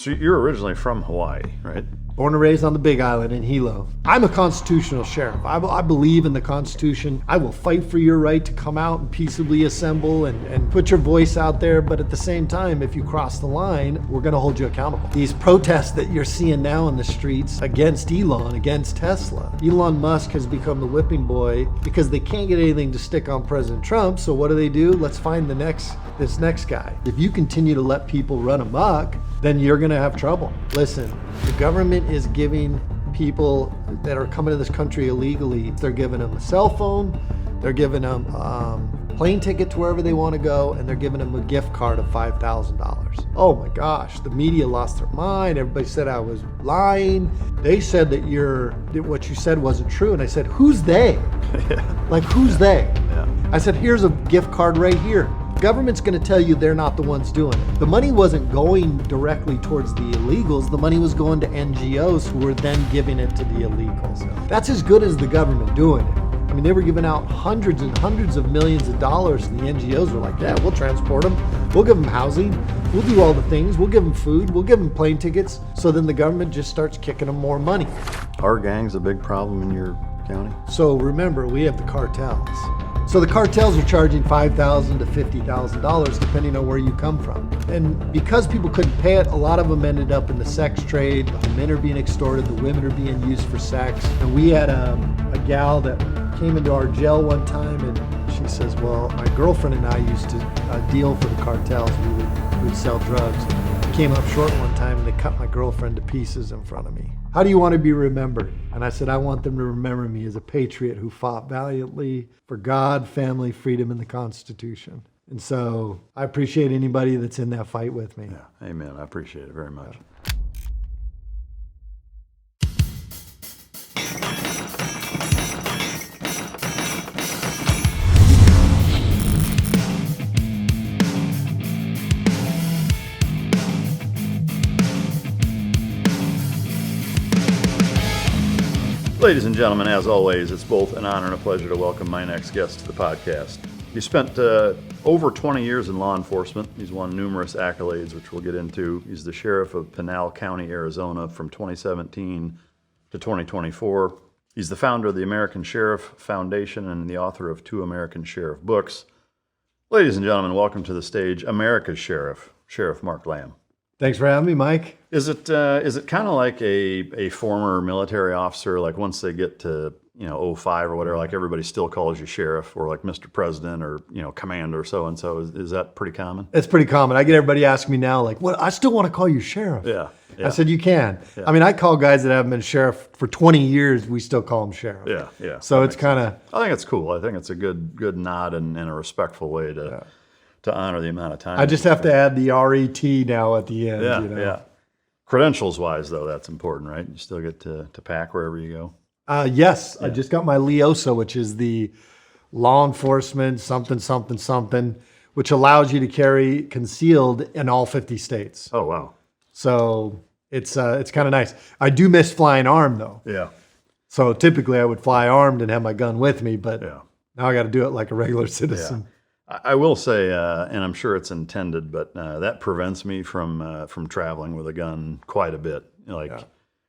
So you're originally from Hawaii, right? Born and raised on the Big Island in Hilo. I'm a constitutional sheriff. I believe in the Constitution. I will fight for your right to come out and peaceably assemble and put your voice out there. But at the same time, if you cross the line, we're going to hold you accountable. These protests that you're seeing now in the streets against Elon, against Tesla. Elon Musk has become the whipping boy because they can't get anything to stick on President Trump. So what do? Let's find this next guy. If you continue to let people run amok, then you're going to have trouble. Listen, the government is giving people that are coming to this country illegally, they're giving them a cell phone, they're giving them plane ticket to wherever they want to go, and they're giving them a gift card of $5,000. Oh my gosh, the media lost their mind. Everybody said I was lying. They said that what you said wasn't true. And I said, who's they? Yeah. Like, who's they? Yeah. I said, here's a gift card right here. Government's going to tell you they're not the ones doing it. The money wasn't going directly towards the illegals. The money was going to NGOs who were then giving it to the illegals. That's as good as the government doing it. I mean, they were giving out hundreds and hundreds of millions of dollars, and the NGOs were like, yeah, we'll transport them. We'll give them housing. We'll do all the things. We'll give them food. We'll give them plane tickets. So then the government just starts kicking them more money. Are gangs a big problem in your county? So remember, we have the cartels. So the cartels are charging $5,000 to $50,000 depending on where you come from. And because people couldn't pay it, a lot of them ended up in the sex trade. The men are being extorted, the women are being used for sex. And we had a gal that came into our jail one time and she says, well, my girlfriend and I used to deal for the cartels. We would sell drugs. I came up short one time and they cut my girlfriend to pieces in front of me. How do you want to be remembered? And I said, I want them to remember me as a patriot who fought valiantly for God, family, freedom, and the Constitution. And so I appreciate anybody that's in that fight with me. Yeah, amen. I appreciate it very much. Yeah. Ladies and gentlemen, as always, it's both an honor and a pleasure to welcome my next guest to the podcast. He spent over 20 years in law enforcement. He's won numerous accolades, which we'll get into. He's the Sheriff of Pinal County, Arizona from 2017 to 2024. He's the founder of the American Sheriff Foundation and the author of 2 American Sheriff books. Ladies and gentlemen, welcome to the stage, America's Sheriff, Sheriff Mark Lamb. Thanks for having me, Mike. Is it kind of like a former military officer, like once they get to 05 or whatever, like everybody still calls you sheriff or like Mr. President or commander so and so? Is that pretty common? It's pretty common. I get everybody asking me now, like, what? I still want to call you sheriff. Yeah. I said you can. Yeah. I mean, I call guys that haven't been sheriff for 20 years. We still call them sheriff. Yeah. So it's kind of. I think it's cool. I think it's a good nod and a respectful way to honor the amount of time. I just have to add the RET now at the end. Yeah. Credentials wise, though, that's important, right? You still get to pack wherever you go. Yes, I just got my LEOSA, which is the law enforcement something, which allows you to carry concealed in all 50 states. Oh wow! So it's kind of nice. I do miss flying armed though. Yeah. So typically I would fly armed and have my gun with me, but now I got to do it like a regular citizen. Yeah. I will say, and I'm sure it's intended, but that prevents me from traveling with a gun quite a bit.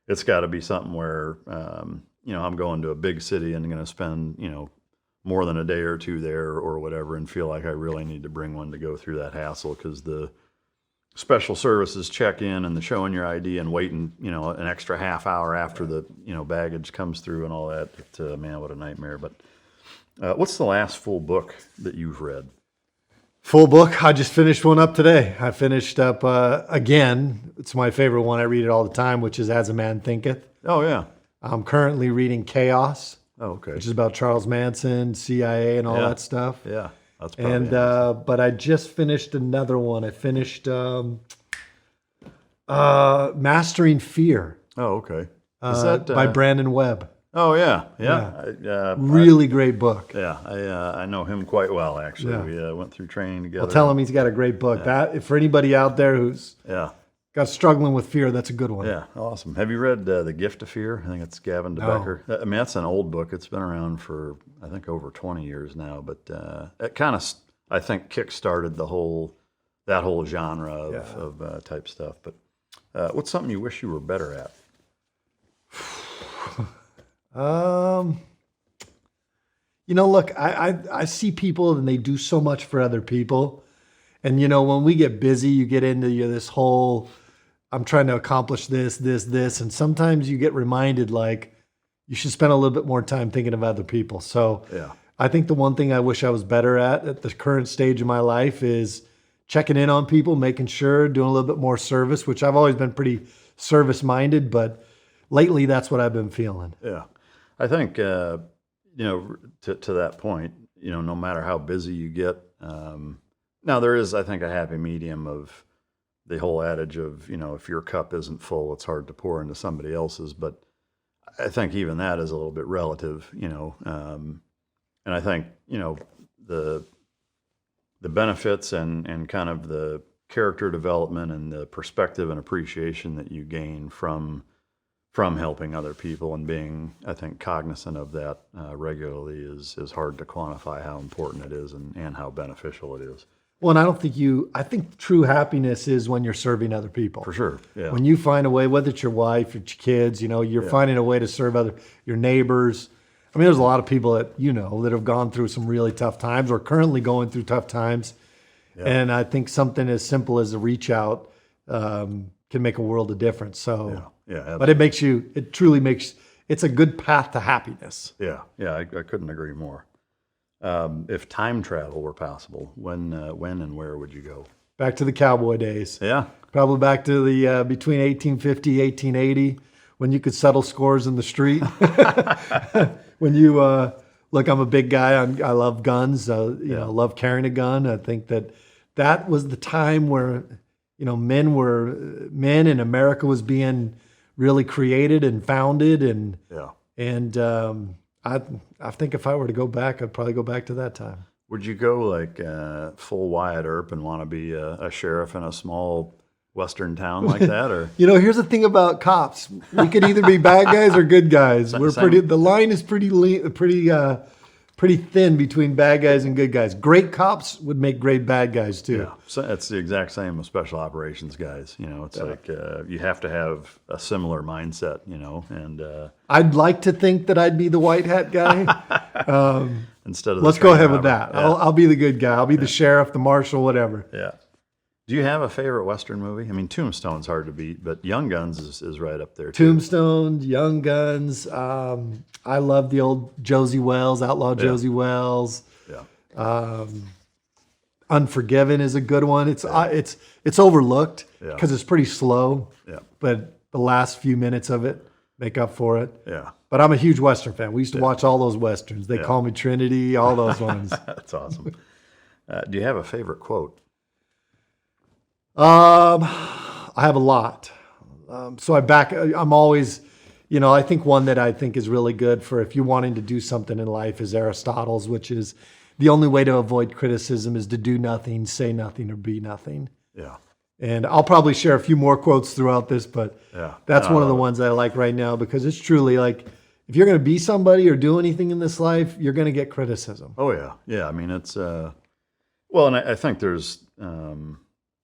It's got to be something where I'm going to a big city and going to spend more than a day or two there or whatever, and feel like I really need to bring one to go through that hassle, because the special services check in and the showing your ID and waiting an extra half hour after the baggage comes through and all that. Man, what a nightmare! But what's the last full book that you've read? Full book? I just finished one up today. I finished up, again, it's my favorite one. I read it all the time, which is As a Man Thinketh. Oh, yeah. I'm currently reading Chaos. Oh, okay. Which is about Charles Manson, CIA, and all that stuff. Yeah, that's probably but I just finished another one. I finished Mastering Fear. Oh, okay. Is that by Brandon Webb. Oh yeah. Really great book. Yeah, I know him quite well actually. We went through training together. I'll tell him he's got a great book. That for anybody out there who's got struggling with fear, that's a good one. Yeah, awesome. Have you read The Gift of Fear? I think it's Gavin DeBecker. I mean, that's an old book. It's been around for I think over 20 years now, but it kind of I think kick-started that whole genre of type stuff. But What's something you wish you were better at? Look, I see people and they do so much for other people. And, when we get busy, you get into this whole, I'm trying to accomplish this. And sometimes you get reminded, like, you should spend a little bit more time thinking of other people. So Yeah. I think the one thing I wish I was better at the current stage of my life is checking in on people, making sure, doing a little bit more service, which I've always been pretty service minded, but lately that's what I've been feeling. Yeah. I think, to that point, no matter how busy you get, now there is, I think, a happy medium of the whole adage of, if your cup isn't full, it's hard to pour into somebody else's. But I think even that is a little bit relative, and I think, the benefits and kind of the character development and the perspective and appreciation that you gain from helping other people and being, I think, cognizant of that regularly is hard to quantify how important it is and how beneficial it is. Well, and I think true happiness is when you're serving other people. For sure, yeah. When you find a way, whether it's your wife, your kids, you're finding a way to serve your neighbors. I mean, there's a lot of people that, that have gone through some really tough times or currently going through tough times. Yeah. And I think something as simple as a reach out can make a world of difference. So, but it truly makes, it's a good path to happiness. Yeah. I couldn't agree more. If time travel were possible, when and where would you go? Back to the cowboy days. Yeah. Probably back to the between 1850, 1880, when you could settle scores in the street. When you look, I'm a big guy. I love guns. Love carrying a gun. I think that was the time where men and America was being really created and founded, and I think if I were to go back, I'd probably go back to that time. Would you go like full Wyatt Earp and want to be a sheriff in a small western town like that? Or here's the thing about cops: we could either be bad guys or good guys. The line is pretty thin between bad guys and good guys. Great cops would make great bad guys too. Yeah, so it's the exact same with special operations guys. It's like you have to have a similar mindset. And I'd like to think that I'd be the white hat guy. Instead of let's go ahead with that. Yeah. I'll be the good guy. I'll be the sheriff, the marshal, whatever. Yeah. Do you have a favorite Western movie? I mean, Tombstone's hard to beat, but Young Guns is right up there too. Tombstone, Young Guns. I love the old Josie Wells, Outlaw Josie Wells. Yeah. Unforgiven is a good one. It's overlooked because it's pretty slow. Yeah. But the last few minutes of it make up for it. Yeah. But I'm a huge Western fan. We used to watch all those Westerns. They Call Me Trinity, all those ones. That's awesome. Do you have a favorite quote? I have a lot. I'm always, I think one that I think is really good for if you're wanting to do something in life is Aristotle's, which is the only way to avoid criticism is to do nothing, say nothing, or be nothing. Yeah. And I'll probably share a few more quotes throughout this, but that's one of the ones I like right now because it's truly like, if you're going to be somebody or do anything in this life, you're going to get criticism. Oh yeah. Yeah. I mean, it's, and I think there's,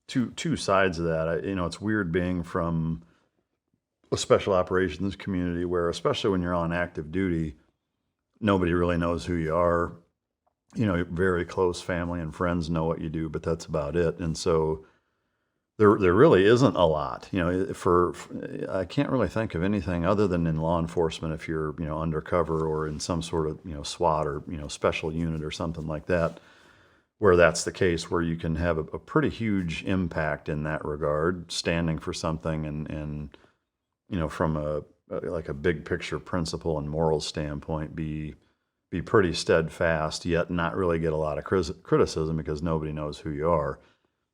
two sides of that. It's weird being from a special operations community where, especially when you're on active duty, nobody really knows who you are. Very close family and friends know what you do, but that's about it. And so there really isn't a lot. I can't really think of anything other than in law enforcement if you're undercover or in some sort of SWAT or special unit or something like that, where that's the case, where you can have a pretty huge impact in that regard, standing for something and from a big picture principle and moral standpoint, be pretty steadfast, yet not really get a lot of criticism because nobody knows who you are.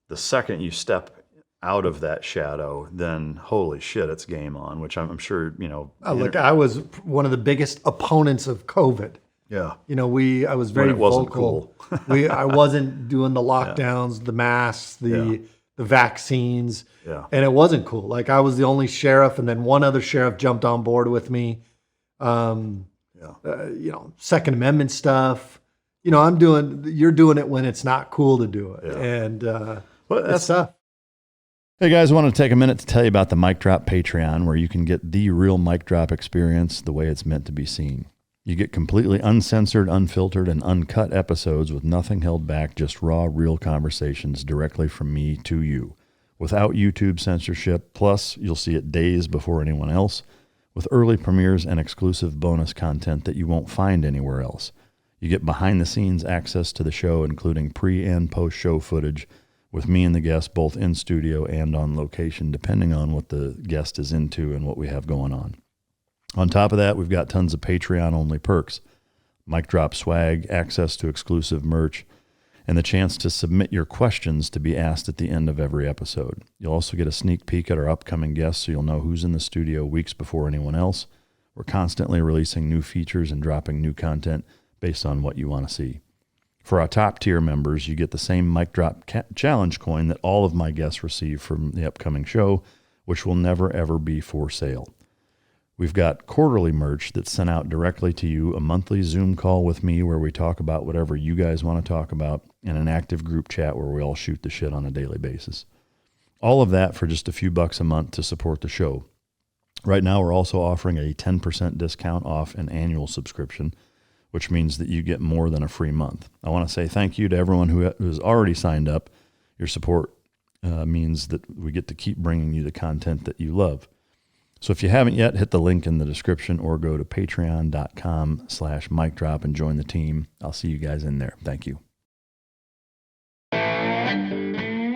The second you step out of that shadow, then holy shit, it's game on, which I'm sure, Look, I was one of the biggest opponents of COVID. Yeah. I was very vocal. Cool. I wasn't doing the lockdowns, the masks, the vaccines. Yeah. And it wasn't cool. Like I was the only sheriff and then one other sheriff jumped on board with me. Second Amendment stuff. You're doing it when it's not cool to do it. Yeah. And well, that's tough. Hey guys, I wanted to take a minute to tell you about the Mic Drop Patreon, where you can get the real mic drop experience the way it's meant to be seen. You get completely uncensored, unfiltered, and uncut episodes with nothing held back, just raw, real conversations directly from me to you, without YouTube censorship. Plus, you'll see it days before anyone else, with early premieres and exclusive bonus content that you won't find anywhere else. You get behind-the-scenes access to the show, including pre- and post-show footage, with me and the guest both in studio and on location, depending on what the guest is into and what we have going on. On top of that, we've got tons of Patreon-only perks, mic drop swag, access to exclusive merch, and the chance to submit your questions to be asked at the end of every episode. You'll also get a sneak peek at our upcoming guests, so you'll know who's in the studio weeks before anyone else. We're constantly releasing new features and dropping new content based on what you want to see. For our top tier members, you get the same Mic Drop Challenge coin that all of my guests receive from the upcoming show, which will never ever be for sale. We've got quarterly merch that's sent out directly to you, a monthly Zoom call with me where we talk about whatever you guys want to talk about, and an active group chat where we all shoot the shit on a daily basis. All of that for just a few bucks a month to support the show. Right now, we're also offering a 10% discount off an annual subscription, which means that you get more than a free month. I want to say thank you to everyone who has already signed up. Your support means that we get to keep bringing you the content that you love. So if you haven't yet, hit the link in the description or go to patreon.com/micdrop and join the team. I'll see you guys in there. Thank you.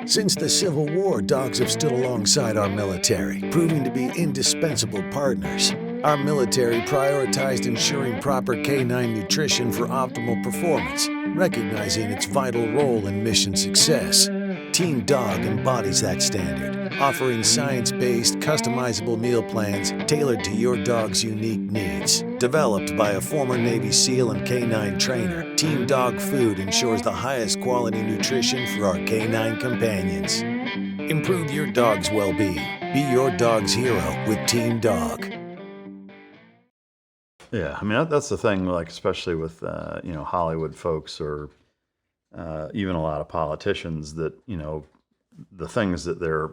Since the Civil War, dogs have stood alongside our military, proving to be indispensable partners. Our military prioritized ensuring proper canine nutrition for optimal performance, recognizing its vital role in mission success. Team Dog embodies that standard, offering science-based, customizable meal plans tailored to your dog's unique needs. Developed by a former Navy SEAL and canine trainer, Team Dog Food ensures the highest quality nutrition for our canine companions. Improve your dog's well-being. Be your dog's hero with Team Dog. Yeah, I mean, that's the thing, like, especially with, Hollywood folks or even a lot of politicians that, the things that they're,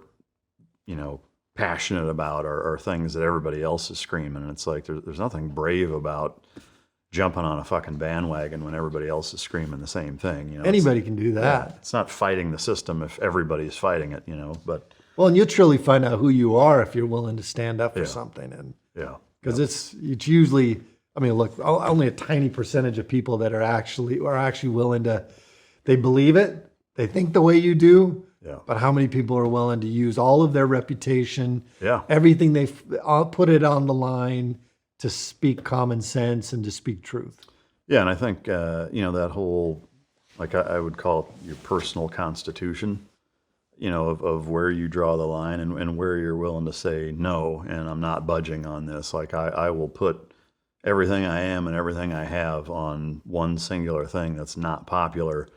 passionate about are things that everybody else is screaming. And it's like, there's nothing brave about jumping on a fucking bandwagon when everybody else is screaming the same thing. Anybody can do that. Yeah, it's not fighting the system if everybody's fighting it, but. Well, and you'll truly find out who you are if you're willing to stand up for something. And yeah. Because it's usually, I mean, look, only a tiny percentage of people that are actually willing to, they believe it, they think the way you do, but how many people are willing to use all of their reputation, everything all put it on the line to speak common sense and to speak truth? Yeah, and I think, that whole, like I would call it your personal constitution, of where you draw the line and where you're willing to say no, and I'm not budging on this. Like I will put everything I am and everything I have on one singular thing that's not popular.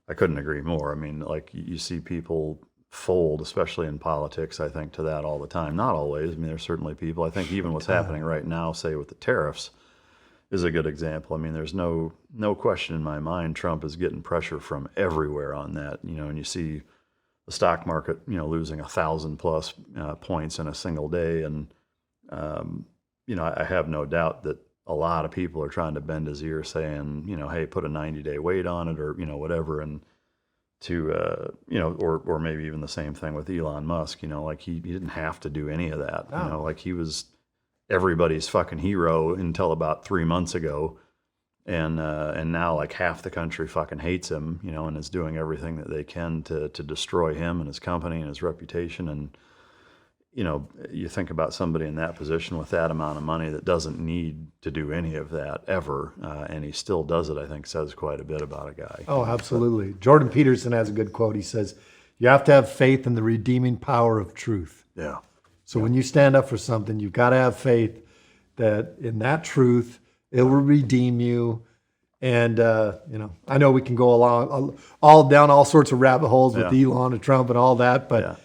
I couldn't agree more. I mean, like you see people fold, especially in politics, I think, to that all the time. Not always. I mean, there's certainly people. I think even what's happening right now, say with the tariffs, is a good example. I mean, there's no question in my mind Trump is getting pressure from everywhere on that. And you see the stock market, losing 1,000+ points in a single day. And, I have no doubt that a lot of people are trying to bend his ear saying, hey, put a 90-day wait on it or, whatever. And to, or maybe even the same thing with Elon Musk, like he didn't have to do any of that. No. Like he was everybody's fucking hero until about 3 months ago. And now like half the country fucking hates him, and is doing everything that they can to destroy him and his company and his reputation. And, you think about somebody in that position with that amount of money that doesn't need to do any of that ever, and he still does it, I think says quite a bit about a guy. Oh, absolutely. Jordan Peterson has a good quote. He says, you have to have faith in the redeeming power of truth. Yeah. So when you stand up for something, you've got to have faith that in that truth, it will redeem you. And, I know we can go along all down all sorts of rabbit holes with Elon and Trump and all that, but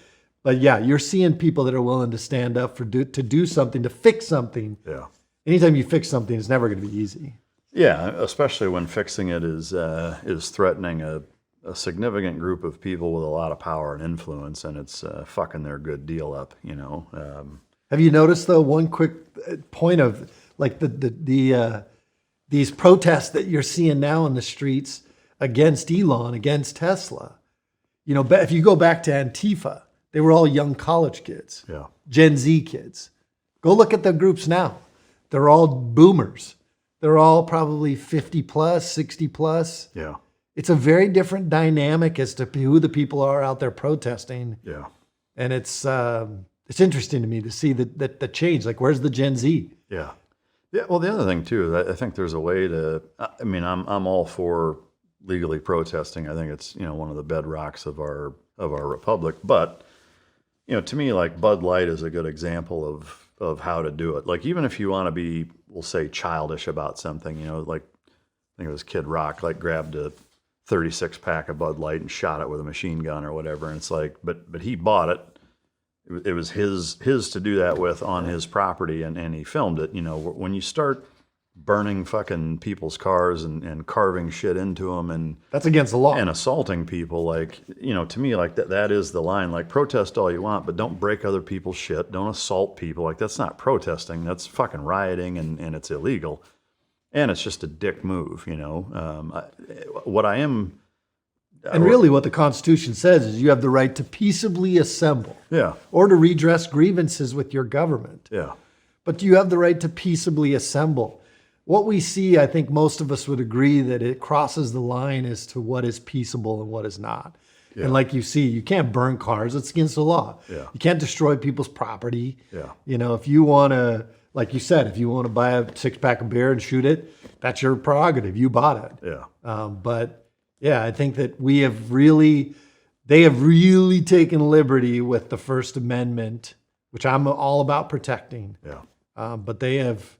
you're seeing people that are willing to stand up to do something, to fix something. Yeah. Anytime you fix something, it's never going to be easy. Yeah, especially when fixing it is threatening a a significant group of people with a lot of power and influence, and it's fucking their good deal up, you know. Have you noticed though, one quick point of like these protests that you're seeing now in the streets against Elon, against Tesla? You know, if you go back to Antifa, they were all young college kids, Yeah. Gen Z kids. Go look at the groups now. They're all boomers. They're all probably 50 plus, 60 plus. Yeah. It's a very different dynamic as to who the people are out there protesting. Yeah. And it's interesting to me to see the change. Like, where's the Gen Z? Yeah. Yeah. Well, the other thing too is I think there's a way to. I mean, I'm all for legally protesting. I think it's, you know, one of the bedrocks of our republic. But, you know, to me, like Bud Light is a good example of how to do it. Like, even if you want to be, we'll say, childish about something, you know, like I think it was Kid Rock, like grabbed a 36 pack of Bud Light and shot it with a machine gun or whatever. And it's like, but he bought it. It was his to do that with on his property, and he filmed it. You know, when you start burning fucking people's cars and carving shit into them and That's against the law. and assaulting people, like, you know, to me, like that is the line. Like, protest all you want, but don't break other people's shit. Don't assault people. Like, that's not protesting. That's fucking rioting, and it's illegal. And it's just a dick move, you know. And really what the Constitution says is you have the right to peaceably assemble Yeah, or to redress grievances with your government. yeah, But you have the right to peaceably assemble. What we see, I think most of us would agree that it crosses the line as to what is peaceable and what is not. Yeah. And like you see, you can't burn cars. It's against the law. Yeah. You can't destroy people's property. Yeah. You know, if you want to, like you said, if you want to buy a 6-pack of beer and shoot it, that's your prerogative. You bought it. yeah, But yeah, I think that they have really taken liberty with the First Amendment, which I'm all about protecting. yeah. But they have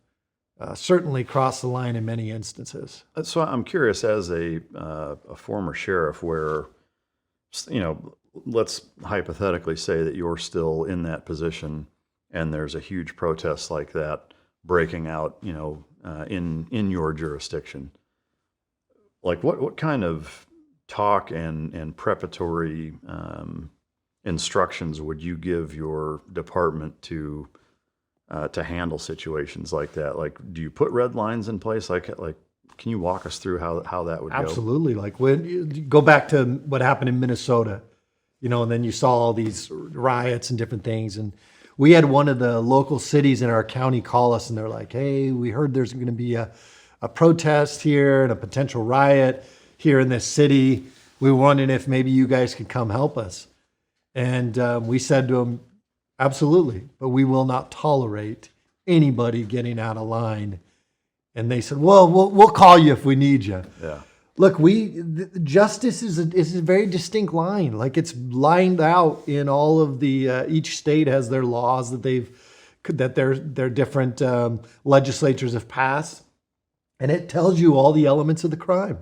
certainly crossed the line in many instances. So I'm curious, as a former sheriff, where, you know, let's hypothetically say that you're still in that position, and there's a huge protest like that breaking out, you know, in your jurisdiction. Like, what kind of talk and preparatory instructions would you give your department to handle situations like that? Like, do you put red lines in place? Like, can you walk us through how that would go? Absolutely. Like, when you go back to what happened in Minnesota, you know, and then you saw all these riots and different things. And we had one of the local cities in our county call us, and they're like, hey, we heard there's going to be a protest here and a potential riot here in this city. We were wondering if maybe you guys could come help us. And we said to them, absolutely, but we will not tolerate anybody getting out of line. And they said, well, we'll call you if we need you. Yeah. Look, justice is a very distinct line. Like, it's lined out in all of the, each state has their laws that their different legislatures have passed. And it tells you all the elements of the crime.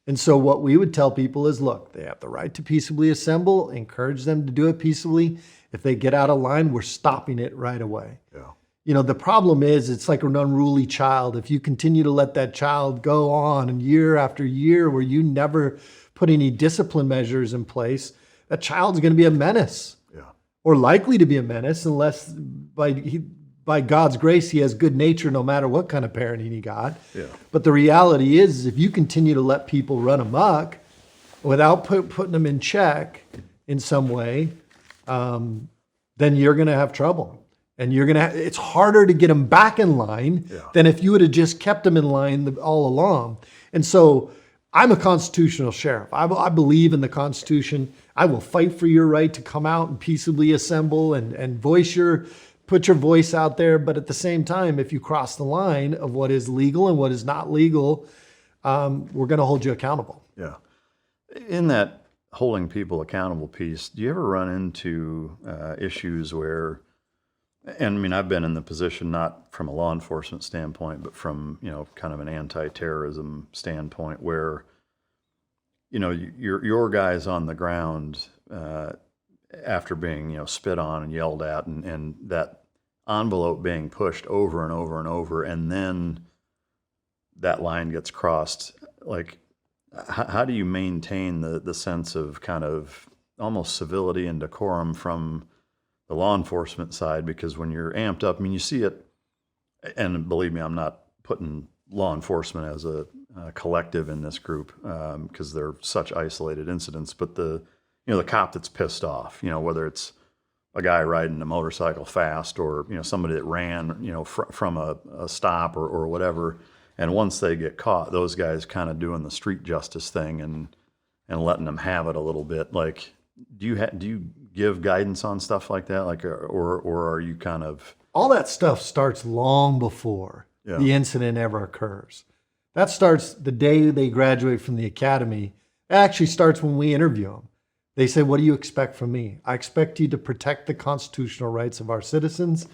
And so what we would tell people is, look, they have the right to peaceably assemble, encourage them to do it peaceably. If they get out of line, we're stopping it right away. Yeah. You know, the problem is it's like an unruly child. If you continue to let that child go on and year after year where you never put any discipline measures in place, that child's going to be a menace. Yeah. Or likely to be a menace unless by God's grace, he has good nature no matter what kind of parenting he got. Yeah. But the reality is if you continue to let people run amok without putting them in check in some way, then you're going to have trouble. And it's harder to get them back in line than if you would have just kept them in line all along. And so I'm a constitutional sheriff. I believe in the Constitution. I will fight for your right to come out and peaceably assemble and put your voice out there. But at the same time, if you cross the line of what is legal and what is not legal, we're going to hold you accountable. Yeah. In that holding people accountable piece, do you ever run into issues where, and I mean, I've been in the position not from a law enforcement standpoint, but from, you know, kind of an anti-terrorism standpoint, where, you know, your guys on the ground after being, you know, spit on and yelled at, and that envelope being pushed over and over and over, and then that line gets crossed. Like, how do you maintain the sense of kind of almost civility and decorum from the law enforcement side? Because when you're amped up, I mean, you see it, and believe me, I'm not putting law enforcement as a collective in this group because they're such isolated incidents. But the cop that's pissed off, whether it's a guy riding a motorcycle fast or somebody that ran from a stop or whatever, and once they get caught, those guys kind of doing the street justice thing and letting them have it a little bit. Like, do you give guidance on stuff like that, like, or are you kind of... All that stuff starts long before the incident ever occurs. That starts the day they graduate from the academy. It actually starts when we interview them. They say, what do you expect from me? I expect you to protect the constitutional rights of our citizens.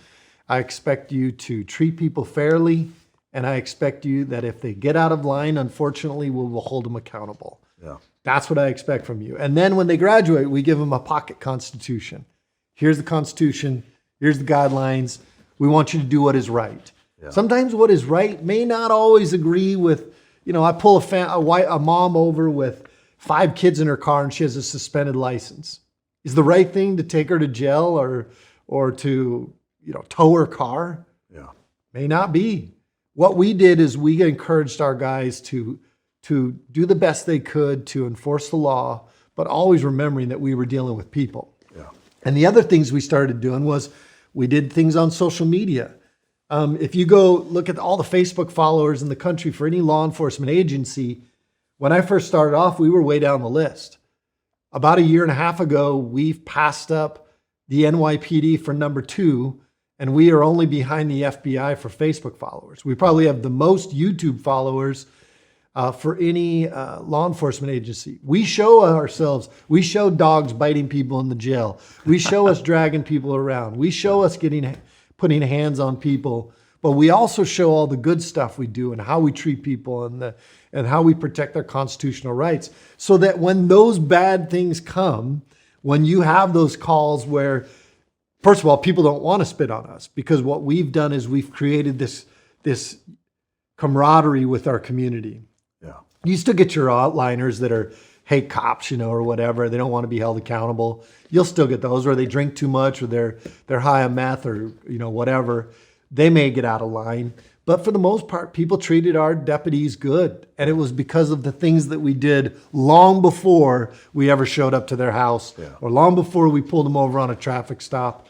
I expect you to treat people fairly. And I expect you that if they get out of line, unfortunately, we will hold them accountable. Yeah. That's what I expect from you. And then when they graduate, we give them a pocket constitution. Here's the Constitution. Here's the guidelines. We want you to do what is right. Yeah. Sometimes what is right may not always agree with, I pull a mom over with 5 kids in her car and she has a suspended license. Is the right thing to take her to jail or to, tow her car? Yeah. May not be. What we did is we encouraged our guys to do the best they could to enforce the law, but always remembering that we were dealing with people. Yeah. And the other things we started doing was we did things on social media. If you go look at all the Facebook followers in the country for any law enforcement agency, when I first started off, we were way down the list. About a year and a half ago, we've passed up the NYPD for number 2, and we are only behind the FBI for Facebook followers. We probably have the most YouTube followers for any law enforcement agency. We show ourselves. We show dogs biting people in the jail. We show us dragging people around. We show us putting hands on people. But we also show all the good stuff we do and how we treat people and how we protect their constitutional rights. So that when those bad things come, when you have those calls where, first of all, people don't want to spit on us, because what we've done is we've created this camaraderie with our community. Yeah. You still get your outliners that are hate cops, or whatever. They don't want to be held accountable. You'll still get those where they drink too much or they're high on meth or whatever. They may get out of line. But for the most part, people treated our deputies good. And it was because of the things that we did long before we ever showed up to their house or long before we pulled them over on a traffic stop.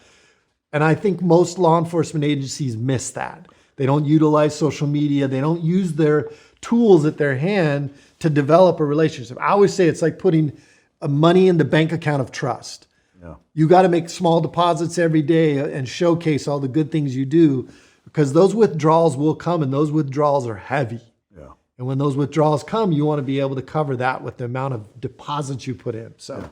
And I think most law enforcement agencies miss that. They don't utilize social media. They don't use their tools at their hand to develop a relationship. I always say it's like putting money in the bank account of trust. Yeah. You got to make small deposits every day and showcase all the good things you do, because those withdrawals will come, and those withdrawals are heavy. Yeah. And when those withdrawals come, you want to be able to cover that with the amount of deposits you put in. So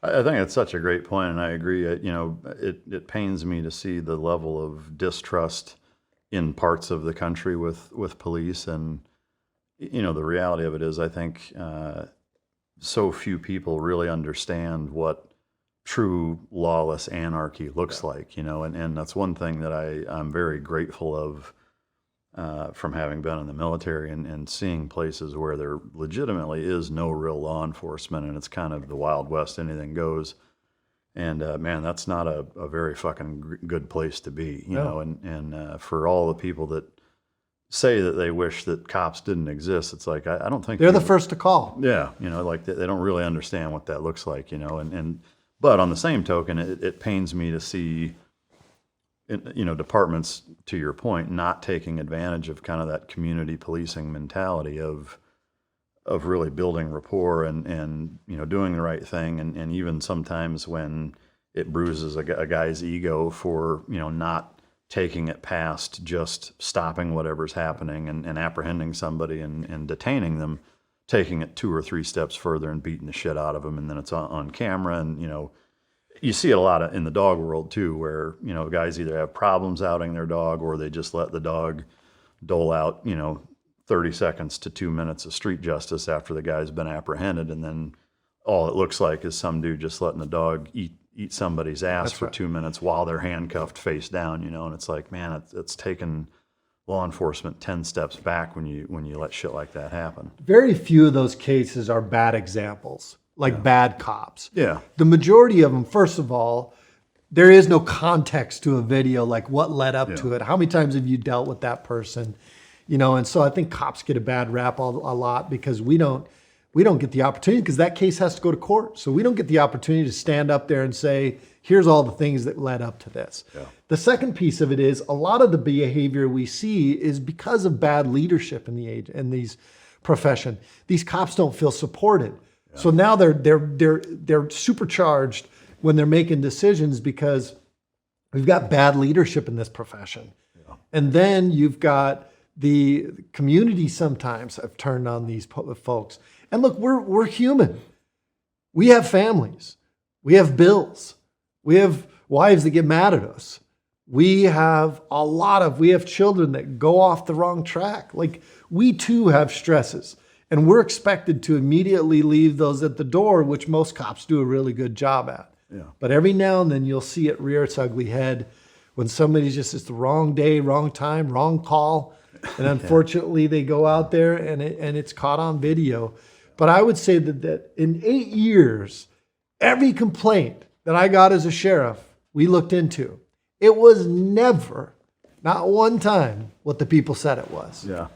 I think it's such a great point, and I agree. It pains me to see the level of distrust in parts of the country with police. And the reality of it is, I think so few people really understand what true lawless anarchy looks like, and that's one thing that I'm very grateful of from having been in the military and seeing places where there legitimately is no real law enforcement, and it's kind of the Wild West, anything goes. And man, that's not a very fucking good place to be, and for all the people that say that they wish that cops didn't exist, it's like, I don't think they're the first to call. Yeah. Like they don't really understand what that looks like, but on the same token, it pains me to see, departments, to your point, not taking advantage of kind of that community policing mentality of really building rapport and doing the right thing. And even sometimes when it bruises a guy's ego for, not taking it past just stopping whatever's happening and apprehending somebody and detaining them, taking it 2 or 3 steps further and beating the shit out of them, and then it's on camera. And you see it a lot in the dog world too, where guys either have problems outing their dog, or they just let the dog dole out 30 seconds to 2 minutes of street justice after the guy's been apprehended, and then all it looks like is some dude just letting the dog eat somebody's ass for 2 minutes while they're handcuffed face down, and it's like, man, it's taken law enforcement 10 steps back when you let shit like that happen. Very few of those cases are bad examples, like bad cops. Yeah. The majority of them, first of all, there is no context to a video, like what led up to it. How many times have you dealt with that person? You know, and so I think cops get a bad rap a lot because we don't get the opportunity, because that case has to go to court. So we don't get the opportunity to stand up there and say, here's all the things that led up to this. Yeah. The second piece of it is a lot of the behavior we see is because of bad leadership in these profession. These cops don't feel supported. Yeah. So now they're supercharged when they're making decisions because we've got bad leadership in this profession. Yeah. And then you've got the community sometimes have turned on these folks. And look, we're human. We have families. We have bills. We have wives that get mad at us. We have children that go off the wrong track. Like, we too have stresses. And we're expected to immediately leave those at the door, which most cops do a really good job at. Yeah. But every now and then you'll see it rear its ugly head when somebody's just, it's the wrong day, wrong time, wrong call. And unfortunately they go out there and it's caught on video. But I would say that in 8 years, every complaint that I got as a sheriff, we looked into. It was never, not one time, what the people said it was. Yeah.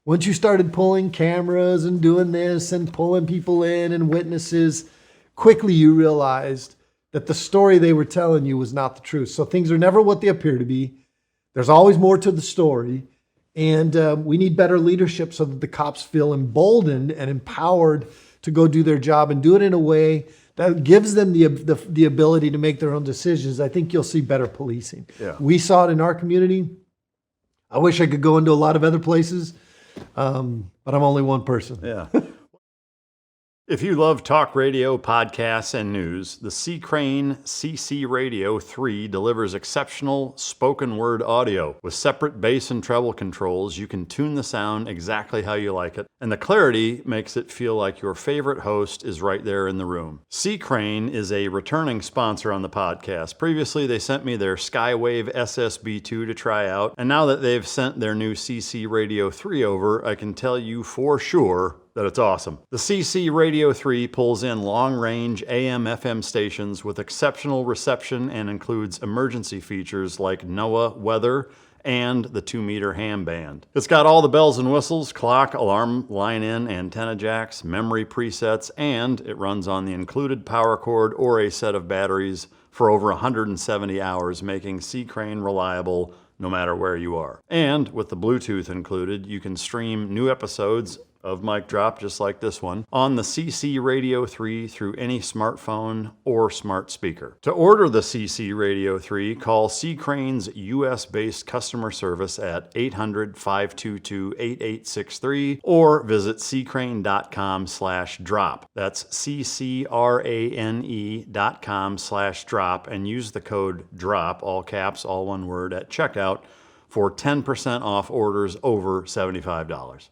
Once you started pulling cameras and doing this and pulling people in and witnesses, quickly you realized that the story they were telling you was not the truth. So things are never what they appear to be. There's always more to the story. And we need better leadership so that the cops feel emboldened and empowered to go do their job and do it in a way that gives them the ability to make their own decisions. I think you'll see better policing. Yeah. We saw it in our community. I wish I could go into a lot of other places, but I'm only one person. Yeah. If you love talk radio, podcasts, and news, the C. Crane CC Radio 3 delivers exceptional spoken word audio. With separate bass and treble controls, you can tune the sound exactly how you like it, and the clarity makes it feel like your favorite host is right there in the room. C. Crane is a returning sponsor on the podcast. Previously, they sent me their Skywave SSB2 to try out, and now that they've sent their new CC Radio 3 over, I can tell you for sure that it's awesome. The CC Radio 3 pulls in long-range AM/FM stations with exceptional reception and includes emergency features like NOAA weather and the 2-meter ham band. It's got all the bells and whistles, clock, alarm, line-in, antenna jacks, memory presets, and it runs on the included power cord or a set of batteries for over 170 hours, making C. Crane reliable no matter where you are. And with the Bluetooth included, you can stream new episodes of Mic Drop, just like this one, on the CC Radio 3 through any smartphone or smart speaker. To order the CC Radio 3, call C. Crane's US-based customer service at 800-522-8863 or visit ccrane.com/drop. That's CCRANE.com/drop and use the code DROP, all caps, all one word, at checkout for 10% off orders over $75.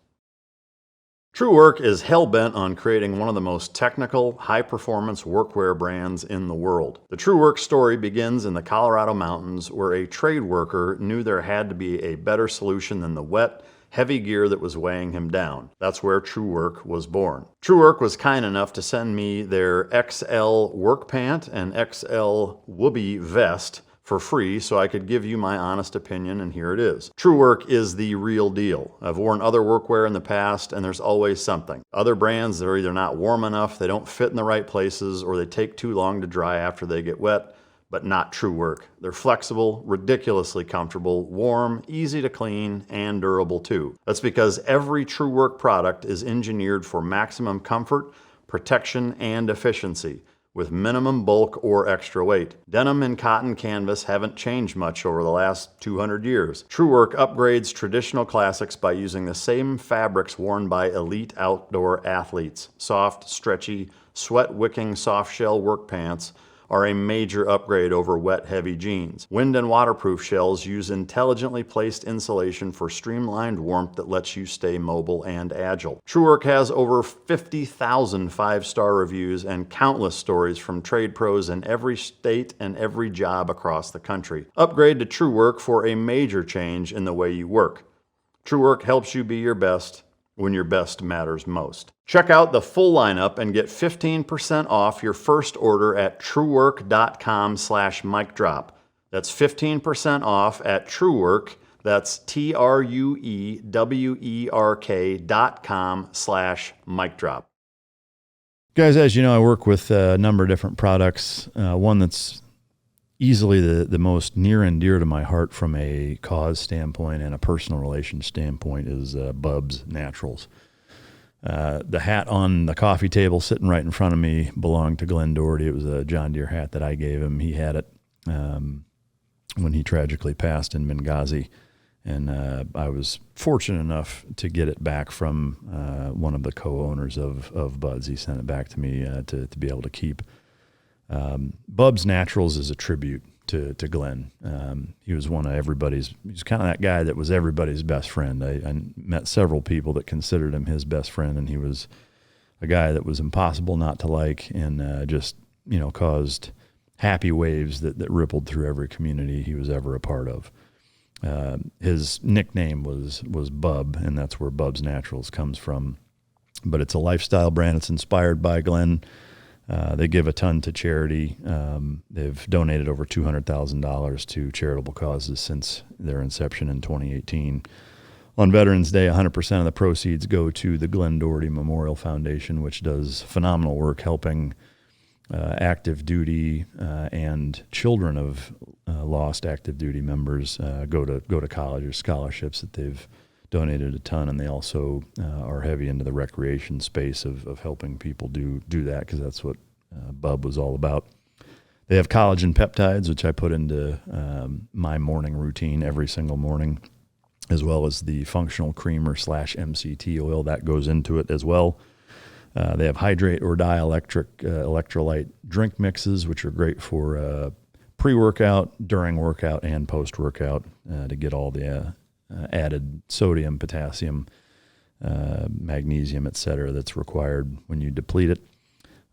TrueWork is hell-bent on creating one of the most technical, high-performance workwear brands in the world. The TrueWork story begins in the Colorado mountains, where a trade worker knew there had to be a better solution than the wet, heavy gear that was weighing him down. That's where TrueWork was born. TrueWork was kind enough to send me their XL work pant and XL Whoopee vest for free so I could give you my honest opinion, and here it is. TrueWork is the real deal. I've worn other workwear in the past, and there's always something. Other brands, they're either not warm enough, they don't fit in the right places, or they take too long to dry after they get wet, but not TrueWork. They're flexible, ridiculously comfortable, warm, easy to clean, and durable too. That's because every TrueWork product is engineered for maximum comfort, protection, and efficiency, with minimum bulk or extra weight. Denim and cotton canvas haven't changed much over the last 200 years. TrueWork upgrades traditional classics by using the same fabrics worn by elite outdoor athletes. Soft, stretchy, sweat-wicking soft-shell work pants are a major upgrade over wet, heavy jeans. Wind and waterproof shells use intelligently placed insulation for streamlined warmth that lets you stay mobile and agile. TrueWork has over 50,000 five-star reviews and countless stories from trade pros in every state and every job across the country. Upgrade to TrueWork for a major change in the way you work. True work helps you be your best when your best matters most. Check out the full lineup and get 15% off your first order at truework.com/micdrop. That's 15% off at Truework. That's TRUEWERK.com/micdrop. Guys, as you know, I work with a number of different products. One that's easily the most near and dear to my heart from a cause standpoint and a personal relation standpoint is Bubs Naturals. The hat on the coffee table sitting right in front of me belonged to Glenn Doherty. It was a John Deere hat that I gave him. He had it when he tragically passed in Benghazi. And I was fortunate enough to get it back from one of the co-owners of Buds. He sent it back to me to be able to keep. Bubs Naturals is a tribute to Glenn. He was one of everybody's, he was kind of that guy that was everybody's best friend. I met several people that considered him his best friend, and he was a guy that was impossible not to like, and just, caused happy waves that rippled through every community he was ever a part of. His nickname was Bub, and that's where Bubs Naturals comes from. But it's a lifestyle brand. It's inspired by Glenn. They give a ton to charity. They've donated over $200,000 to charitable causes since their inception in 2018. On Veterans Day, 100% of the proceeds go to the Glenn Doherty Memorial Foundation, which does phenomenal work helping active duty and children of lost active duty members go to college or scholarships that they've donated a ton, and they also are heavy into the recreation space of helping people do that, because that's what Bub was all about. They have collagen peptides, which I put into my morning routine every single morning, as well as the functional creamer / MCT oil that goes into it as well. They have hydrate or electrolyte drink mixes, which are great for pre-workout, during workout, and post-workout to get all the added sodium, potassium, magnesium, etc. that's required when you deplete it.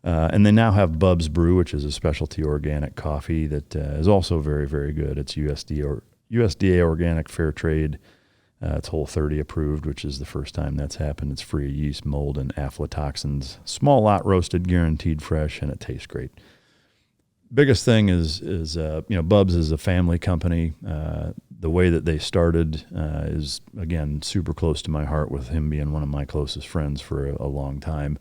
And they now have Bubs Brew, which is a specialty organic coffee that is also very, very good. It's USDA organic, fair trade. It's Whole30 approved, which is the first time that's happened. It's free of yeast, mold, and aflatoxins. Small lot roasted, guaranteed fresh, and it tastes great. Biggest thing is Bubs is a family company. The way that they started is, again, super close to my heart, with him being one of my closest friends for a long time.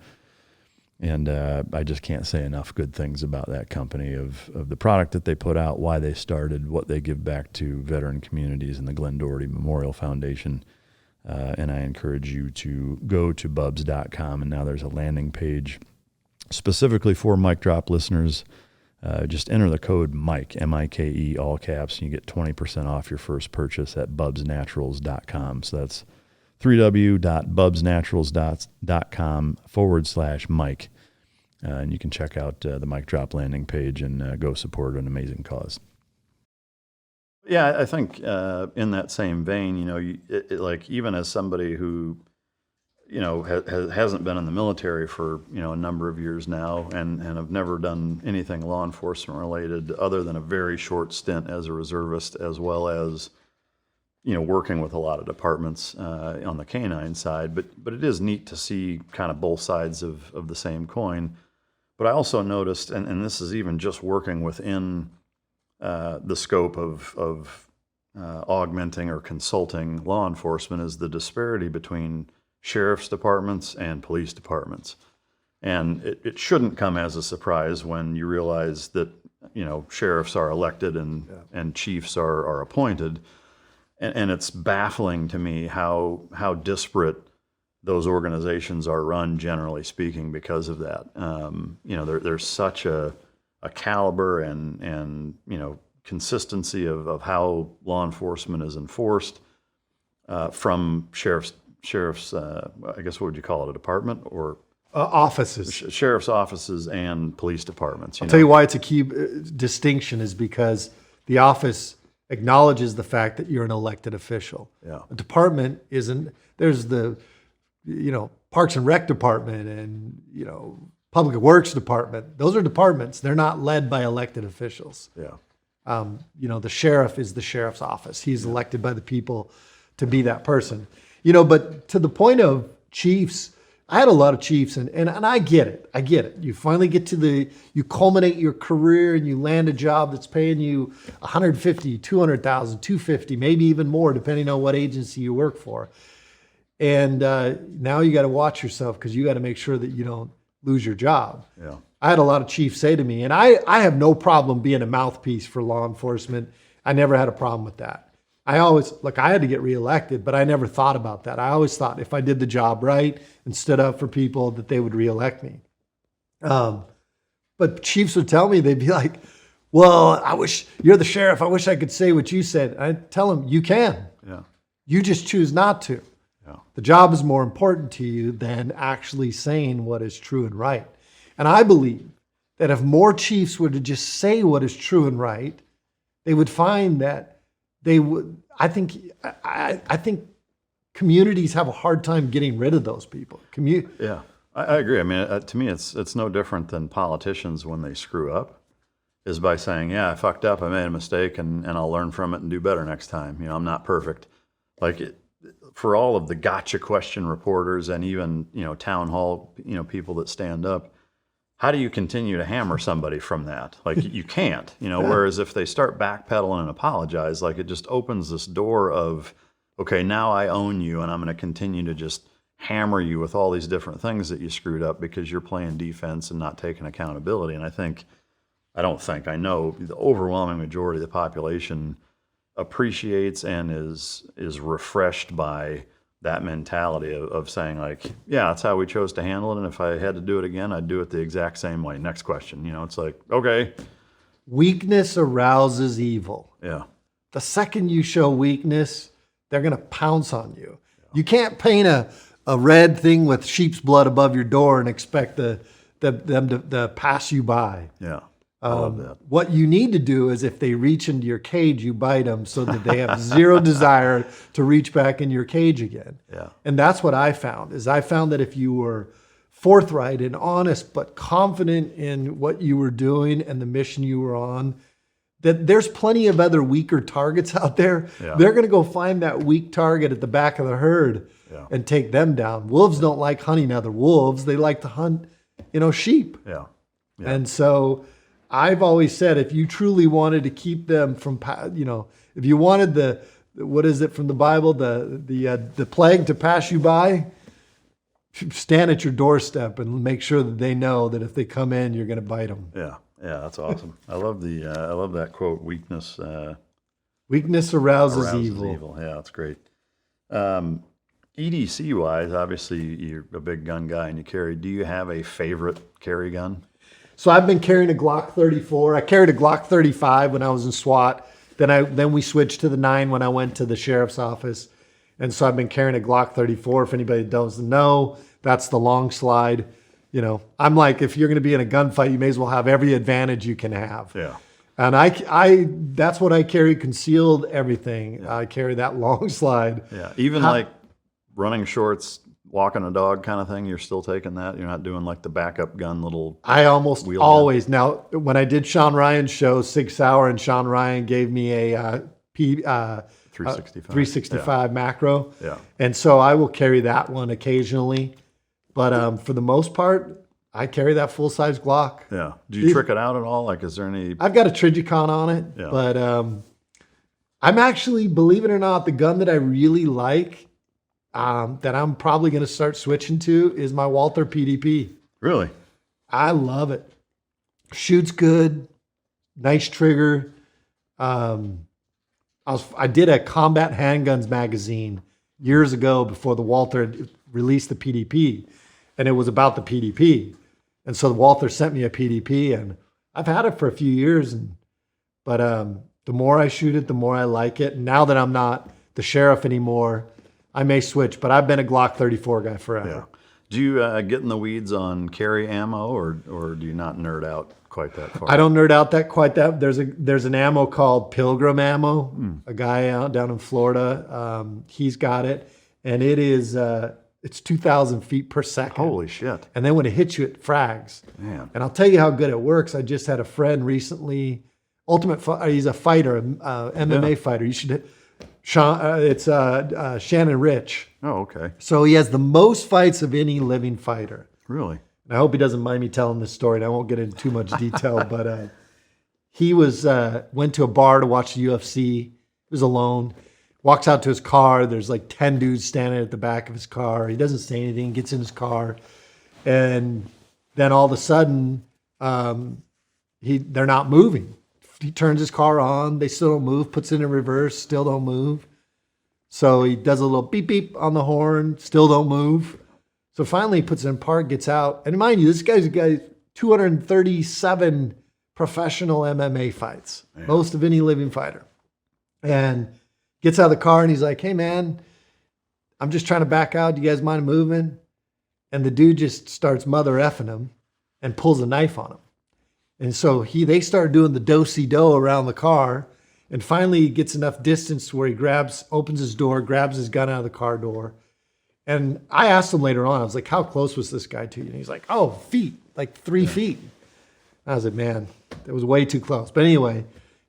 And I just can't say enough good things about that company, of the product that they put out, why they started, what they give back to veteran communities and the Glenn Doherty Memorial Foundation. And I encourage you to go to bubs.com, and now there's a landing page specifically for Mic Drop listeners. Just enter the code Mike, M-I-K-E, all caps, and you get 20% off your first purchase at bubsnaturals.com. So that's www.bubsnaturals.com/Mike. And you can check out the Mic Drop landing page and go support an amazing cause. Yeah, I think in that same vein, like, even as somebody who, hasn't been in the military for, a number of years now, and have never done anything law enforcement related other than a very short stint as a reservist, as well as, working with a lot of departments on the canine side. But it is neat to see kind of both sides of the same coin. But I also noticed, and this is even just working within the scope of augmenting or consulting law enforcement, is the disparity between sheriff's departments and police departments. And it shouldn't come as a surprise when you realize that, sheriffs are elected and chiefs are appointed. And it's baffling to me how disparate those organizations are run, generally speaking, because of that. There's such a caliber and consistency of how law enforcement is enforced from sheriff's, I guess, what would you call it, a department, or offices? Sheriff's offices and police departments. I'll tell you why it's a key distinction, is because the office acknowledges the fact that you're an elected official. Yeah. A department isn't. There's the, Parks and Rec department and, Public Works department. Those are departments. They're not led by elected officials. Yeah. The sheriff is the sheriff's office. He's elected by the people to be that person. You know, but to the point of chiefs, I had a lot of chiefs, and I get it. I get it. You finally get to you culminate your career and you land a job that's paying you $150,000, $200,000, $250,000, maybe even more, depending on what agency you work for. And now you got to watch yourself because you got to make sure that you don't lose your job. Yeah. I had a lot of chiefs say to me, and I have no problem being a mouthpiece for law enforcement. I never had a problem with that. I had to get reelected, but I never thought about that. I always thought if I did the job right and stood up for people, that they would reelect me. But chiefs would tell me, they'd be like, well, I wish you're the sheriff. I wish I could say what you said. I tell them, you can. Yeah. You just choose not to. Yeah. The job is more important to you than actually saying what is true and right. And I believe that if more chiefs were to just say what is true and right, they would find that they would. I think communities have a hard time getting rid of those people. Yeah, I agree. I mean, to me, it's no different than politicians when they screw up, is by saying, yeah, I fucked up, I made a mistake, and I'll learn from it and do better next time. You know, I'm not perfect. For all of the gotcha question reporters and even, you know, town hall, you know, people that stand up, how do you continue to hammer somebody from that? Like, you can't, you know, whereas if they start backpedaling and apologize, like, it just opens this door of, okay, now I own you and I'm going to continue to just hammer you with all these different things that you screwed up because you're playing defense and not taking accountability. And I know the overwhelming majority of the population appreciates and is refreshed by that mentality of saying, like, yeah, that's how we chose to handle it, and if I had to do it again, I'd do it the exact same way. Next question. You know, it's like, okay. Weakness arouses evil. Yeah. The second you show weakness, they're going to pounce on you. Yeah. You can't paint a red thing with sheep's blood above your door and expect them to pass you by. Yeah. I love that. What you need to do is if they reach into your cage, you bite them so that they have zero desire to reach back in your cage again. Yeah. And that's what I found that if you were forthright and honest, but confident in what you were doing and the mission you were on, that there's plenty of other weaker targets out there. Yeah. They're going to go find that weak target at the back of the herd and take them down. Wolves don't like hunting other wolves. They like to hunt, you know, sheep. Yeah. And so I've always said, if you truly wanted to keep them from, you know, if you wanted what is it from the Bible, the plague to pass you by, stand at your doorstep and make sure that they know that if they come in, you're going to bite them. Yeah, that's awesome. I love that quote. Weakness arouses evil. Yeah, that's great. EDC wise, obviously you're a big gun guy and you carry. Do you have a favorite carry gun? So I've been carrying a Glock 34. I carried a Glock 35 when I was in SWAT. Then we switched to the 9 when I went to the sheriff's office. And so I've been carrying a Glock 34. If anybody doesn't know, that's the long slide. You know, I'm like, if you're going to be in a gunfight, you may as well have every advantage you can have. Yeah. And that's what I carry, concealed everything. Yeah. I carry that long slide. Yeah. Even like running shorts, walking a dog kind of thing, you're still taking that? You're not doing like the backup gun little I almost always. gun. Now, when I did Sean Ryan's show, 6 Hour, and Sean Ryan gave me a 365 macro. Yeah. And so I will carry that one occasionally. But for the most part, I carry that full-size Glock. Yeah. Do you trick it out at all? Like, is there any... I've got a Trigicon on it. Yeah. But I'm actually, believe it or not, the gun that I really like, that I'm probably going to start switching to, is my Walther PDP. Really? I love it. Shoots good, nice trigger. I did a Combat Handguns magazine years ago before the Walther released the PDP, and it was about the PDP. And so the Walther sent me a PDP, and I've had it for a few years. But the more I shoot it, the more I like it. And now that I'm not the sheriff anymore, I may switch, but I've been a Glock 34 guy forever. Yeah. Do you get in the weeds on carry ammo, or do you not nerd out quite that far? I don't nerd out quite that. There's an ammo called Pilgrim ammo. A guy out down in Florida, he's got it, and it's 2,000 feet per second. Holy shit! And then when it hits you, it frags. Man. And I'll tell you how good it works. I just had a friend recently. He's a fighter, MMA fighter. You should It's Shannon Rich. Oh, okay. So he has the most fights of any living fighter. Really? And I hope he doesn't mind me telling this story, and I won't get into too much detail, but he went to a bar to watch the UFC. He was alone. Walks out to his car. There's like 10 dudes standing at the back of his car. He doesn't say anything, gets in his car. And then all of a sudden, they're not moving. He turns his car on. They still don't move. Puts it in reverse. Still don't move. So he does a little beep beep on the horn. Still don't move. So finally, he puts it in park, gets out. And mind you, this guy's got 237 professional MMA fights, most of any living fighter. And gets out of the car and he's like, "Hey man, I'm just trying to back out. Do you guys mind moving?" And the dude just starts mother effing him and pulls a knife on him. And so they start doing the do-si-do around the car, and finally he gets enough distance to where he opens his door, grabs his gun out of the car door. And I asked him later on, I was like, "How close was this guy to you?" And he's like, "Oh, feet, like 3 feet." I was like, "Man, it was way too close." But anyway,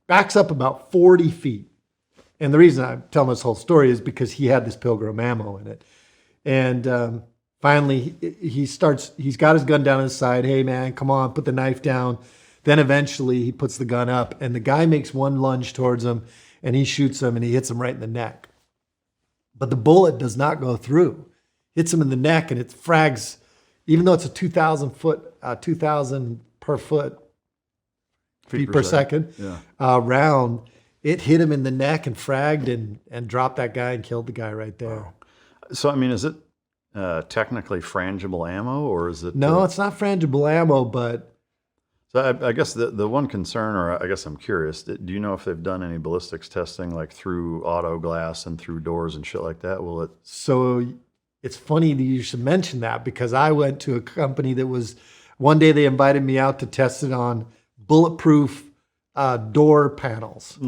backs up about 40 feet. And the reason I'm telling this whole story is because he had this Pilgrim ammo in it. And finally, he's got his gun down his side. "Hey, man, come on, put the knife down." Then eventually he puts the gun up, and the guy makes one lunge towards him, and he shoots him, and he hits him right in the neck. But the bullet does not go through. Hits him in the neck, and it frags, even though it's a 2,000 per foot, feet per second round. It hit him in the neck and fragged and dropped that guy and killed the guy right there. Wow. So, I mean, is it technically frangible ammo, or is it? No, it's not frangible ammo, but... So I guess the one concern, or I guess I'm curious, do you know if they've done any ballistics testing, like through auto glass and through doors and shit like that? Will it? So it's funny that you should mention that, because I went to a company that one day they invited me out to test it on bulletproof door panels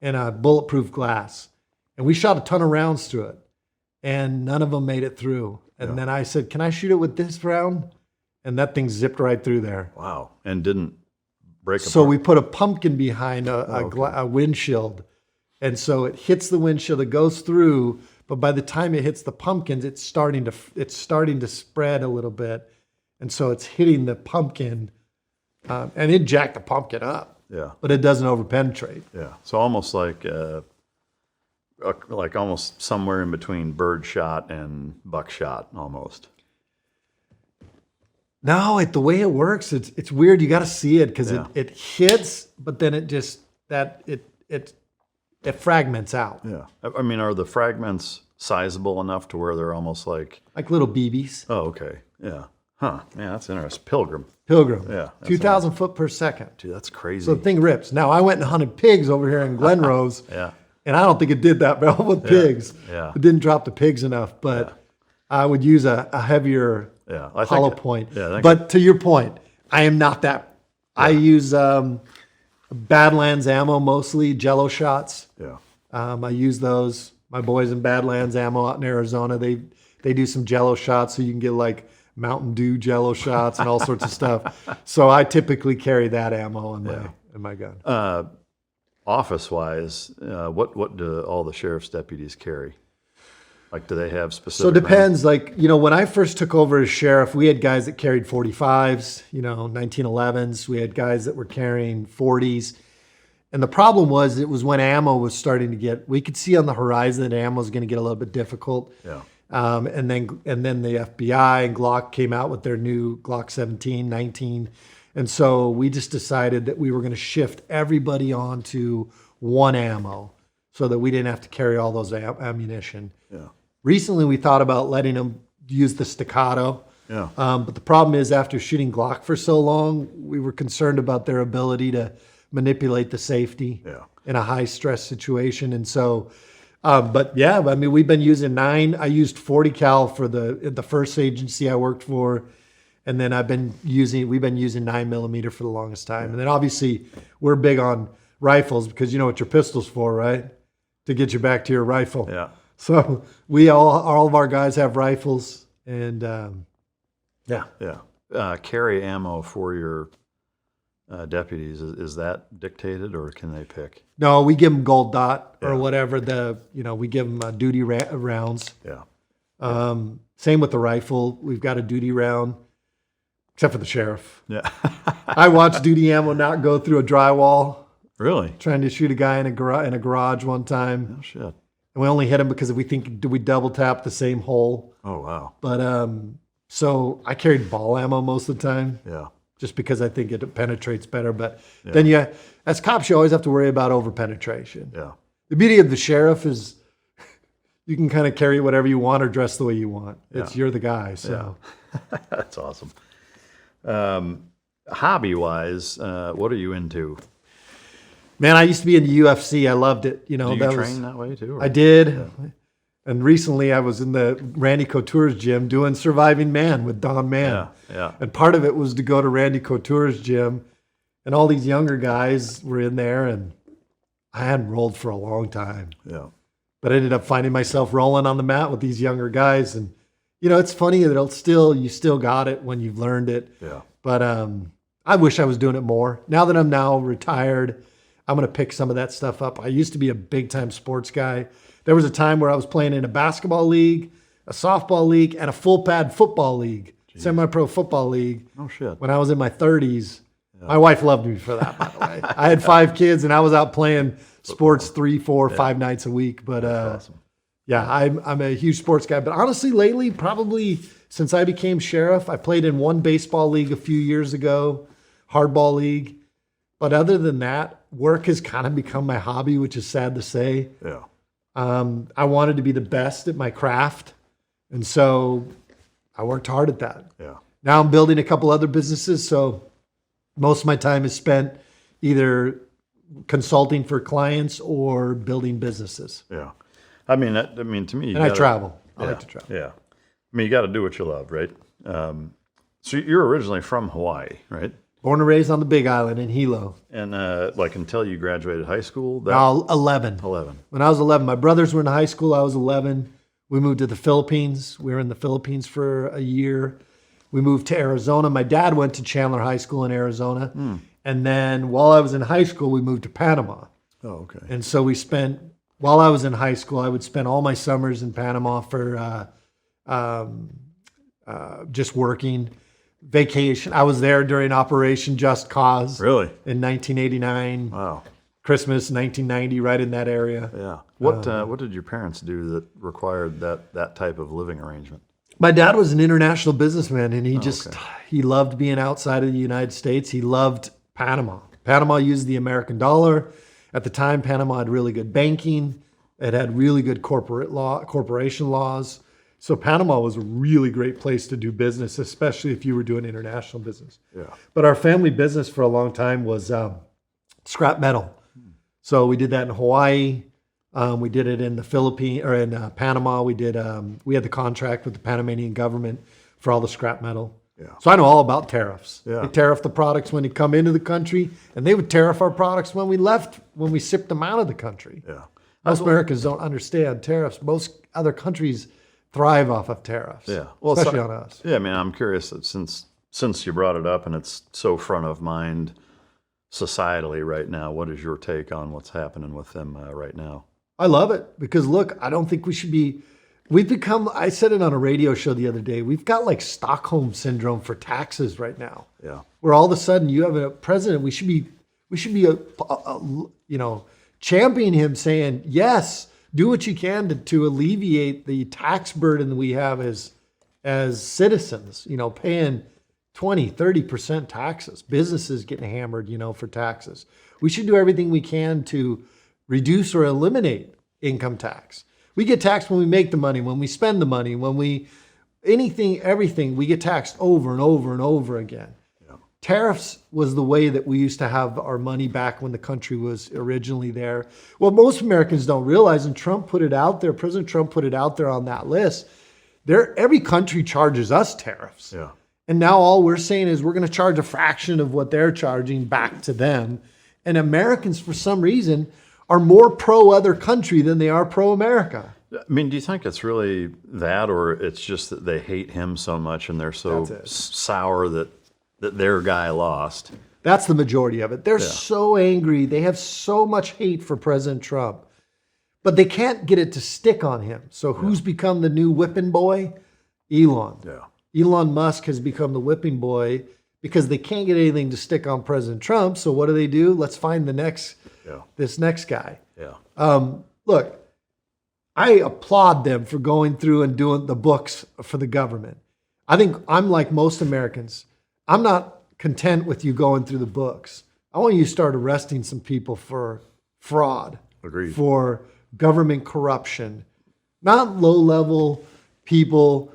and bulletproof glass. And we shot a ton of rounds through it, and none of them made it through. And then I said, "Can I shoot it with this round?" And that thing zipped right through there. Wow. And didn't break apart. So we put a pumpkin behind a windshield. And so it hits the windshield, it goes through, but by the time it hits the pumpkins, it's starting to spread a little bit. And so it's hitting the pumpkin, and it jacked the pumpkin up. Yeah. But it doesn't overpenetrate. Yeah. So almost like almost somewhere in between bird shot and buckshot almost. No, the way it works, it's weird. You got to see it, because it hits, but then it fragments out. Yeah. I mean, are the fragments sizable enough to where they're almost like little BBs. Oh, okay. Yeah. Huh. Yeah, that's interesting. Pilgrim. Yeah. 2,000 foot per second. Dude, that's crazy. So the thing rips. Now, I went and hunted pigs over here in Glen Rose. Yeah. And I don't think it did that well with pigs. Yeah. It didn't drop the pigs enough, but I would use a heavier hollow point. Yeah, but to your point, I am not that. I use Badlands ammo, mostly Jello shots. Yeah. I use those. My boys in Badlands ammo out in Arizona, they do some Jello shots, so you can get like Mountain Dew Jello shots and all sorts of stuff. So I typically carry that ammo in my gun. Office-wise, what do all the sheriff's deputies carry? Like, do they have specific? So it depends. Like, when I first took over as sheriff, we had guys that carried 45s, 1911s. We had guys that were carrying 40s. And the problem was, it was when ammo was starting to we could see on the horizon that ammo was going to get a little bit difficult. Yeah. And then the FBI and Glock came out with their new Glock 17, 19. And so we just decided that we were going to shift everybody onto one ammo so that we didn't have to carry all those ammunition. Yeah. Recently, we thought about letting them use the staccato. Yeah. But the problem is, after shooting Glock for so long, we were concerned about their ability to manipulate the safety in a high stress situation. And so, we've been using 9. I used 40 cal for the first agency I worked for. And then we've been using 9mm for the longest time. And then obviously we're big on rifles, because you know what your pistol's for, right? To get you back to your rifle. Yeah. So all of our guys have rifles, and carry ammo for your deputies, is that dictated or can they pick? No, we give them gold dot or Yeah. whatever we give them duty rounds. Yeah. Same with the rifle. We've got a duty round, except for the sheriff. Yeah. I watched duty ammo not go through a drywall. Really? Trying to shoot a guy in a garage one time. Oh, shit. And we only hit him because we think we double tap the same hole. Oh, wow. But so I carried ball ammo most of the time. Yeah. Just because I think it penetrates better. But then as cops, you always have to worry about over penetration. Yeah. The beauty of the sheriff is you can kind of carry whatever you want or dress the way you want. You're the guy. So That's awesome. Hobby-wise, what are you into? man, I used to be in the UFC. I loved it. Do you train that way too? Or? I did. Yeah. And recently I was in the Randy Couture's gym doing Surviving Man with Don Mann. Yeah. And part of it was to go to Randy Couture's gym, and all these younger guys were in there, and I hadn't rolled for a long time. Yeah. But I ended up finding myself rolling on the mat with these younger guys. And, it's funny that you still got it when you've learned it. Yeah. But I wish I was doing it more. Now that I'm now retired, I'm going to pick some of that stuff up. I used to be a big-time sports guy. There was a time where I was playing in a basketball league, a softball league, and a full-pad football league, semi-pro football league. Oh, shit. When I was in my 30s. Yeah. My wife loved me for that, by the way. I had 5 kids, and I was out playing sports 3, 4, 5 nights a week. But awesome. Yeah, I'm a huge sports guy. But honestly, lately, probably since I became sheriff, I played in one baseball league a few years ago, hardball league. But other than that, work has kind of become my hobby, which is sad to say. Yeah. I wanted to be the best at my craft. And so I worked hard at that. Yeah. Now I'm building a couple other businesses. So most of my time is spent either consulting for clients or building businesses. Yeah. I mean, to me, I travel. I like to travel. Yeah. I mean, you got to do what you love, right? So you're originally from Hawaii, right? Born and raised on the Big Island in Hilo. And until you graduated high school? Now 11. 11. When I was 11, my brothers were in high school. I was 11. We moved to the Philippines. We were in the Philippines for a year. We moved to Arizona. My dad went to Chandler High School in Arizona. And then while I was in high school, we moved to Panama. Oh, okay. And so while I was in high school, I would spend all my summers in Panama for just working. Vacation. I was there during Operation Just Cause. Really? In 1989. Wow. Christmas 1990, right in that area. Yeah. What did your parents do that required that type of living arrangement? My dad was an international businessman, and he loved being outside of the United States. He loved Panama. Panama used the American dollar. At the time, Panama had really good banking. It had really good corporation laws. So Panama was a really great place to do business, especially if you were doing international business. Yeah. But our family business for a long time was scrap metal. So we did that in Hawaii. We did it in the Philippines or in Panama. We had the contract with the Panamanian government for all the scrap metal. Yeah. So I know all about tariffs. Yeah. They tariff the products when they come into the country, and they would tariff our products when we shipped them out of the country. Yeah. Most Americans don't understand tariffs. Most other countries thrive off of tariffs. Yeah. Especially on us. Yeah. I mean, I'm curious that since you brought it up and it's so front of mind societally right now, what is your take on what's happening with them right now? I love it because look, I don't think we should be. I said it on a radio show the other day. We've got like Stockholm syndrome for taxes right now. Yeah. Where all of a sudden you have a president. We should be championing him, saying yes, do what you can to alleviate the tax burden that we have as citizens. Paying 20-30% taxes. Businesses getting hammered, for taxes. We should do everything we can to reduce or eliminate income tax. We get taxed when we make the money, when we spend the money, everything, we get taxed over and over and over again. Yeah. Tariffs was the way that we used to have our money back when the country was originally there. What most Americans don't realize, and Trump put it out there, President Trump put it out there on that list, every country charges us tariffs. Yeah. And now all we're saying is we're going to charge a fraction of what they're charging back to them. And Americans, for some reason, are more pro-other country than they are pro-America. I mean, do you think it's really that, or it's just that they hate him so much and they're so sour that their guy lost? That's the majority of it. They're so angry. They have so much hate for President Trump, but they can't get it to stick on him. So who's become the new whipping boy? Elon. Yeah. Elon Musk has become the whipping boy because they can't get anything to stick on President Trump. So what do? Let's find this next guy. Yeah. Look, I applaud them for going through and doing the books for the government. I think I'm like most Americans. I'm not content with you going through the books. I want you to start arresting some people for fraud, Agreed. for government corruption, not low-level people.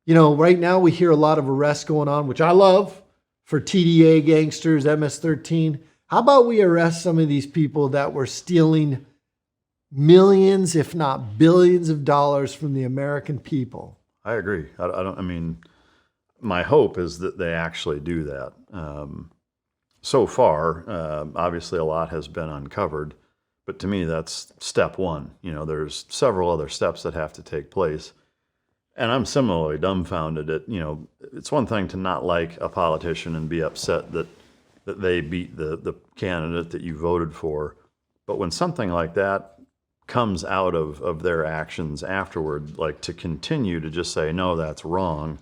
You know, right now we hear a lot of arrests going on, which I love, for TDA gangsters, MS-13. How about we arrest some of these people that were stealing millions, if not billions of dollars from the American people? I agree. I mean, my hope is that they actually do that. So far, obviously a lot has been uncovered, but to me, that's step one. You know, there's several other steps that have to take place. And I'm similarly dumbfounded at, you know, it's one thing to not like a politician and be upset that they beat the candidate that you voted for. But when something like that comes out of their actions afterward, like to continue to just say, no, that's wrong,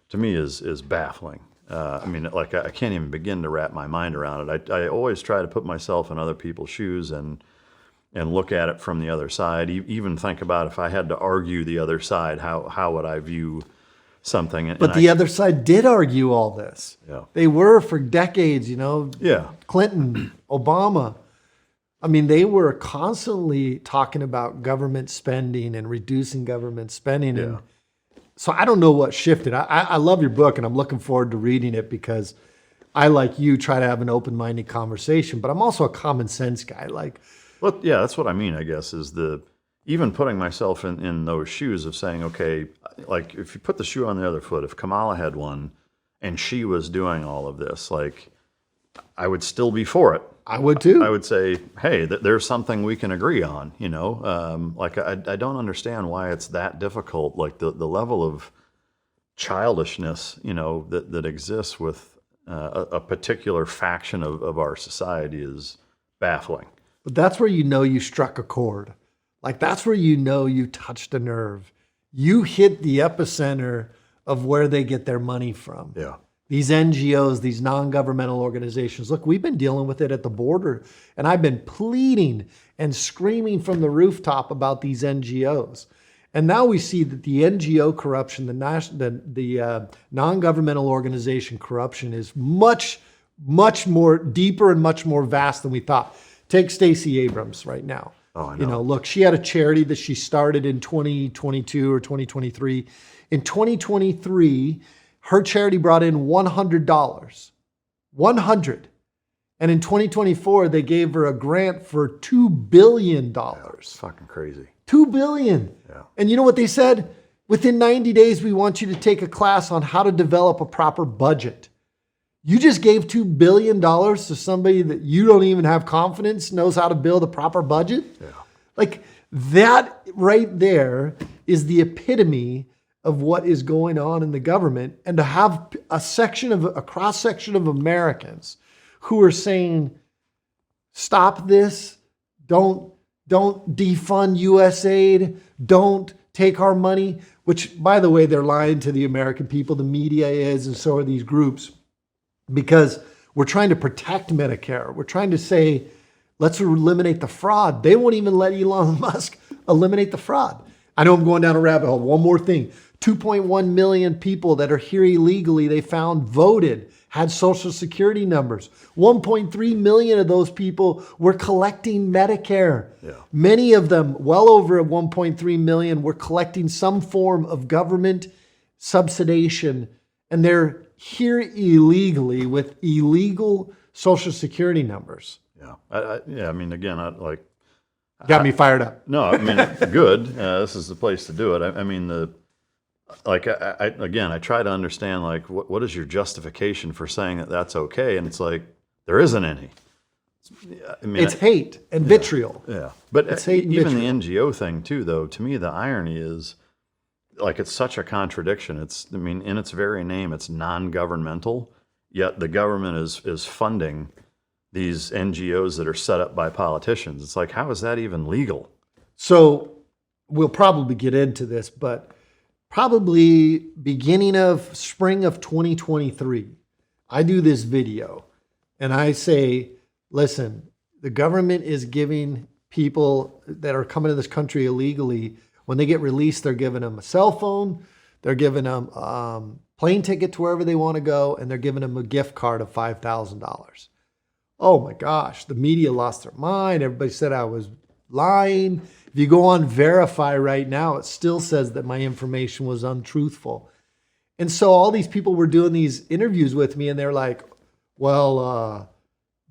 to me is baffling. I mean, like I can't even begin to wrap my mind around it. I always try to put myself in other people's shoes and look at it from the other side. Even think about if I had to argue the other side, how would I view something? But the other side did argue all this. Yeah. They were for decades, you know. Yeah. Clinton, Obama. I mean, they were constantly talking about government spending and reducing government spending. And so I don't know what shifted. I love your book, and I'm looking forward to reading it because I, like you, try to have an open-minded conversation, but I'm also a common sense guy. Like, well, yeah, that's what I mean, I guess, is even putting myself in those shoes of saying, okay, like if you put the shoe on the other foot, if Kamala had won and she was doing all of this, like I would still be for it. I would too. I would say, hey, there's something we can agree on, you know? Like I don't understand why it's that difficult. Like the level of childishness, you know, that exists with a particular faction of our society is baffling. But that's where you know you struck a chord. Like that's where you know you touched a nerve. You hit the epicenter of where they get their money from. Yeah. These NGOs, these non-governmental organizations. Look, we've been dealing with it at the border, and I've been pleading and screaming from the rooftop about these NGOs. And now we see that the NGO corruption, the non-governmental organization corruption is much, much more deeper and much more vast than we thought. Take Stacey Abrams right now. Oh, I know. You know, look, she had a charity that she started in 2022 or 2023. In 2023, her charity brought in $100. 100. And in 2024, they gave her a grant for $2 billion. It's fucking crazy. $2 billion. Yeah. And you know what they said? Within 90 days, we want you to take a class on how to develop a proper budget. You just gave $2 billion to somebody that you don't even have confidence knows how to build a proper budget? Yeah. Like that right there is the epitome of what is going on in the government. And to have a cross-section of Americans who are saying, stop this, don't defund USAID, don't take our money, which, by the way, they're lying to the American people. The media is, and so are these groups. Because we're trying to protect Medicare. We're trying to say, let's eliminate the fraud. They won't even let Elon Musk eliminate the fraud. I know I'm going down a rabbit hole. One more thing. 2.1 million people that are here illegally, they found voted, had social security numbers. 1.3 million of those people were collecting Medicare. Yeah. Many of them, well over 1.3 million, were collecting some form of government subsidization. And they're here illegally with illegal social security numbers. Yeah. I mean, again, Got me fired up. No, I mean, good. This is the place to do it. I mean, I try to understand, like, what is your justification for saying that that's okay? And it's like, there isn't any. I mean, it's hate and vitriol. Yeah. But it's hate and even vitriol. the NGO thing, too, though, to me, the irony is, like, it's such a contradiction. In its very name, it's non-governmental, yet the government is funding these NGOs that are set up by politicians. It's like, how is that even legal? So we'll probably get into this, but probably beginning of spring of 2023, I do this video and I say, listen, the government is giving people that are coming to this country illegally, when they get released, they're giving them a cell phone, they're giving them plane ticket to wherever they want to go, and they're giving them a gift card of $5,000. Oh my gosh, the media lost their mind. Everybody said I was lying. If you go on Verify right now, it still says that my information was untruthful. And so all these people were doing these interviews with me, and they're like, well,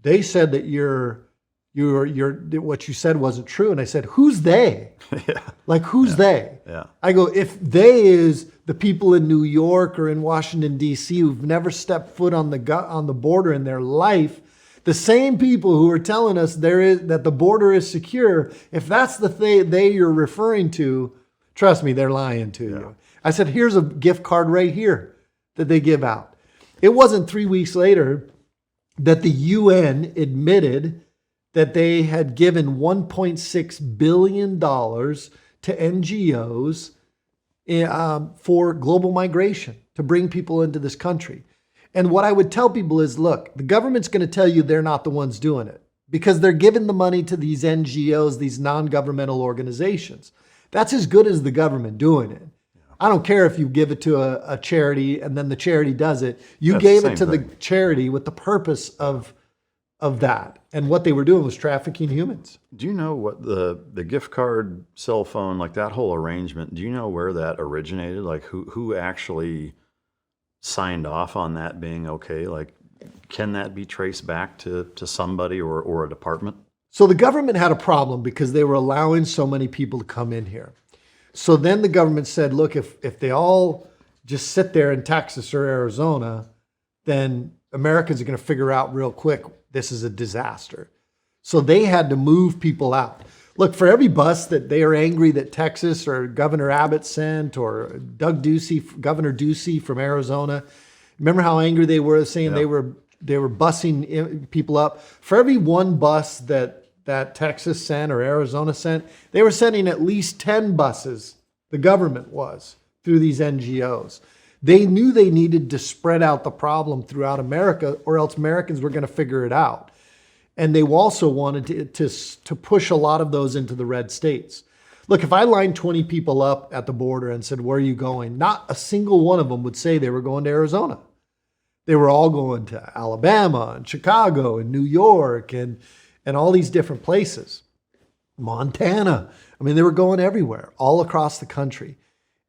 they said that what you said wasn't true. And I said, who's they? Yeah. Like, who's they? Yeah. I go, if they is the people in New York or in Washington, D.C. who've never stepped foot on the border in their life, the same people who are telling us that the border is secure, if that's the they you're referring to, trust me, they're lying to you. I said, here's a gift card right here that they give out. It wasn't 3 weeks later that the UN admitted that they had given $1.6 billion to NGOs for global migration, to bring people into this country. And what I would tell people is, look, the government's going to tell you they're not the ones doing it because they're giving the money to these NGOs, these non-governmental organizations. That's as good as the government doing it. I don't care if you give it to a charity and then the charity does it. You gave it to the charity with the purpose of that. And what they were doing was trafficking humans. Do you know what the gift card, cell phone, like that whole arrangement, do you know where that originated? Like who actually signed off on that being okay? Like, can that be traced back to somebody or a department? So the government had a problem because they were allowing so many people to come in here. So then the government said, look, if they all just sit there in Texas or Arizona, then Americans are going to figure out real quick this is a disaster. So they had to move people out. Look, for every bus that they are angry that Texas or Governor Abbott sent or Governor Ducey from Arizona, remember how angry they were saying they were busing people up? For every one bus that Texas sent or Arizona sent, they were sending at least 10 buses, the government was, through these NGOs. They knew they needed to spread out the problem throughout America or else Americans were going to figure it out. And they also wanted to push a lot of those into the red states. Look, if I lined 20 people up at the border and said, where are you going? Not a single one of them would say they were going to Arizona. They were all going to Alabama and Chicago and New York and all these different places. Montana. I mean, they were going everywhere, all across the country.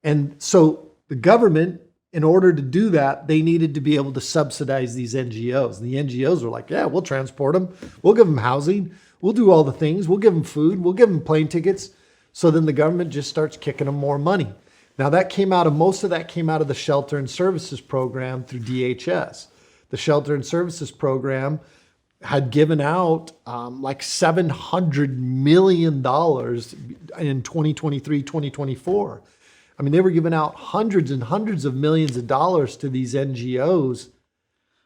And so the government, in order to do that, they needed to be able to subsidize these NGOs. And the NGOs were like, yeah, we'll transport them. We'll give them housing. We'll do all the things. We'll give them food. We'll give them plane tickets. So then the government just starts kicking them more money. Now most of that came out of the Shelter and Services Program through DHS. The Shelter and Services Program had given out like $700 million in 2023, 2024. I mean, they were giving out hundreds and hundreds of millions of dollars to these NGOs.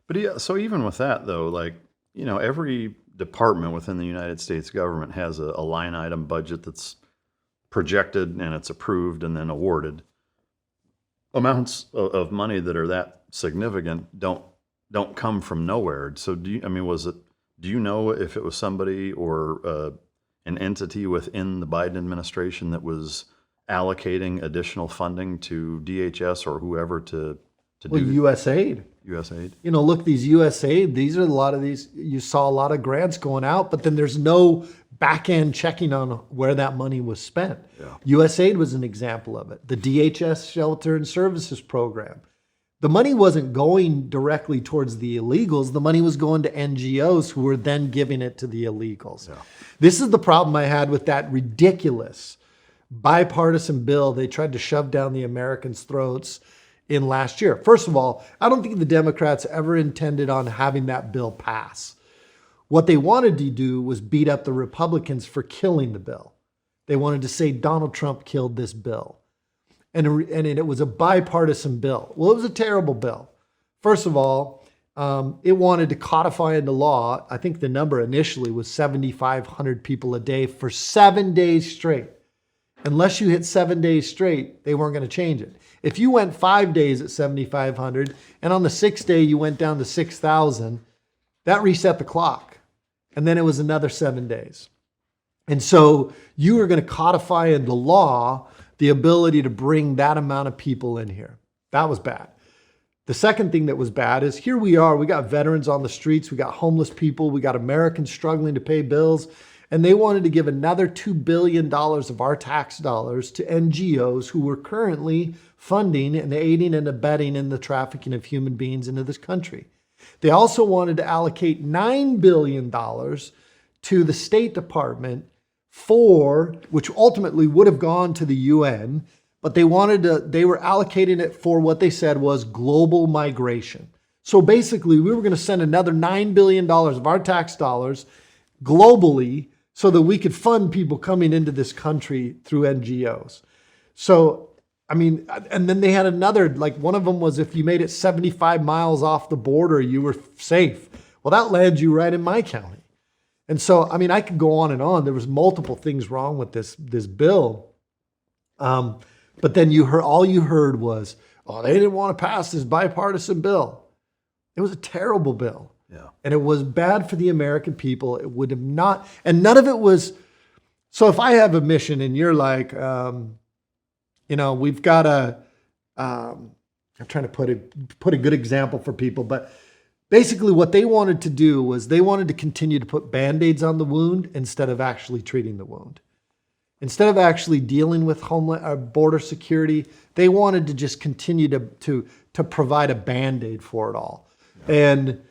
But yeah, so even with that though, like, you know, every department within the United States government has a line item budget that's projected and it's approved and then awarded. Amounts of money that are that significant don't come from nowhere. So do you know if it was somebody or an entity within the Biden administration that was allocating additional funding to DHS or whoever to do USAID. USAID. You know, look, these USAID, you saw a lot of grants going out, but then there's no back end checking on where that money was spent. Yeah. USAID was an example of it. The DHS Shelter and Services Program. The money wasn't going directly towards the illegals. The money was going to NGOs who were then giving it to the illegals. Yeah. This is the problem I had with that ridiculous bipartisan bill they tried to shove down the Americans' throats in last year. First of all, I don't think the Democrats ever intended on having that bill pass. What they wanted to do was beat up the Republicans for killing the bill. They wanted to say Donald Trump killed this bill. And it was a bipartisan bill. Well, it was a terrible bill. First of all, it wanted to codify into law. I think the number initially was 7,500 people a day for 7 days straight. Unless you hit 7 days straight, they weren't going to change it. If you went 5 days at 7,500 and on the 6th day you went down to 6,000, that reset the clock. And then it was another 7 days. And so you were going to codify into law the ability to bring that amount of people in here. That was bad. The second thing that was bad is here we are, we got veterans on the streets, we got homeless people, we got Americans struggling to pay bills, and they wanted to give another $2 billion of our tax dollars to NGOs who were currently funding and aiding and abetting in the trafficking of human beings into this country. They also wanted to allocate $9 billion to the State Department which ultimately would have gone to the UN, but they were allocating it for what they said was global migration. So basically, we were going to send another $9 billion of our tax dollars globally so that we could fund people coming into this country through NGOs. So, I mean, and then they had another, like one of them was if you made it 75 miles off the border, you were safe. Well, that lands you right in my county. And so, I mean, I could go on and on. There was multiple things wrong with this bill. But then all you heard was, oh, they didn't want to pass this bipartisan bill. It was a terrible bill. Yeah. And it was bad for the American people. It would have not, and none of it was, so if I have a mission and you're like, we've got I'm trying to put a good example for people, but basically what they wanted to do was they wanted to continue to put Band-Aids on the wound instead of actually treating the wound. Instead of actually dealing with border security, they wanted to just continue to provide a Band-Aid for it all. Yeah. And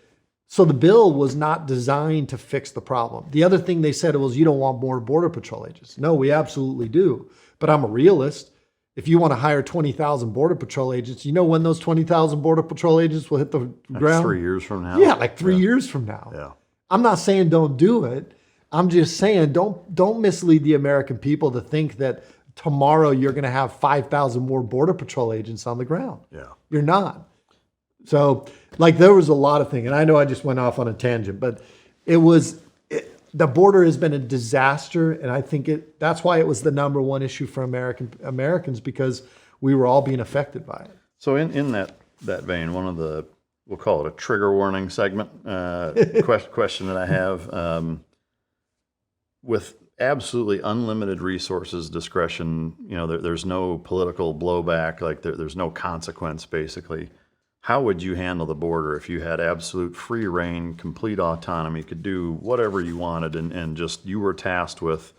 so the bill was not designed to fix the problem. The other thing they said was, you don't want more Border Patrol agents. No, we absolutely do. But I'm a realist. If you want to hire 20,000 Border Patrol agents, you know when those 20,000 Border Patrol agents will hit the ground? 3 years from now. Yeah, like 3 years from now. Yeah. I'm not saying don't do it. I'm just saying don't mislead the American people to think that tomorrow you're going to have 5,000 more Border Patrol agents on the ground. Yeah. You're not. So, there was a lot of things, and I know I just went off on a tangent, but the border has been a disaster, and I think that's why it was the number one issue for Americans, because we were all being affected by it. So in that vein, one of the, we'll call it a trigger warning segment question that I have, with absolutely unlimited resources, discretion, there's no political blowback, there's no consequence, basically. How would you handle the border if you had absolute free reign, complete autonomy, could do whatever you wanted, and just you were tasked with,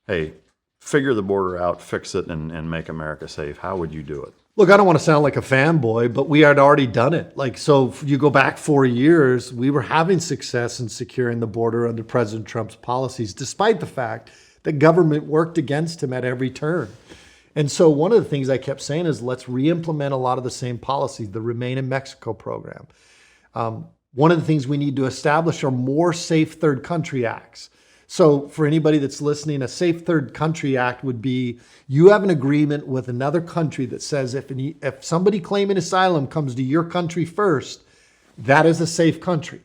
hey, figure the border out, fix it, and make America safe? How would you do it? Look, I don't want to sound like a fanboy, but we had already done it. So if you go back 4 years, we were having success in securing the border under President Trump's policies, despite the fact that government worked against him at every turn. And so one of the things I kept saying is, let's re-implement a lot of the same policies, the Remain in Mexico program. One of the things we need to establish are more safe third country acts. So for anybody that's listening, a safe third country act would be, you have an agreement with another country that says if somebody claiming asylum comes to your country first, that is a safe country.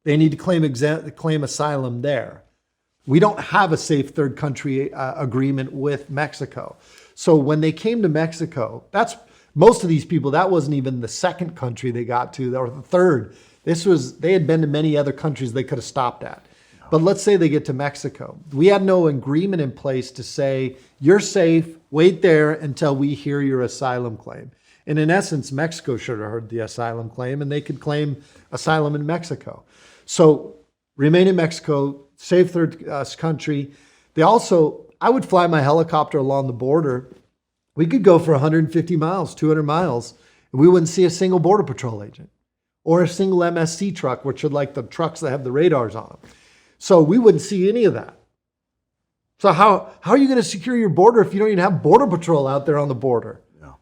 They need to claim asylum there. We don't have a safe third country agreement with Mexico. So when they came to Mexico, most of these people, that wasn't even the second country they got to, or the third. They had been to many other countries they could have stopped at. But let's say they get to Mexico. We had no agreement in place to say, you're safe, wait there until we hear your asylum claim. And in essence, Mexico should have heard the asylum claim, and they could claim asylum in Mexico. So Remain in Mexico, safe third country. I would fly my helicopter along the border. We could go for 150 miles, 200 miles, and we wouldn't see a single Border Patrol agent or a single MSC truck, which are like the trucks that have the radars on them. So we wouldn't see any of that. So how are you going to secure your border if you don't even have Border Patrol out there on the border? Yeah.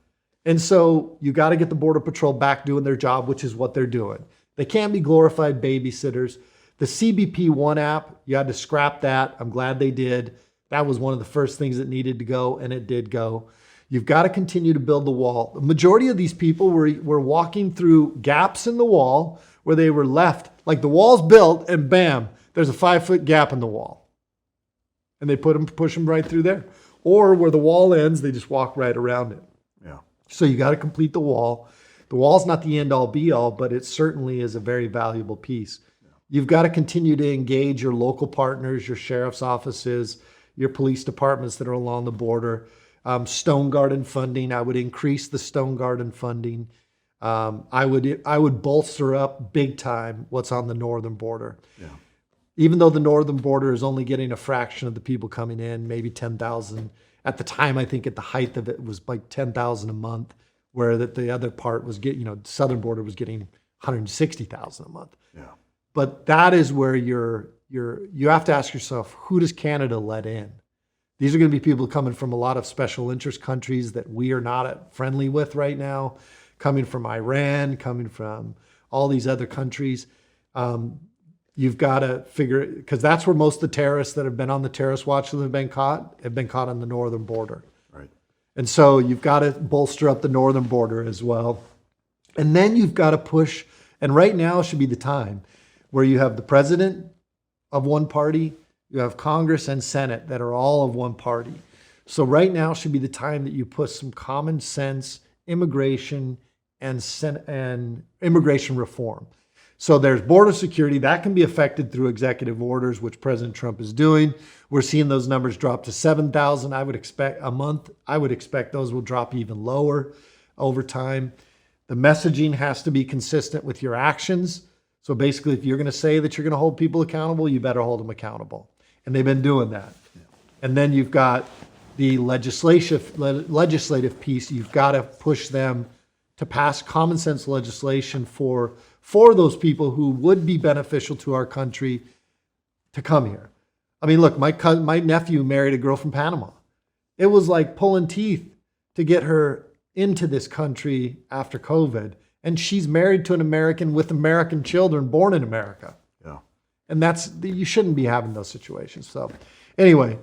And so you got to get the Border Patrol back doing their job, which is what they're doing. They can't be glorified babysitters. The CBP One app, you had to scrap that. I'm glad they did. That was one of the first things that needed to go, and it did go. You've got to continue to build the wall. The majority of these people were walking through gaps in the wall where they were left, like the wall's built and bam, there's a 5-foot gap in the wall. And they push them right through there. Or where the wall ends, they just walk right around it. Yeah. So you got to complete the wall. The wall's not the end all be all, but it certainly is a very valuable piece. Yeah. You've got to continue to engage your local partners, your sheriff's offices, your police departments that are along the border. Stone Garden funding, I would increase the Stone Garden funding. I would bolster up big time what's on the northern border. Yeah. Even though the northern border is only getting a fraction of the people coming in, maybe 10,000. At the time, I think at the height of it was like 10,000 a month, where that the other part was the southern border was getting 160,000 a month. Yeah. But that is where you have to ask yourself, who does Canada let in? These are going to be people coming from a lot of special interest countries that we are not friendly with right now, coming from Iran, coming from all these other countries. You've got to figure, because that's where most of the terrorists that have been on the terrorist watch list have been caught on the northern border. Right. And so you've got to bolster up the northern border as well. And then you've got to push, and right now should be the time where you have the president of one party, you have Congress and Senate that are all of one party. So right now should be the time that you put some common sense immigration and immigration reform. So there's border security that can be affected through executive orders, which President Trump is doing. We're seeing those numbers drop to 7,000. I would expect a month. I would expect those will drop even lower over time. The messaging has to be consistent with your actions. So basically, if you're going to say that you're going to hold people accountable, you better hold them accountable. And they've been doing that. Yeah. And then you've got the legislative piece. You've got to push them to pass common sense legislation for those people who would be beneficial to our country to come here. I mean, look, my nephew married a girl from Panama. It was like pulling teeth to get her into this country after COVID. And she's married to an American with American children born in America. Yeah. And you shouldn't be having those situations. So anyway,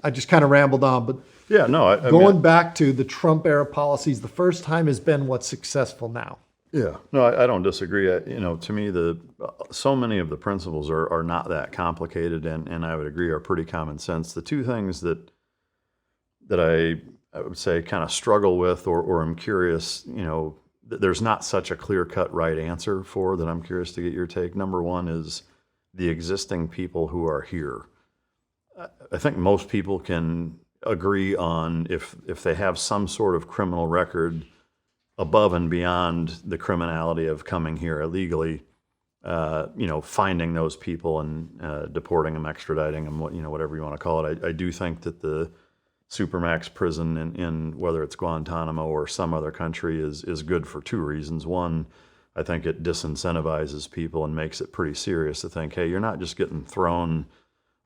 I just kind of rambled on, but yeah, no, going back to the Trump era policies, the first time has been what's successful now. Yeah, no, I don't disagree. To me, so many of the principles are not that complicated, and I would agree are pretty common sense. The two things that I would say kind of struggle with, or I'm curious, there's not such a clear-cut right answer for that I'm curious to get your take. Number one is the existing people who are here. I think most people can agree on if they have some sort of criminal record above and beyond the criminality of coming here illegally, finding those people and deporting them, extraditing them, whatever you want to call it. I do think that the Supermax prison in whether it's Guantanamo or some other country is good for two reasons. One, I think it disincentivizes people and makes it pretty serious to think, hey, you're not just getting thrown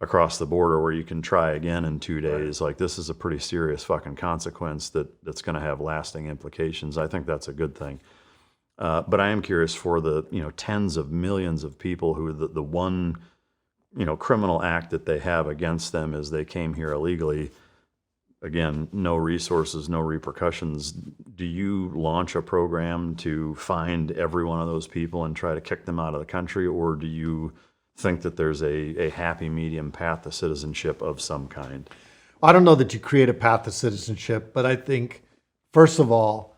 across the border where you can try again in 2 days. Right. Like, this is a pretty serious fucking consequence that's going to have lasting implications. I think that's a good thing. But I am curious for the tens of millions of people who the one criminal act that they have against them is they came here illegally. Again, no resources, no repercussions. Do you launch a program to find every one of those people and try to kick them out of the country, or do you think that there's a happy medium path to citizenship of some kind? I don't know that you create a path to citizenship, but I think, first of all,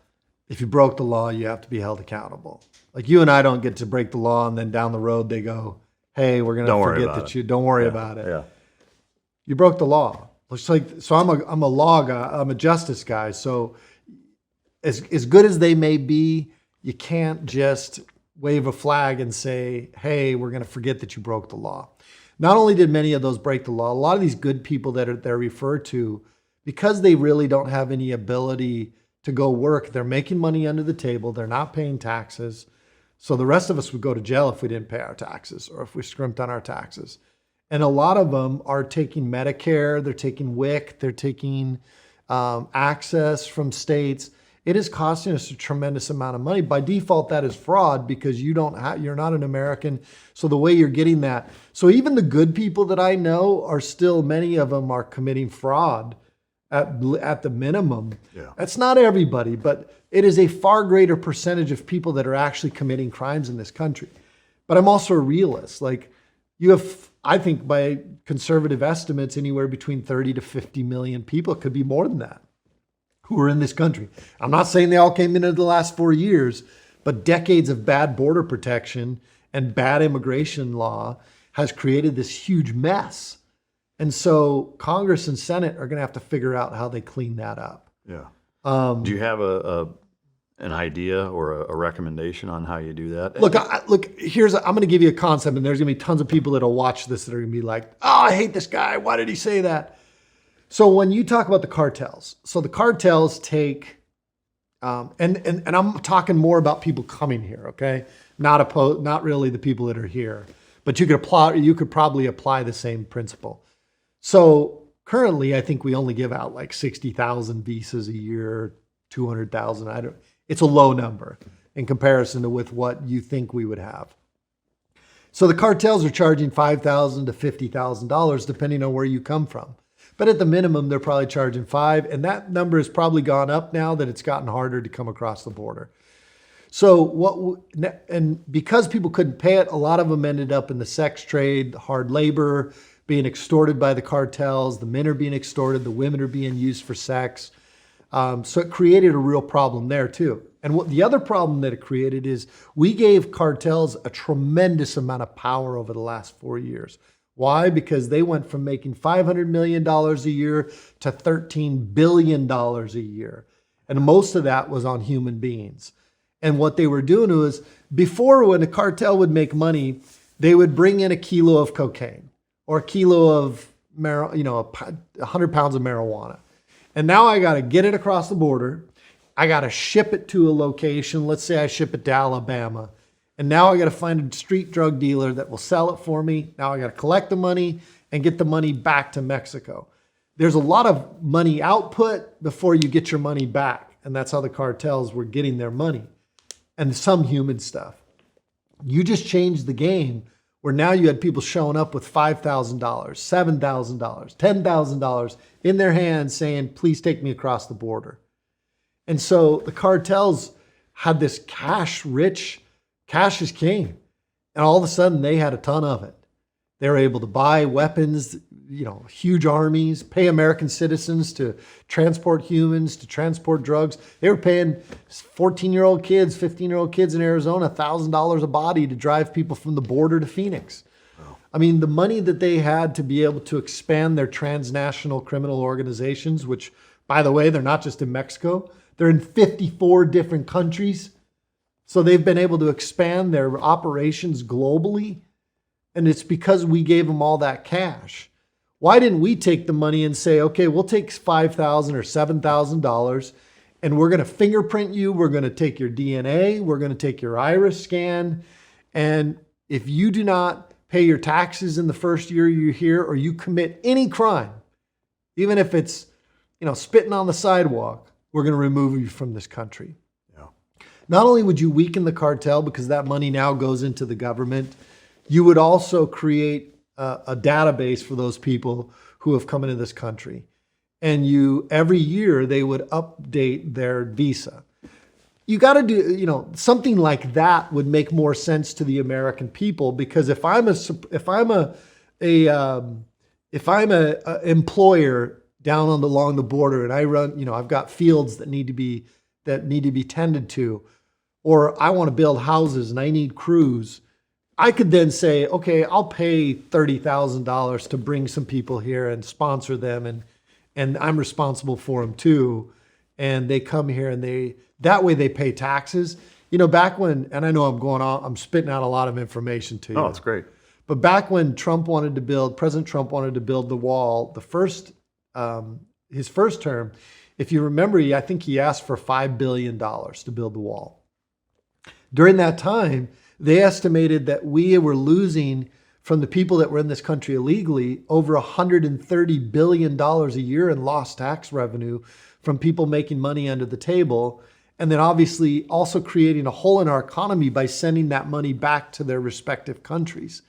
if you broke the law, you have to be held accountable. Like, you and I don't get to break the law and then down the road they go, hey, we're going to forget that you don't worry about it. Yeah. You broke the law. So I'm a law guy, I'm a justice guy. So as good as they may be, you can't just wave a flag and say, hey, we're going to forget that you broke the law. Not only did many of those break the law, a lot of these good people that they're referred to, because they really don't have any ability to go work, they're making money under the table, they're not paying taxes. So the rest of us would go to jail if we didn't pay our taxes or if we scrimped on our taxes. And a lot of them are taking Medicare, they're taking WIC, they're taking access from states. It is costing us a tremendous amount of money. By default, that is fraud because you're not an American. So the way you're getting that. So even the good people that I know are still, many of them are committing fraud at the minimum. Yeah. That's not everybody, but it is a far greater percentage of people that are actually committing crimes in this country. But I'm also a realist. Like, you have, I think by conservative estimates, anywhere between 30 to 50 million people, it could be more than that, who are in this country. I'm not saying they all came into the last 4 years, but decades of bad border protection and bad immigration law has created this huge mess. And so Congress and Senate are going to have to figure out how they clean that up. Yeah. Do you have an idea or a recommendation on how you do that? Look, I'm going to give you a concept, and there's going to be tons of people that'll watch this that are going to be like, oh, I hate this guy. Why did he say that? So when you talk about the cartels, so the cartels take, and I'm talking more about people coming here, okay? Not really the people that are here, but you could probably apply the same principle. So currently, I think we only give out like 60,000 visas a year, 200,000. It's a low number in comparison to with what you think we would have. So the cartels are charging $5,000 to $50,000 depending on where you come from. But at the minimum, they're probably charging $5,000, and that number has probably gone up now that it's gotten harder to come across the border. So and because people couldn't pay it, a lot of them ended up in the sex trade, hard labor, being extorted by the cartels. The men are being extorted, the women are being used for sex. So it created a real problem there too. And what the other problem that it created is we gave cartels a tremendous amount of power over the last 4 years. Why? Because they went from making $500 million a year to $13 billion a year. And most of that was on human beings. And what they were doing was, before, when a cartel would make money, they would bring in a kilo of cocaine or a kilo of 100 pounds of marijuana. And now I got to get it across the border. I got to ship it to a location. Let's say I ship it to Alabama. And now I got to find a street drug dealer that will sell it for me. Now I got to collect the money and get the money back to Mexico. There's a lot of money output before you get your money back. And that's how the cartels were getting their money. And some human stuff. You just changed the game where now you had people showing up with $5,000, $7,000, $10,000 in their hands saying, please take me across the border. And so the cartels had this cash is king. And all of a sudden they had a ton of it. They were able to buy weapons, huge armies, pay American citizens to transport humans, to transport drugs. They were paying 14-year-old kids, 15-year-old kids in Arizona $1,000 a body to drive people from the border to Phoenix. Wow. I mean, the money that they had to be able to expand their transnational criminal organizations, which, by the way, they're not just in Mexico, they're in 54 different countries. So they've been able to expand their operations globally. And it's because we gave them all that cash. Why didn't we take the money and say, okay, we'll take $5,000 or $7,000 and we're going to fingerprint you. We're going to take your DNA. We're going to take your iris scan. And if you do not pay your taxes in the first year you're here, or you commit any crime, even if it's, spitting on the sidewalk, we're going to remove you from this country. Yeah. Not only would you weaken the cartel because that money now goes into the government, you would also create a database for those people who have come into this country. And every year they would update their visa. You got to do, something like that would make more sense to the American people, because if I'm a employer down along the border and I run, I've got fields that need to be tended to, or I want to build houses and I need crews, I could then say, okay, I'll pay $30,000 to bring some people here and sponsor them, and I'm responsible for them too. And they come here and that way they pay taxes. Back when, and I know I'm spitting out a lot of information to you. Oh, it's great. But back when President Trump wanted to build the wall, his first term, if you remember, I think he asked for $5 billion to build the wall. During that time, they estimated that we were losing, from the people that were in this country illegally, over $130 billion a year in lost tax revenue from people making money under the table. And then obviously also creating a hole in our economy by sending that money back to their respective countries.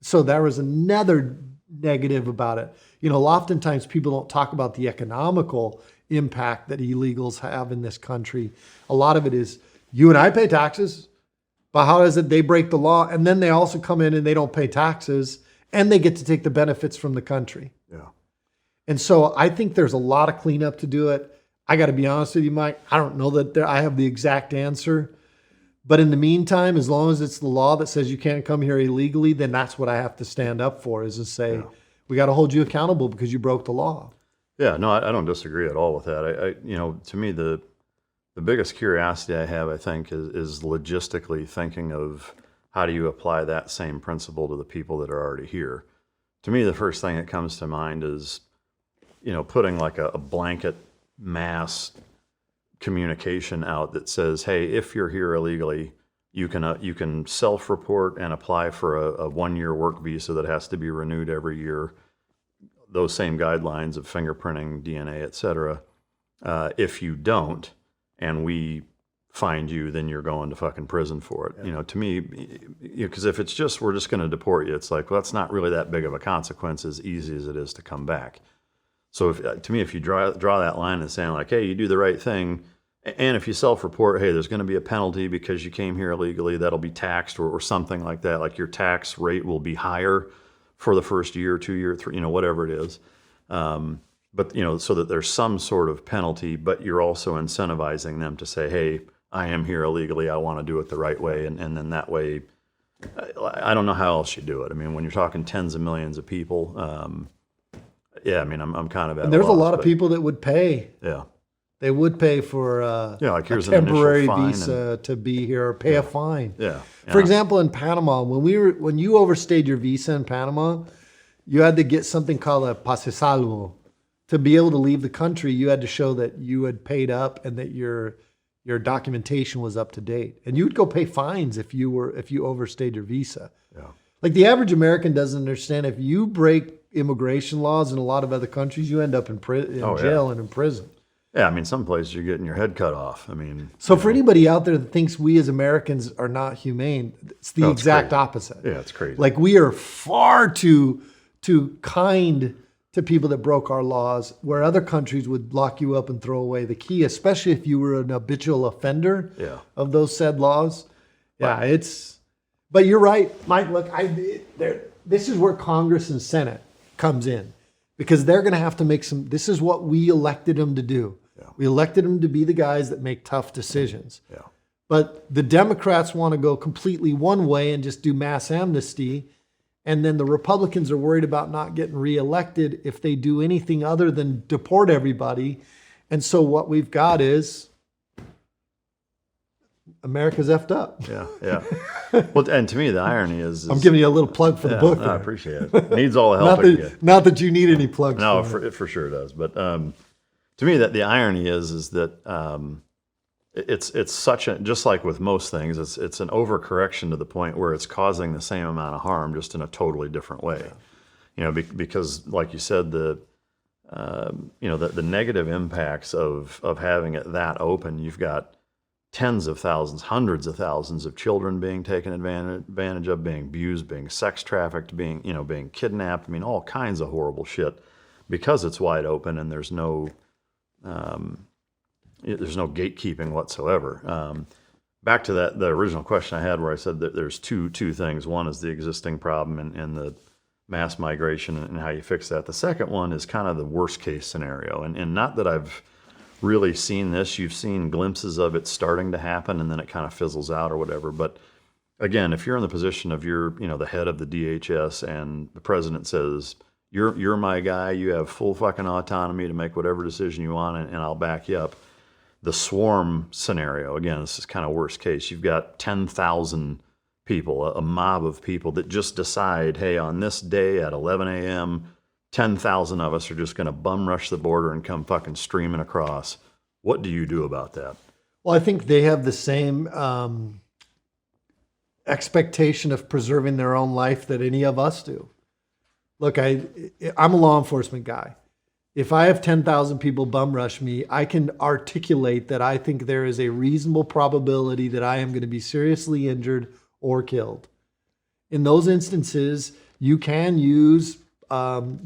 So there was another negative about it. Oftentimes people don't talk about the economical impact that illegals have in this country. A lot of it is, you and I pay taxes. But how is it they break the law and then they also come in and they don't pay taxes and they get to take the benefits from the country? Yeah. And so I think there's a lot of cleanup to do it. I got to be honest with you, Mike. I don't know that I have the exact answer. But in the meantime, as long as it's the law that says you can't come here illegally, then that's what I have to stand up for, is to say, we got to hold you accountable because you broke the law. Yeah, no, I don't disagree at all with that. To me, the biggest curiosity I have, I think, is logistically thinking of how do you apply that same principle to the people that are already here. To me, the first thing that comes to mind is, putting like a blanket mass communication out that says, hey, if you're here illegally, you can self-report and apply for a 1-year work visa that has to be renewed every year. Those same guidelines of fingerprinting, DNA, et cetera. If you don't, and we find you, then you're going to fucking prison for it. Yeah. To me, because if it's just, we're just going to deport you, it's like, well, that's not really that big of a consequence, as easy as it is to come back. So to me, if you draw that line and saying like, hey, you do the right thing, and if you self-report, hey, there's going to be a penalty because you came here illegally, that'll be taxed or something like that. Like your tax rate will be higher for the first year, 2 year, 3, whatever it is. But, so that there's some sort of penalty, but you're also incentivizing them to say, hey, I am here illegally, I want to do it the right way. And then that way, I don't know how else you do it. I mean, when you're talking tens of millions of people, I'm kind of at And there's a lot of but, people that would pay. Yeah. They would pay for like here's a temporary an initial fine visa to be here, or pay a fine. Yeah. For example, in Panama, when you overstayed your visa in Panama, you had to get something called a pase salvo. To be able to leave the country, you had to show that you had paid up and that your documentation was up to date. And you would go pay fines if you overstayed your visa. Yeah. Like the average American doesn't understand, if you break immigration laws in a lot of other countries, you end up in jail and in prison. Yeah, some places you're getting your head cut off. So for anybody out there that thinks we as Americans are not humane, it's the exact crazy. opposite. Yeah, it's crazy. Like we are far too kind to people that broke our laws, where other countries would lock you up and throw away the key, especially if you were an habitual offender of those said laws. Yeah, but you're right, Mike. Look, this is where Congress and Senate comes in, because they're going to have to make this is what we elected them to do. Yeah. We elected them to be the guys that make tough decisions. Yeah. But the Democrats want to go completely one way and just do mass amnesty. And then the Republicans are worried about not getting reelected if they do anything other than deport everybody. And so what we've got is America's effed up. Yeah. Well, and to me, the irony is I'm giving you a little plug for the book. I appreciate it. Needs all the help I can get. Not that you need any plugs. No, for sure it does. But to me, that the irony is that it's such a, just like with most things, it's an overcorrection to the point where it's causing the same amount of harm, just in a totally different way. Because like you said, the negative impacts of having it that open, you've got tens of thousands, hundreds of thousands of children being taken advantage of, being abused, being sex trafficked, being kidnapped. all kinds of horrible shit, because it's wide open and there's no gatekeeping whatsoever. Back to the original question I had, where I said that there's two things. One is the existing problem and the mass migration and how you fix that. The second one is kind of the worst case scenario. And not that I've really seen this. You've seen glimpses of it starting to happen, and then it kind of fizzles out or whatever. But again, if you're in the position of you're the head of the DHS and the president says, you're my guy, you have full fucking autonomy to make whatever decision you want, and I'll back you up. The swarm scenario, again, this is kind of worst case. You've got 10,000 people, a mob of people that just decide, hey, on this day at 11 a.m., 10,000 of us are just going to bum rush the border and come fucking streaming across. What do you do about that? Well, I think they have the same expectation of preserving their own life that any of us do. Look, I'm a law enforcement guy. If I have 10,000 people bum rush me, I can articulate that I think there is a reasonable probability that I am going to be seriously injured or killed. In those instances, you can use lethal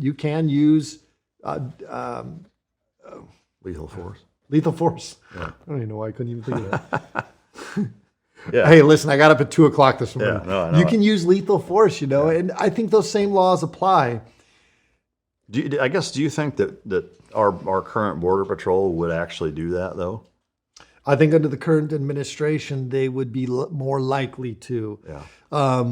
force. Lethal force. Yeah. I don't even know why I couldn't even think of that. Yeah. Hey, listen, I got up at 2:00 this morning. Yeah, no, I know. You can use lethal force, and I think those same laws apply. Do you think that our current border patrol would actually do that though? I think under the current administration, they would be more likely to. Yeah.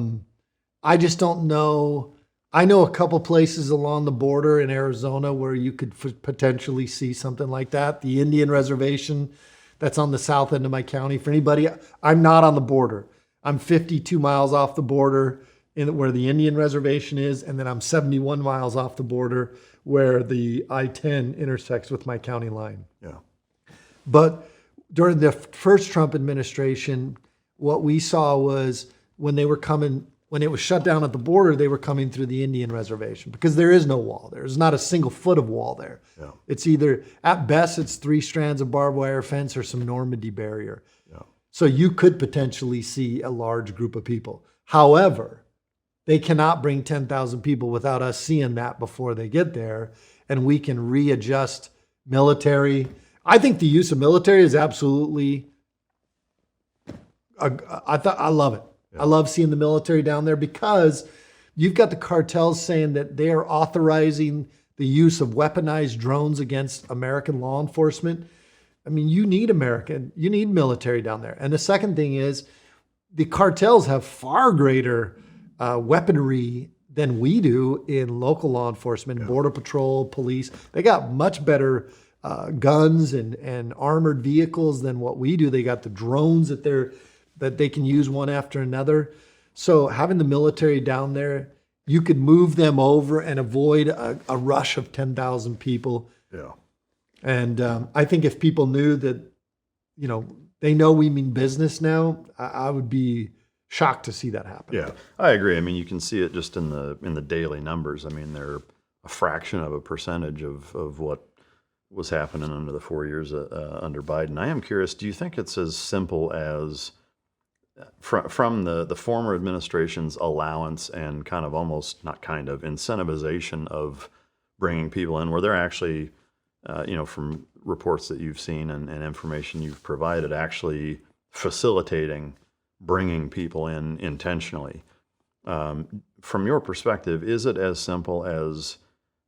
I just don't know. I know a couple places along the border in Arizona where you could potentially see something like that. The Indian Reservation, that's on the south end of my county. For anybody, I'm not on the border. I'm 52 miles off the border where the Indian Reservation is, and then I'm 71 miles off the border where the I-10 intersects with my county line. Yeah. But during the first Trump administration, what we saw was when it was shut down at the border, they were coming through the Indian Reservation because there is no wall. There's not a single foot of wall there. Yeah. It's either, at best, it's 3 strands of barbed wire fence or some Normandy barrier. Yeah. So you could potentially see a large group of people. However, they cannot bring 10,000 people without us seeing that before they get there, and we can readjust military. I think the use of military is absolutely, I love it. Yeah. I love seeing the military down there because you've got the cartels saying that they are authorizing the use of weaponized drones against American law enforcement. I mean, you need military down there. And the second thing is the cartels have far greater weaponry than we do in local law enforcement, border patrol, police. They got much better guns and armored vehicles than what we do. They got the drones that they can use one after another. So having the military down there, you could move them over and avoid a rush of 10,000 people. Yeah. And I think if people knew that, they know we mean business now, I would be shocked to see that happen. Yeah, I agree. I mean, you can see it just in the daily numbers. I mean, they're a fraction of a percentage of what was happening under the 4 years under Biden. I am curious, do you think it's as simple as from the former administration's allowance and kind of almost, not kind of, incentivization of bringing people in, where they're actually, from reports that you've seen and information you've provided, actually facilitating bringing people in intentionally? From your perspective, is it as simple as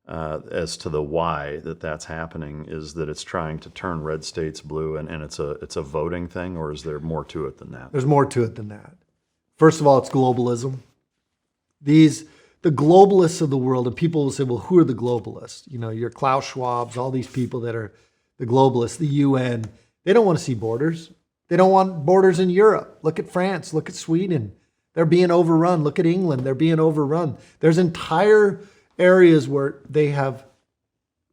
to the why that's happening, is that it's trying to turn red states blue and it's a voting thing, or is there more to it than that? There's more to it than that. First of all, it's globalism. The globalists of the world, and people will say, well, who are the globalists? Your Klaus Schwabs, all these people that are the globalists, the UN, they don't want to see borders. They don't want borders in Europe. Look at France, look at Sweden. They're being overrun. Look at England, they're being overrun. There's entire areas where they have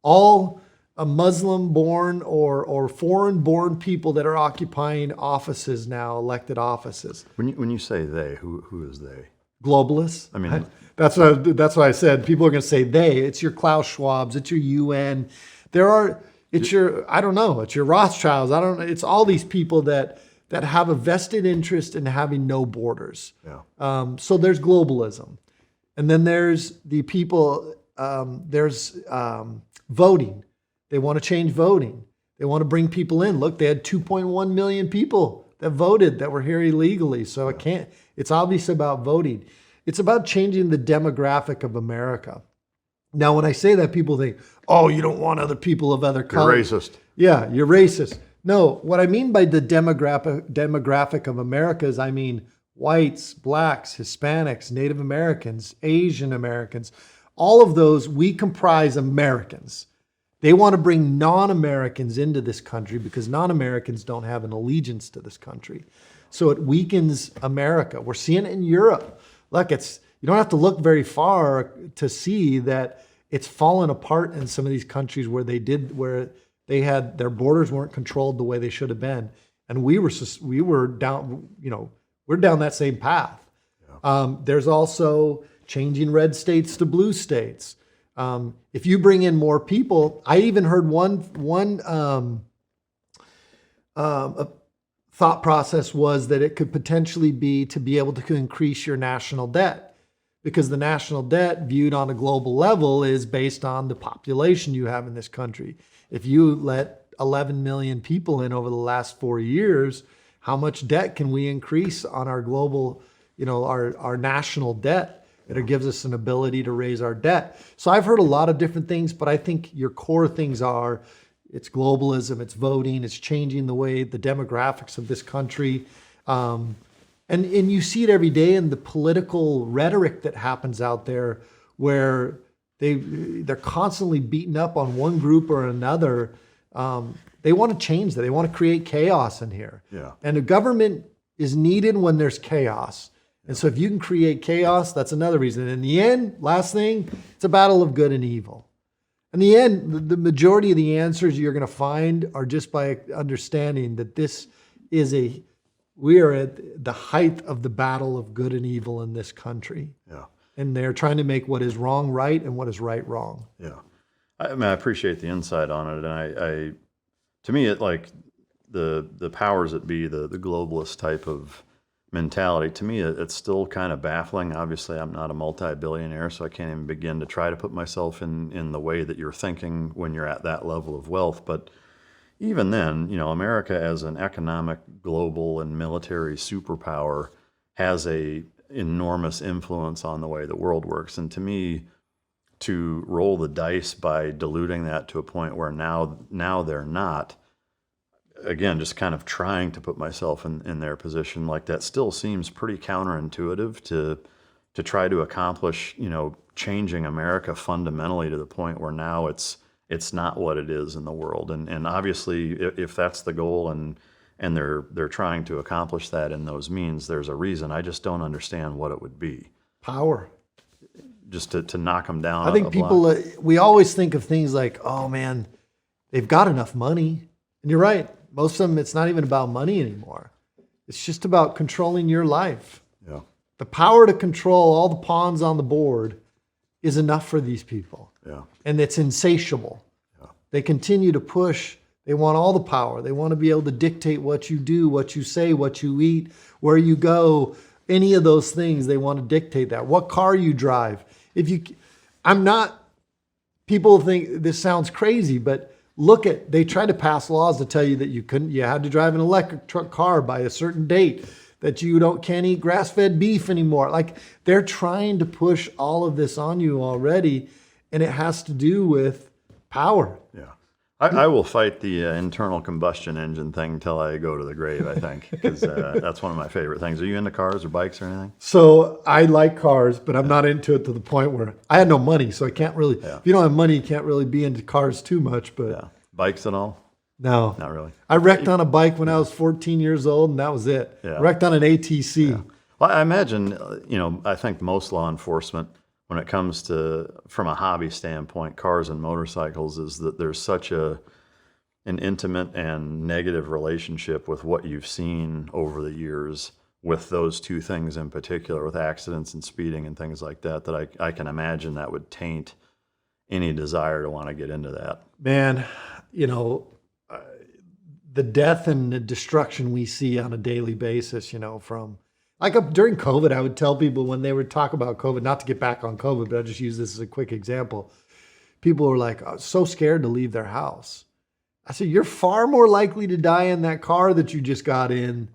all a Muslim-born or foreign-born people that are occupying offices now, elected offices. When you say they, who is they? Globalists. I mean, that's why I said people are going to say they. It's your Klaus Schwabs. It's your UN. It's your Rothschilds. It's all these people that have a vested interest in having no borders. Yeah. So there's globalism. And then there's the people, there's voting. They want to change voting. They want to bring people in. Look, they had 2.1 million people that voted that were here illegally. So it's obvious about voting. It's about changing the demographic of America. Now, when I say that, people think, oh, you don't want other people of other colors. You're racist. Yeah, you're racist. No, what I mean by the demographic of America is I mean whites, blacks, Hispanics, Native Americans, Asian Americans, all of those, we comprise Americans. They want to bring non-Americans into this country because non-Americans don't have an allegiance to this country. So it weakens America. We're seeing it in Europe. Look, you don't have to look very far to see that it's fallen apart in some of these countries where they had their borders weren't controlled the way they should have been. And we were down, we're down that same path. Yeah. There's also changing red states to blue states. If you bring in more people, I even heard one thought process was that it could potentially be to be able to increase your national debt, because the national debt viewed on a global level is based on the population you have in this country. If you let 11 million people in over the last 4 years, how much debt can we increase on our global, our national debt? It gives us an ability to raise our debt. So I've heard a lot of different things, but I think your core things are, it's globalism, it's voting, it's changing the way the demographics of this country. And you see it every day in the political rhetoric that happens out there, where they're constantly beating up on one group or another. They want to change that. They want to create chaos in here. Yeah. And the government is needed when there's chaos. And so if you can create chaos, that's another reason. In the end, last thing, it's a battle of good and evil. In the end, the majority of the answers you're going to find are just by understanding that we are at the height of the battle of good and evil in this country. Yeah. And they're trying to make what is wrong right and what is right wrong. Yeah. I mean, I appreciate the insight on it. And to me, it like the powers that be, the globalist type of mentality, to me, it's still kind of baffling. Obviously, I'm not a multi-billionaire, so I can't even begin to try to put myself in the way that you're thinking when you're at that level of wealth. But even then, America as an economic, global, and military superpower has a enormous influence on the way the world works. And to me, to roll the dice by diluting that to a point where now they're not, again, just kind of trying to put myself in their position, like that still seems pretty counterintuitive to try to accomplish, changing America fundamentally to the point where now it's not what it is in the world. And obviously, if that's the goal and they're trying to accomplish that in those means, there's a reason. I just don't understand what it would be. Power. Just to knock them down. I think people, we always think of things like, oh man, they've got enough money. And you're right. Most of them, it's not even about money anymore. It's just about controlling your life. Yeah. The power to control all the pawns on the board is enough for these people. Yeah. And it's insatiable. Yeah. They continue to push. They want all the power. They want to be able to dictate what you do, what you say, what you eat, where you go, any of those things. They want to dictate that. What car you drive. People think this sounds crazy, but they tried to pass laws to tell you that you had to drive an electric car by a certain date, that you can't eat grass-fed beef anymore. Like, they're trying to push all of this on you already, and it has to do with power. Yeah. I will fight the internal combustion engine thing till I go to the grave, I think, because that's one of my favorite things. Are you into cars or bikes or anything? So I like cars, but I'm not into it to the point where I had no money, so I can't really. Yeah. If you don't have money, you can't really be into cars too much. But Yeah. Bikes at all? no, Not really. I wrecked on a bike when I was 14 years old, and that was it. Yeah. Wrecked on an ATC. Yeah. Well, I imagine, I think most law enforcement, when it comes to, from a hobby standpoint, cars and motorcycles, is that there's such an intimate and negative relationship with what you've seen over the years with those two things in particular, with accidents and speeding and things like that, that I can imagine that would taint any desire to want to get into that. Man, the death and the destruction we see on a daily basis, from during COVID, I would tell people when they would talk about COVID, not to get back on COVID, but I'll just use this as a quick example. People were like, so scared to leave their house. I said, you're far more likely to die in that car that you just got in.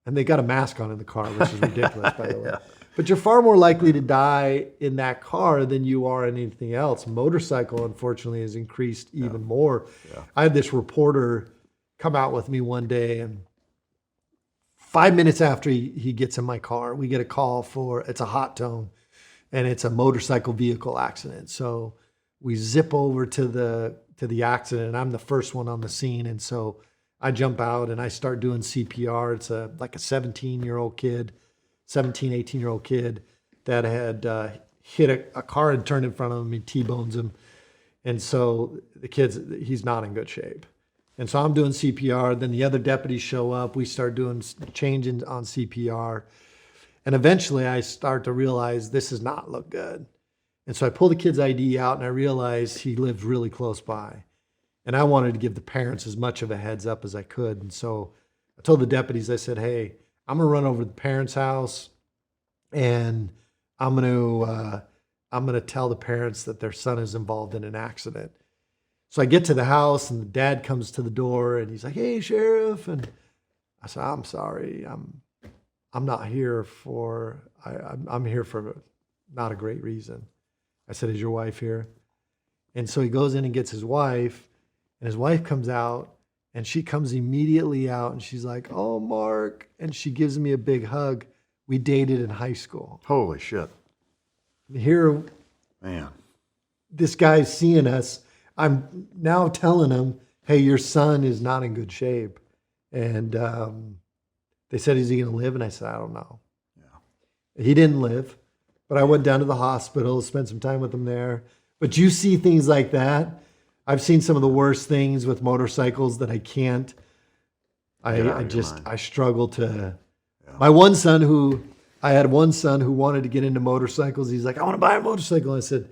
And they got a mask on in the car, which is ridiculous, by the way. Yeah. But you're far more likely to die in that car than you are in anything else. Motorcycle, unfortunately, has increased even more. Yeah. I had this reporter come out with me one day, and 5 minutes after he gets in my car, we get a call it's a hot tone, and it's a motorcycle vehicle accident. So we zip over to the accident, and I'm the first one on the scene. And so I jump out and I start doing CPR. It's like a 18-year-old kid that had hit a car and turned in front of him. He T-bones him. And so he's not in good shape. And so I'm doing CPR. Then the other deputies show up. We start doing changing on CPR. And eventually I start to realize this does not look good. And so I pull the kid's ID out, and I realize he lived really close by. And I wanted to give the parents as much of a heads up as I could. And so I told the deputies, I said, hey, I'm going to run over to the parents' house, and I'm going to tell the parents that their son is involved in an accident. So I get to the house, and the dad comes to the door, and he's like, hey, Sheriff. And I said, I'm sorry. I'm not here for, I'm here for not a great reason. I said, is your wife here? And so he goes in and gets his wife, and his wife comes out, and she comes immediately out, and she's like, oh, Mark. And she gives me a big hug. We dated in high school. Holy shit. Here, Man. this guy's seeing us. I'm now telling him, hey, your son is not in good shape. And they said, is he going to live? And I said, I don't know. Yeah. He didn't live, but I went down to the hospital, spent some time with him there. But you see things like that. I've seen some of the worst things with motorcycles that I can't. I struggle to. Yeah. I had one son who wanted to get into motorcycles. He's like, I want to buy a motorcycle. I said,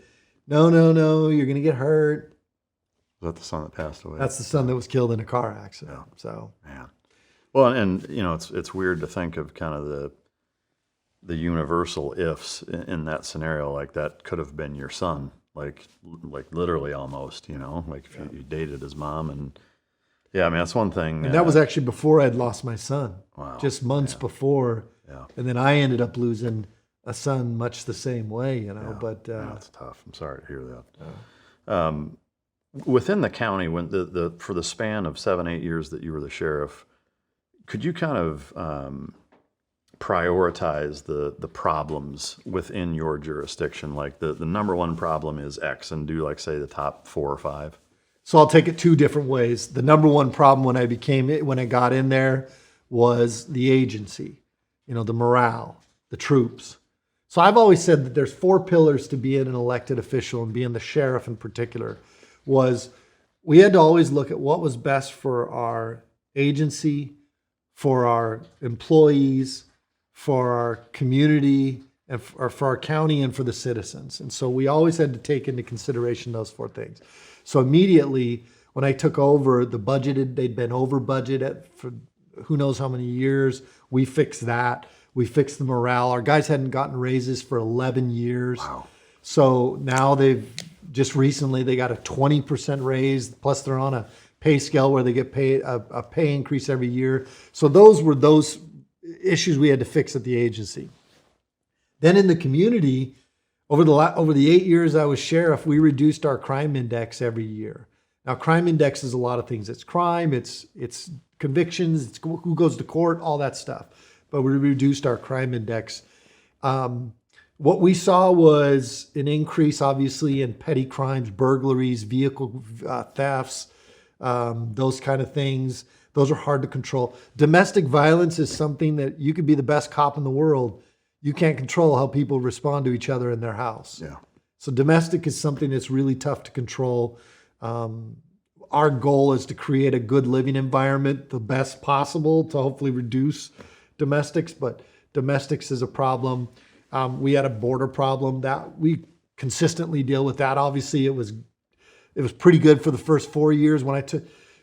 no, you're going to get hurt. Was that the son that passed away? That's the son that was killed in a car accident. Yeah. So, man. Well, and it's weird to think of kind of the universal ifs in that scenario. Like that could have been your son, like literally almost. Like if you dated his mom, and yeah, I mean that's one thing. And that was actually before I'd lost my son. Wow. Just months before. Yeah. And then I ended up losing a son much the same way. Yeah. But that's tough. I'm sorry to hear that. Yeah. Within the county, when for the span of 7-8 years that you were the sheriff, could you kind of prioritize the problems within your jurisdiction? Like the number one problem is X, and do like say the top 4 or 5. So I'll take it 2 different ways. The number one problem when I got in there was the agency, the morale, the troops. So I've always said that there's 4 pillars to being an elected official, and being the sheriff in particular. Was we had to always look at what was best for our agency, for our employees, for our community, and for our county, and for the citizens. And so we always had to take into consideration those 4 things. So immediately when I took over, they'd been over budget for who knows how many years. We fixed that. We fixed the morale. Our guys hadn't gotten raises for 11 years. Wow. So now just recently they got a 20% raise, plus they're on a pay scale where they get paid a pay increase every year. So those were those issues we had to fix at the agency. Then in the community, over the 8 years I was sheriff, we reduced our crime index every year. Now crime index is a lot of things. It's crime, it's convictions, it's who goes to court, all that stuff. But we reduced our crime index. What we saw was an increase, obviously, in petty crimes, burglaries, vehicle thefts, those kind of things. Those are hard to control. Domestic violence is something that you could be the best cop in the world. You can't control how people respond to each other in their house. Yeah. So domestic is something that's really tough to control. Our goal is to create a good living environment, the best possible, to hopefully reduce domestics, but domestics is a problem. We had a border problem that we consistently deal with that. Obviously, it was pretty good for the first 4 years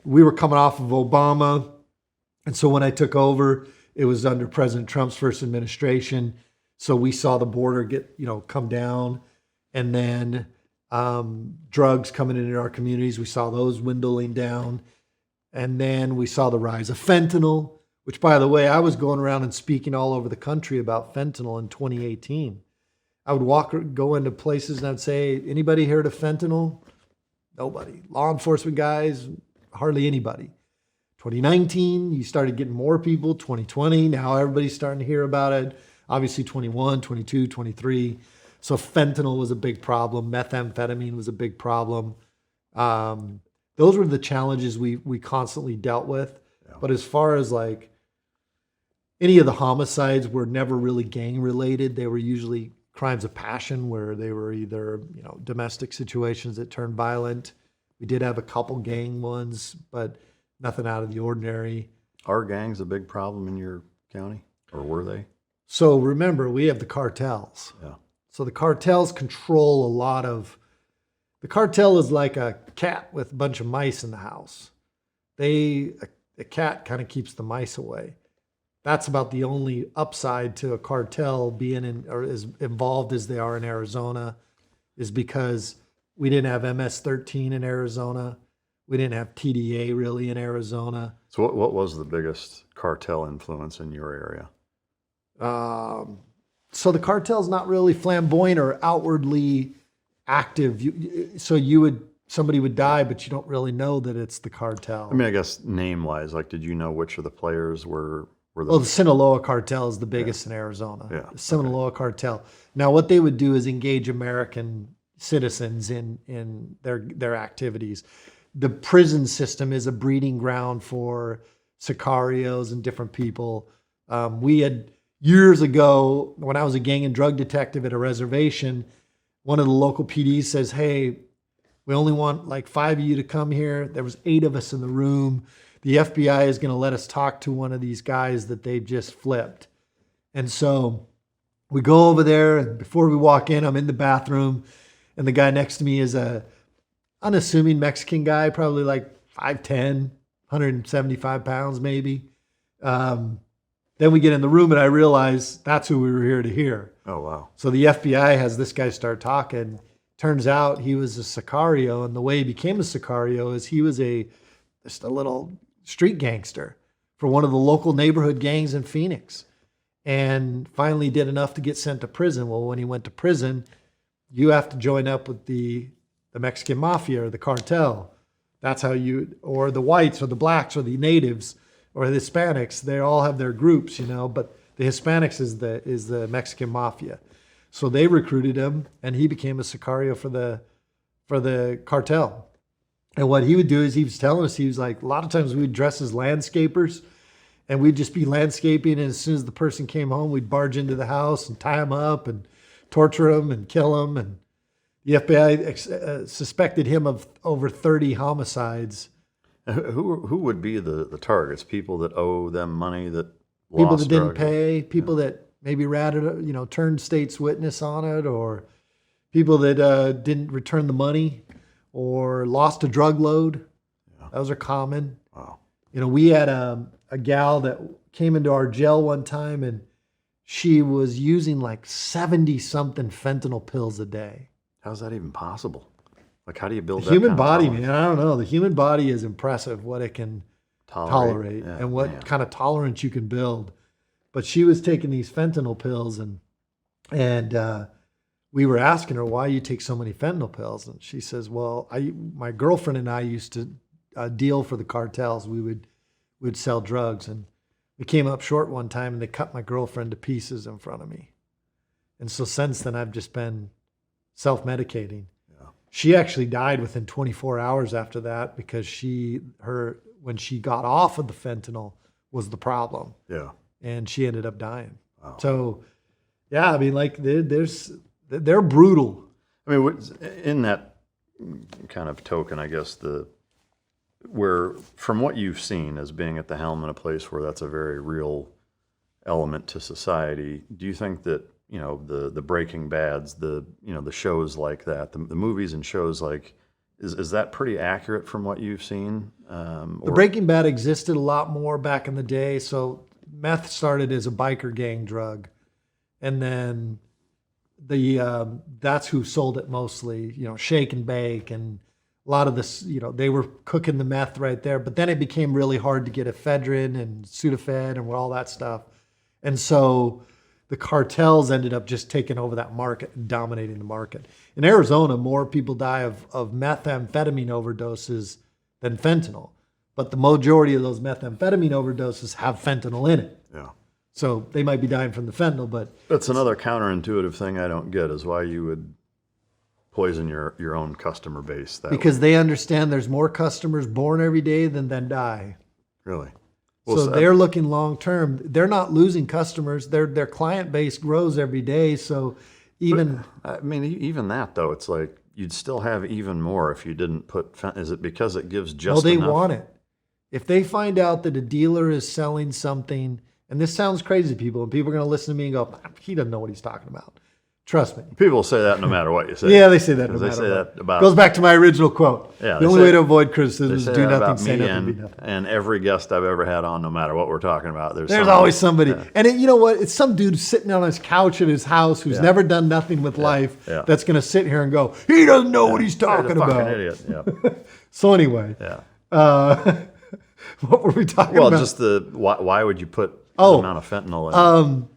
we were coming off of Obama. And so when I took over, it was under President Trump's first administration. So we saw the border come down, and then drugs coming into our communities. We saw those dwindling down. And then we saw the rise of fentanyl, which, by the way, I was going around and speaking all over the country about fentanyl in 2018. I would go into places and I'd say, anybody heard of fentanyl? Nobody. Law enforcement guys, hardly anybody. 2019, you started getting more people. 2020, now everybody's starting to hear about it. Obviously 21, 22, 23. So fentanyl was a big problem. Methamphetamine was a big problem. Those were the challenges we constantly dealt with. Yeah. But as far as like any of the homicides were never really gang related. They were usually crimes of passion, where they were either domestic situations that turned violent. We did have a couple gang ones, but nothing out of the ordinary. Are gangs a big problem in your county, or were they? So remember, we have the cartels. Yeah. So the cartels control a lot of. The cartel is like a cat with a bunch of mice in the house. The cat kind of keeps the mice away. That's about the only upside to a cartel being in or as involved as they are in Arizona, is because we didn't have MS-13 in Arizona. We didn't have TDA really in Arizona. So what was the biggest cartel influence in your area? So the cartel's not really flamboyant or outwardly active. Somebody would die, but you don't really know that it's the cartel. I mean, I guess name-wise, like, did you know which of the players were the... Well, the Sinaloa cartel is the biggest in Arizona. Yeah. The Sinaloa cartel. Now, what they would do is engage American citizens in their activities. The prison system is a breeding ground for sicarios and different people. We had, years ago, when I was a gang and drug detective at a reservation, one of the local PDs says, hey, we only want like 5 of you to come here. There was 8 of us in the room. The FBI is going to let us talk to one of these guys that they've just flipped. And so we go over there, and before we walk in, I'm in the bathroom, and the guy next to me is a unassuming Mexican guy, probably like 5'10", 175 pounds maybe. Then we get in the room, and I realize that's who we were here to hear. Oh, wow. So the FBI has this guy start talking. Turns out he was a sicario, and the way he became a sicario is he was just a little street gangster for one of the local neighborhood gangs in Phoenix, and finally did enough to get sent to prison. Well, when he went to prison, you have to join up with the Mexican mafia or the cartel. That's how or the whites or the blacks or the natives or the Hispanics. They all have their groups, but the Hispanics is the Mexican mafia. So they recruited him, and he became a sicario for the cartel. And what he would do is he was telling us, he was like, a lot of times we'd dress as landscapers, and we'd just be landscaping, and as soon as the person came home, we'd barge into the house and tie him up and torture him and kill him. And the FBI suspected him of over 30 homicides. Who would be the targets? People that owe them money, that people lost that didn't drugs? pay, people that maybe ratted, turned state's witness on it, or people that didn't return the money or lost a drug load. Yeah. Those are common. Wow. We had a gal that came into our jail one time, and she was using like 70-something fentanyl pills a day. How's that even possible? Like, how do you build The that human kind of body, tolerance? man, I don't know. The human body is impressive, what it can tolerate Yeah, and what man. kind of tolerance you can build. But she was taking these fentanyl pills, and we were asking her, why you take so many fentanyl pills? And she says, well, my girlfriend and I used to deal for the cartels. We'd sell drugs, and we came up short one time, and they cut my girlfriend to pieces in front of me. And so since then, I've just been self-medicating. Yeah. She actually died within 24 hours after that, because when she got off of the fentanyl was the problem. Yeah. And she ended up dying. Wow. So, yeah, I mean, like they're brutal. I mean, in that kind of token, I guess where from what you've seen as being at the helm in a place where that's a very real element to society, do you think that the Breaking Bads, the shows like that, the movies and shows like, is that pretty accurate from what you've seen? The Breaking Bad existed a lot more back in the day. So meth started as a biker gang drug, and then that's who sold it mostly. Shake and bake, and a lot of this. They were cooking the meth right there. But then it became really hard to get ephedrine and Sudafed and all that stuff, and so the cartels ended up just taking over that market and dominating the market. In Arizona, more people die of methamphetamine overdoses than fentanyl. But the majority of those methamphetamine overdoses have fentanyl in it. Yeah. So they might be dying from the fentanyl, but... That's another counterintuitive thing I don't get, is why you would poison your own customer base that because way. they understand there's more customers born every day than die. Really? So they're looking long term. They're not losing customers. Their client base grows every day. So even that though, it's like you'd still have even more if you didn't put. Is it because it gives just they enough? want it. If they find out that a dealer is selling something, and this sounds crazy to people, and people are going to listen to me and go, he doesn't know what he's talking about. Trust me. People say that no matter what you say. Yeah, they say that no they matter say what. that about. Goes back to my original quote. Yeah, the only way to avoid criticism is They say do that nothing, about say me nothing, be nothing. and every guest I've ever had on, no matter what we're talking about. There's always somebody. Yeah. And you know what? It's some dude sitting on his couch at his house who's never done nothing with life that's going to sit here and go, he doesn't know what he's talking He's a fucking about. idiot. Yeah. So anyway. Yeah. What were we talking Well, about? just why would you put Oh, an amount of fentanyl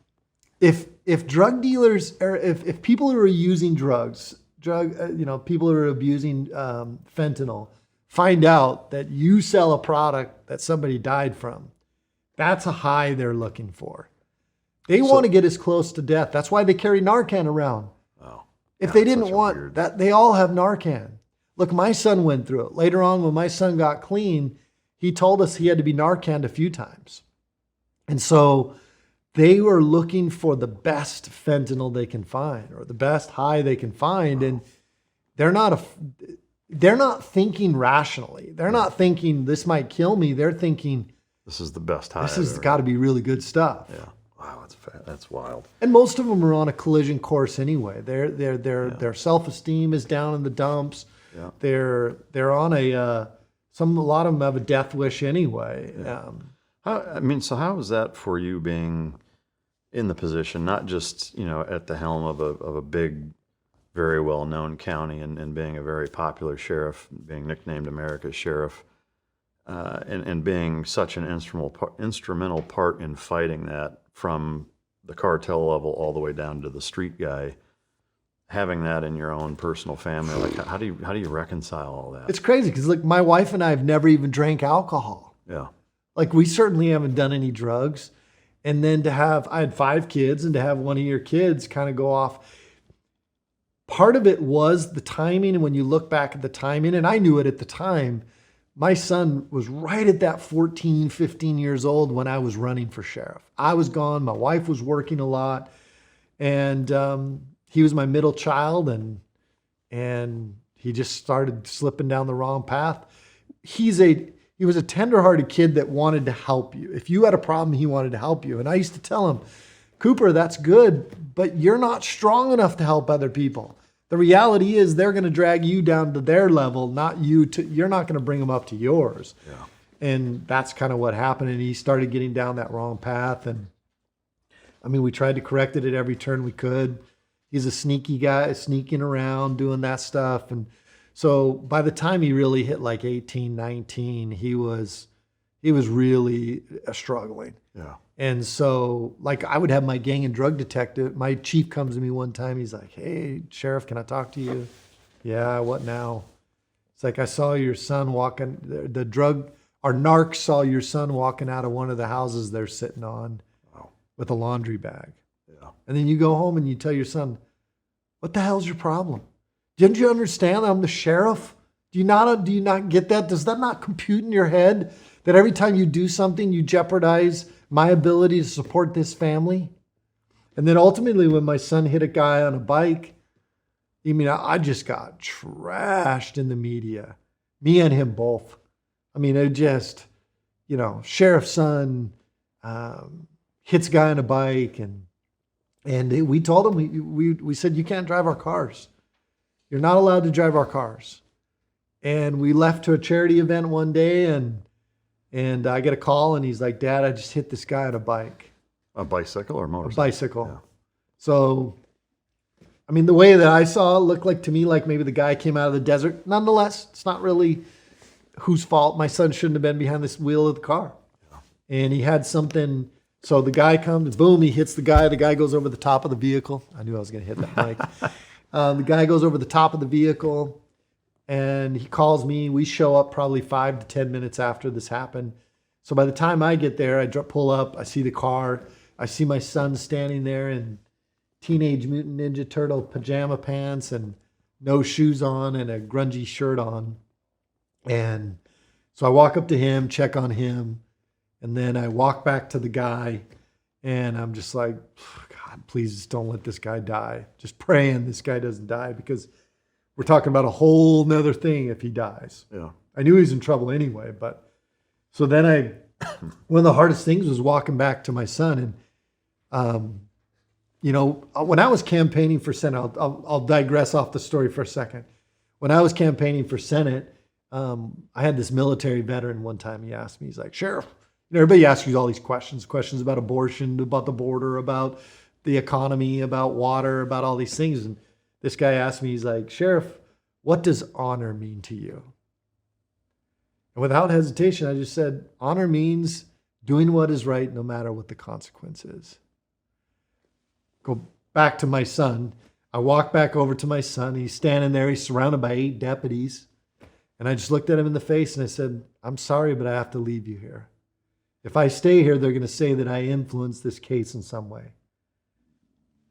in? If drug dealers or if people who are using drugs, people who are abusing fentanyl, find out that you sell a product that somebody died from, that's a high they're looking for. They want to get as close to death. That's why they carry Narcan around. Oh, If yeah, they that's didn't such a want weird- that, they all have Narcan. Look, my son went through it. Later on, when my son got clean, he told us he had to be Narcaned a few times. And so they were looking for the best fentanyl they can find or the best high they can find. And they're not thinking rationally. They're not thinking this might kill me. They're thinking This is the best high. this I've has ever- got to be really good stuff. Yeah. Wow, that's wild. And most of them are on a collision course anyway. Their self-esteem is down in the dumps. Yeah. They're on a lot of them have a death wish anyway. So how is that for you being in the position, not just, at the helm of a big, very well-known county and being a very popular sheriff, being nicknamed America's Sheriff, and being such an instrumental part in fighting that from the cartel level all the way down to the street guy, having that in your own personal family, like how do you reconcile all that? It's crazy because like my wife and I have never even drank alcohol. Yeah. Like we certainly haven't done any drugs. And then I had 5 kids, and to have one of your kids kind of go off. Part of it was the timing. And when you look back at the timing, and I knew it at the time, my son was right at that 14, 15 years old when I was running for sheriff. I was gone. My wife was working a lot. And he was my middle child, and he just started slipping down the wrong path. He was a tender-hearted kid that wanted to help you. If you had a problem, he wanted to help you. And I used to tell him, Cooper, that's good, but you're not strong enough to help other people. The reality is they're going to drag you down to their level, not you. You're not going to bring them up to yours. Yeah. And that's kind of what happened. And he started getting down that wrong path. And I mean, we tried to correct it at every turn we could. He's a sneaky guy, sneaking around, doing that stuff. And so by the time he really hit like 18, 19, he was really struggling. Yeah. And so like I would have my gang and drug detective, my chief comes to me one time. He's like, "Hey, Sheriff, can I talk to you?" "Yeah, what now?" It's like, "I saw your son walking, our narc saw your son walking out of one of the houses they're sitting on with a laundry bag." Yeah. And then you go home and you tell your son, "What the hell's your problem? Didn't you understand that I'm the sheriff? Do you not get that? Does that not compute in your head that every time you do something, you jeopardize my ability to support this family?" And then ultimately when my son hit a guy on a bike, I just got trashed in the media. Me and him both. I mean, it just, sheriff's son hits a guy on a bike, and we told him, we said, "You can't drive our cars. You're not allowed to drive our cars." And we left to a charity event one day, and I get a call, and he's like, "Dad, I just hit this guy on a bike." A bicycle or A motorcycle? bicycle. Yeah. So, I mean, the way that I saw it looked like to me like maybe the guy came out of the desert. Nonetheless, it's not really whose fault. My son shouldn't have been behind this wheel of the car. Yeah. And he had something. So the guy comes, boom, he hits the guy. The guy goes over the top of the vehicle. I knew I was going to hit that bike. The guy goes over the top of the vehicle, and he calls me. We show up probably 5 to 10 minutes after this happened. So by the time I get there, I pull up, I see the car. I see my son standing there in Teenage Mutant Ninja Turtle pajama pants and no shoes on and a grungy shirt on. And so I walk up to him, check on him, and then I walk back to the guy, and I'm just like, "God, please just don't let this guy die." Just praying this guy doesn't die, because we're talking about a whole nother thing if he dies. Yeah. I knew he was in trouble anyway, but so then one of the hardest things was walking back to my son. And, when I was campaigning for Senate, I'll digress off the story for a second. When I was campaigning for Senate, I had this military veteran one time. He asked me, he's like, "Sheriff," everybody asks you all these questions about abortion, about the border, about the economy, about water, about all these things. And this guy asked me, he's like, "Sheriff, what does honor mean to you?" And without hesitation, I just said, honor means doing what is right no matter what the consequence is. Go back to my son. I walk back over to my son. He's standing there. He's surrounded by 8 deputies. And I just looked at him in the face and I said, I'm sorry, but I have to leave you here. If I stay here, they're going to say that I influenced this case in some way.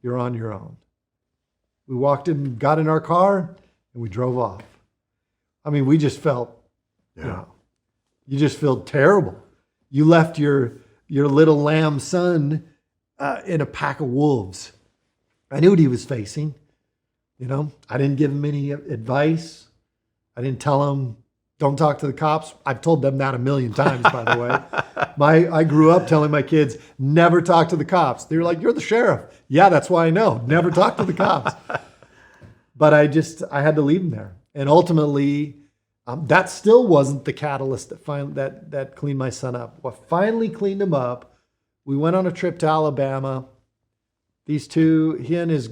You're on your own. We walked in, got in our car, and we drove off. I mean, we just felt, you just feel terrible. You left your little lamb son in a pack of wolves. I knew what he was facing. I didn't give him any advice. I didn't tell him, don't talk to the cops. I've told them that a million times, by the way. I grew up telling my kids, never talk to the cops. They were like, you're the sheriff. Yeah, that's why I know. Never talk to the cops. But I had to leave him there. And ultimately, that still wasn't the catalyst that cleaned my son up. What finally cleaned him up, we went on a trip to Alabama. These two, he and his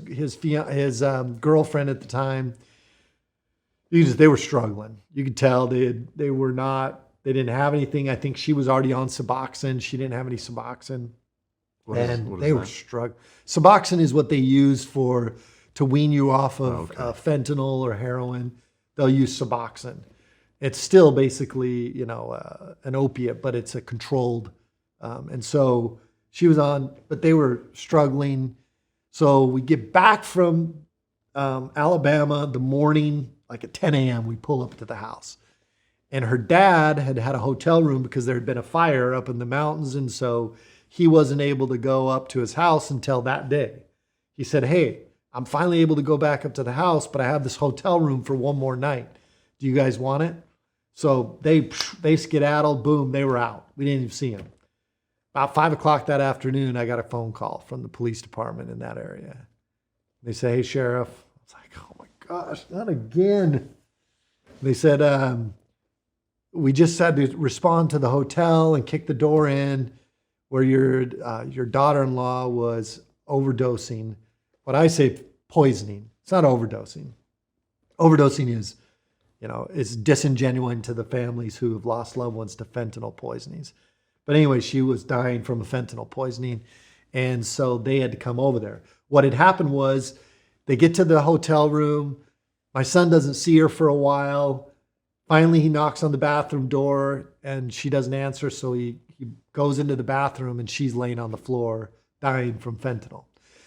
girlfriend at the time, they were struggling. You could tell they didn't have anything. I think she was already on Suboxone. She didn't have any Suboxone. They were struggling. Suboxone is what they use to wean you off of fentanyl or heroin. They'll use Suboxone. It's still basically, an opiate, but it's a controlled. And so she was on, but they were struggling. So we get back from Alabama the morning, like at 10 a.m., we pull up to the house. And her dad had a hotel room because there had been a fire up in the mountains. And so he wasn't able to go up to his house until that day. He said, hey, I'm finally able to go back up to the house, but I have this hotel room for one more night. Do you guys want it? So they skedaddled, boom, they were out. We didn't even see him. About 5 o'clock that afternoon, I got a phone call from the police department in that area. They say, hey, Sheriff. I was like, oh my gosh, not again. They said, we just had to respond to the hotel and kick the door in where your daughter-in-law was overdosing. What I say, poisoning. It's not overdosing. Overdosing is, it's disingenuine to the families who have lost loved ones to fentanyl poisonings. But anyway, she was dying from a fentanyl poisoning. And so they had to come over there. What had happened was they get to the hotel room. My son doesn't see her for a while. Finally, he knocks on the bathroom door and she doesn't answer. So he goes into the bathroom and she's laying on the floor dying from fentanyl.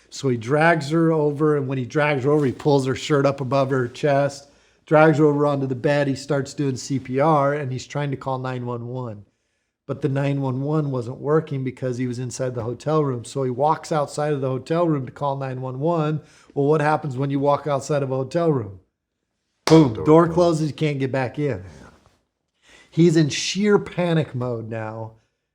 So he drags her over. And when he drags her over, he pulls her shirt up above her chest, drags her over onto the bed. He starts doing CPR and he's trying to call 911. But the 911 wasn't working because he was inside the hotel room. So he walks outside of the hotel room to call 911. Well, what happens when you walk outside of a hotel room? Boom, door closes, you can't get back in. He's in sheer panic mode now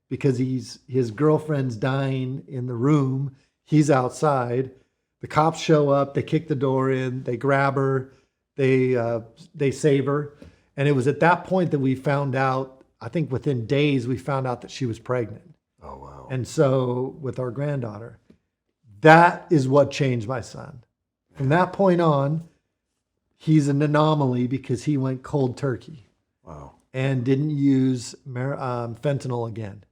because his girlfriend's dying in the room. He's outside. The cops show up, they kick the door in, they grab her, they save her. And it was at that point that we found out, I think within days, we found out that she was pregnant. Oh, wow. And so with our granddaughter, that is what changed my son. From that point on, he's an anomaly because he went cold turkey. Wow. And didn't use fentanyl again.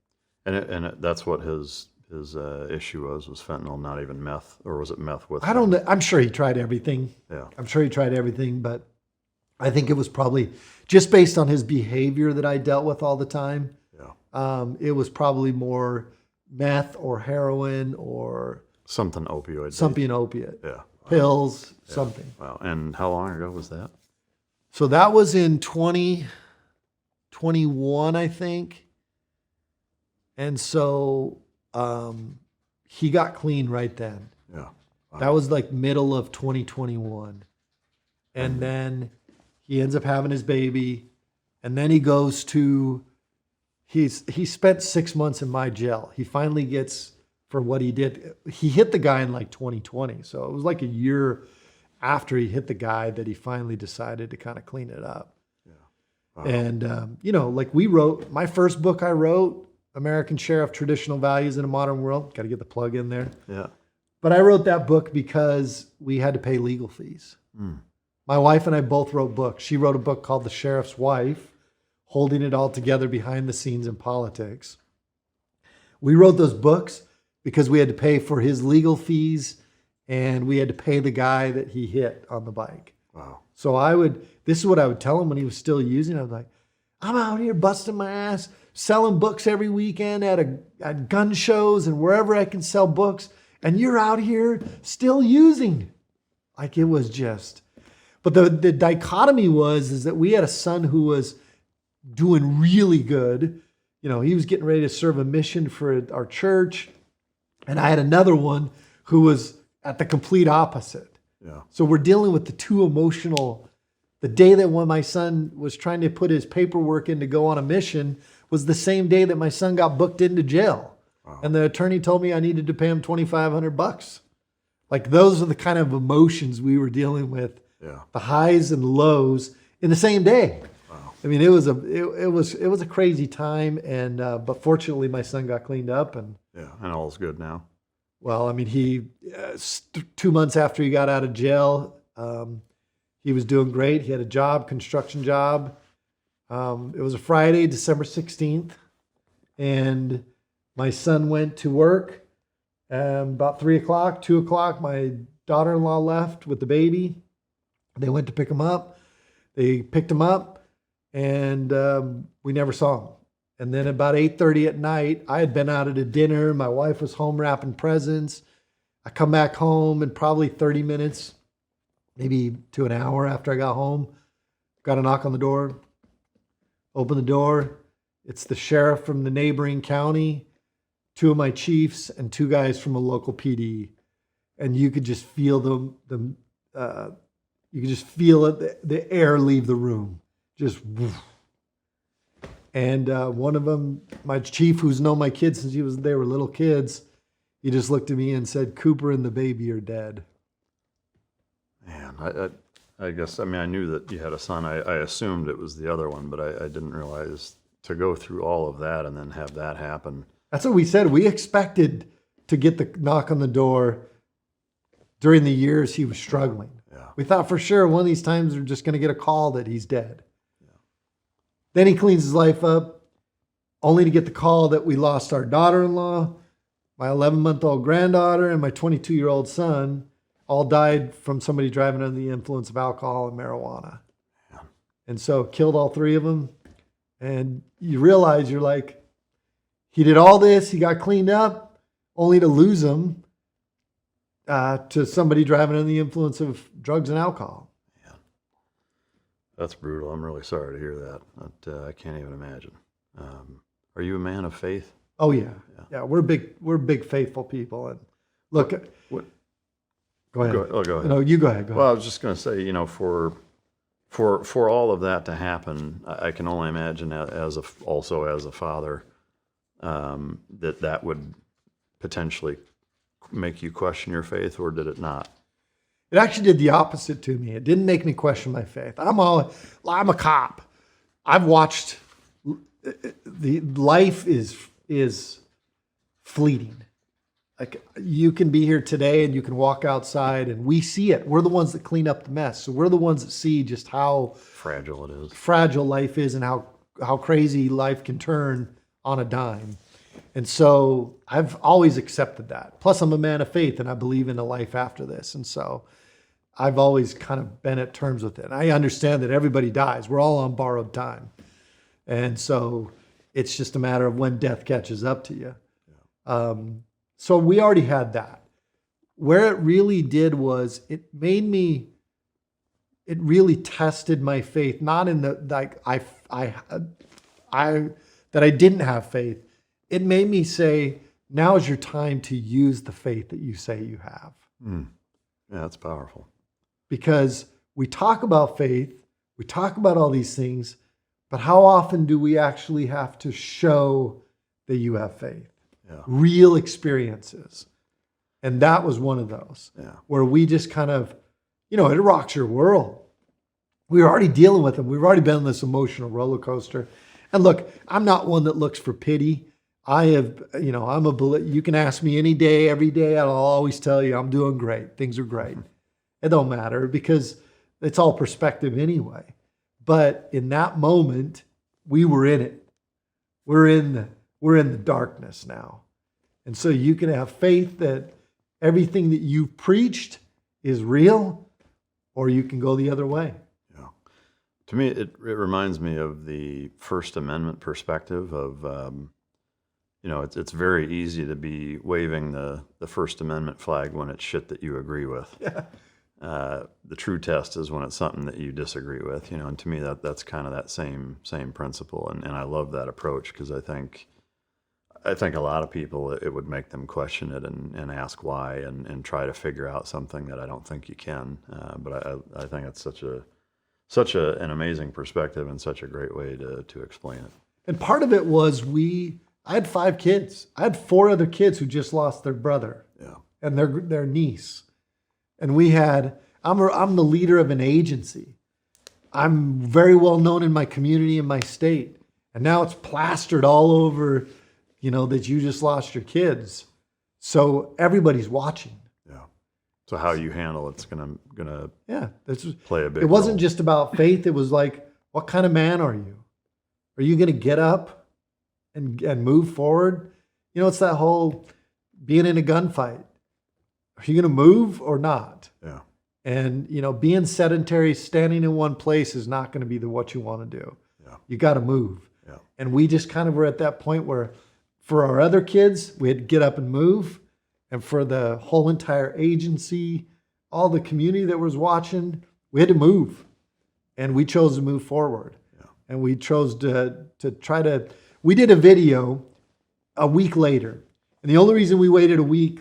And that's what his issue was fentanyl, not even meth, or was it meth with? I don't know. I'm sure he tried everything. Yeah. I'm sure he tried everything, but I think it was probably just based on his behavior that I dealt with all the time. Yeah. It was probably more meth or heroin or something opioid. Something opiate. Yeah. Pills, yeah. something. Wow. And how long ago was that? So that was in 2021, I think. And so he got clean right then. Yeah. Wow. That was like middle of 2021. And then he ends up having his baby. And then he goes to, he spent 6 months in my jail. He finally gets, for what he did, he hit the guy in like 2020. So it was like a year after he hit the guy that he finally decided to kind of clean it up. Yeah. Wow. And, like we wrote, my first book I wrote, American Sheriff, Traditional Values in a Modern World. Got to get the plug in there. Yeah. But I wrote that book because we had to pay legal fees. My wife and I both wrote books. She wrote a book called The Sheriff's Wife, holding it all together behind the scenes in politics. We wrote those books because we had to pay for his legal fees and we had to pay the guy that he hit on the bike. Wow. So this is what I would tell him when he was still using. I was like, I'm out here busting my ass, selling books every weekend at gun shows and wherever I can sell books. And you're out here still using. Like it was just, but the dichotomy is that we had a son who was doing really good. You know, he was getting ready to serve a mission for our church. And I had another one who was at the complete opposite. Yeah. So we're dealing with the two emotional. The day that when my son was trying to put his paperwork in to go on a mission was the same day that my son got booked into jail. Wow. And the attorney told me I needed to pay him $2,500. Like those are the kind of emotions we were dealing with. Yeah. The highs and lows in the same day. Wow. I mean, it was a crazy time, and but fortunately, my son got cleaned up, and all's good now. Well, I mean, he 2 months after he got out of jail, he was doing great. He had a job, construction job. It was a Friday, December 16th, and my son went to work. About 3 o'clock, 2 o'clock, my daughter-in-law left with the baby. They went to pick him up. They picked him up, and we never saw him. And then about 8:30 at night, I had been out at a dinner. My wife was home wrapping presents. I come back home in probably 30 minutes, maybe to an hour after I got home. Got a knock on the door. Open the door. It's the sheriff from the neighboring county, 2 of my chiefs, and 2 guys from a local PD. And you could just feel you could just feel it, the air leave the room. Just woof. And one of them, my chief, who's known my kids since they were little kids, he just looked at me and said, "Cooper and the baby are dead." Man, I guess, I mean, I knew that you had a son. I assumed it was the other one, but I didn't realize to go through all of that and then have that happen. That's what we said. We expected to get the knock on the door during the years he was struggling. Yeah. We thought for sure one of these times we're just going to get a call that he's dead. Then he cleans his life up, only to get the call that we lost our daughter-in-law, my 11-month-old granddaughter, and my 22-year-old son all died from somebody driving under the influence of alcohol and marijuana. Yeah. And so killed all 3 of them. And you realize you're like, he did all this, he got cleaned up, only to lose him to somebody driving under the influence of drugs and alcohol. That's brutal. I'm really sorry to hear that. I can't even imagine. Are you a man of faith? Oh yeah. We're big faithful people. And look, what? Go ahead. Go ahead. No, you go ahead. Well, I was just going to say, for all of that to happen, I can only imagine also as a father, that would potentially make you question your faith, or did it not? It actually did the opposite to me. It didn't make me question my faith. I'm a cop. I've watched the life is fleeting. Like you can be here today and you can walk outside and we see it. We're the ones that clean up the mess. So we're the ones that see just how fragile it is. Fragile life is and how crazy life can turn on a dime. And so I've always accepted that. Plus I'm a man of faith and I believe in a life after this. And so I've always kind of been at terms with it. I understand that everybody dies. We're all on borrowed time. And so it's just a matter of when death catches up to you. Yeah. So we already had that. Where it really did was it really tested my faith, not in the, like, that I didn't have faith. It made me say, now is your time to use the faith that you say you have. Mm. Yeah, that's powerful. Because we talk about faith, we talk about all these things, but how often do we actually have to show that you have faith? Yeah. Real experiences. And that was one of those. Yeah. Where we just kind of, it rocks your world. We were already dealing with them. We've already been on this emotional roller coaster. And look, I'm not one that looks for pity. You can ask me any day, every day, I'll always tell you I'm doing great. Things are great. It don't matter because it's all perspective anyway. But in that moment, we were in it. We're in the darkness now. And so you can have faith that everything that you've preached is real, or you can go the other way. Yeah. To me, it reminds me of the First Amendment perspective of, it's very easy to be waving the First Amendment flag when it's shit that you agree with. Yeah. The true test is when it's something that you disagree with, and to me that's kind of that same principle. And I love that approach because I think a lot of people, it would make them question it and ask why and try to figure out something that I don't think you can. But I think it's such an amazing perspective and such a great way to explain it. And part of it was I had 5 kids. I had 4 other kids who just lost their brother and their niece. And I'm the leader of an agency. I'm very well known in my community and my state. And now it's plastered all over, that you just lost your kids. So everybody's watching. Yeah. So how you handle it's gonna play a big role. It wasn't role. just about faith. It was like, what kind of man are you? Are you gonna get up and move forward? It's that whole being in a gunfight. Are you going to move or not? Yeah. And, being sedentary, standing in one place is not going to be what you want to do. Yeah. You got to move. Yeah. And we just kind of were at that point where for our other kids, we had to get up and move. And for the whole entire agency, all the community that was watching, we had to move. And we chose to move forward. Yeah. And we chose to we did a video a week later. And the only reason we waited a week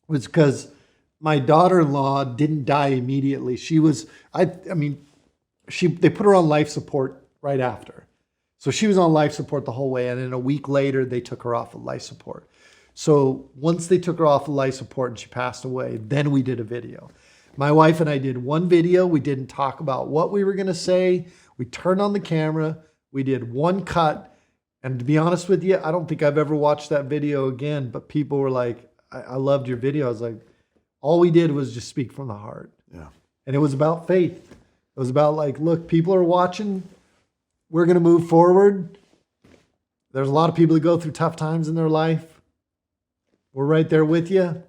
was because my daughter-in-law didn't die immediately. They put her on life support right after. So she was on life support the whole way. And then a week later, they took her off of life support. So once they took her off of life support and she passed away, then we did a video. My wife and I did one video. We didn't talk about what we were going to say. We turned on the camera. We did one cut. And to be honest with you, I don't think I've ever watched that video again, but people were like, I loved your video. I was like, all we did was just speak from the heart. Yeah. And it was about faith. It was about like, look, people are watching. We're going to move forward. There's a lot of people that go through tough times in their life. We're right there with you.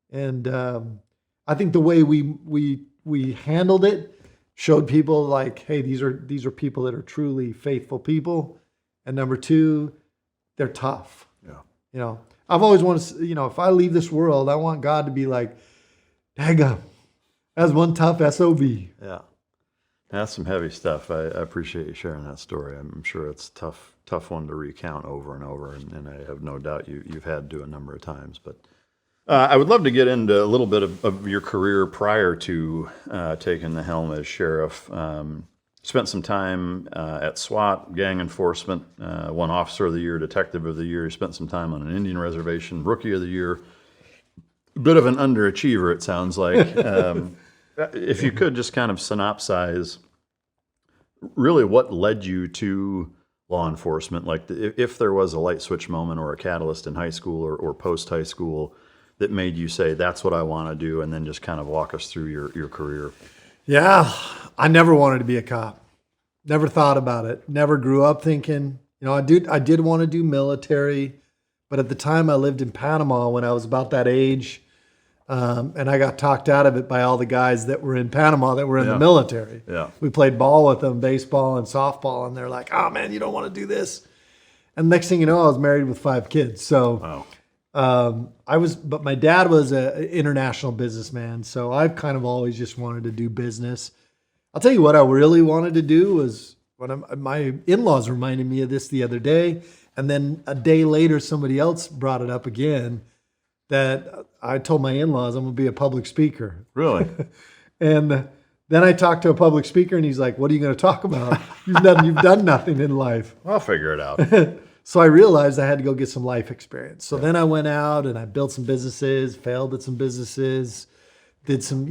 And I think the way we handled it showed people like, hey, these are people that are truly faithful people. And number 2, they're tough. Yeah. I've always wanted to, if I leave this world, I want God to be like, daggum, that's one tough SOB. Yeah. That's some heavy stuff. I appreciate you sharing that story. I'm sure it's a tough one to recount over and over, and I have no doubt you've had to a number of times. But I would love to get into a little bit of your career prior to taking the helm as sheriff. Spent some time at SWAT, gang enforcement, won Officer of the Year, Detective of the Year. Spent some time on an Indian reservation, Rookie of the Year. A bit of an underachiever, it sounds like. If you could just kind of synopsize really what led you to law enforcement, like if there was a light switch moment or a catalyst in high school or post-high school that made you say, that's what I want to do, and then just kind of walk us through your career. Yeah, I never wanted to be a cop. Never thought about it. Never grew up thinking, I did want to do military, but at the time I lived in Panama when I was about that age, and I got talked out of it by all the guys that were in Panama that were in the military. Yeah. We played ball with them, baseball and softball, and they're like, oh man, you don't want to do this. And next thing you know, I was married with 5 kids. So Wow. But my dad was an international businessman, so I've kind of always just wanted to do business. I'll tell you what I really wanted to do was my in-laws reminded me of this the other day, and then a day later somebody else brought it up again, that I told my in-laws I'm going to be a public speaker. Really? And then I talked to a public speaker, and he's like, what are you going to talk about? You've done nothing in life. I'll figure it out. So I realized I had to go get some life experience. So then I went out and I built some businesses, failed at some businesses, did some,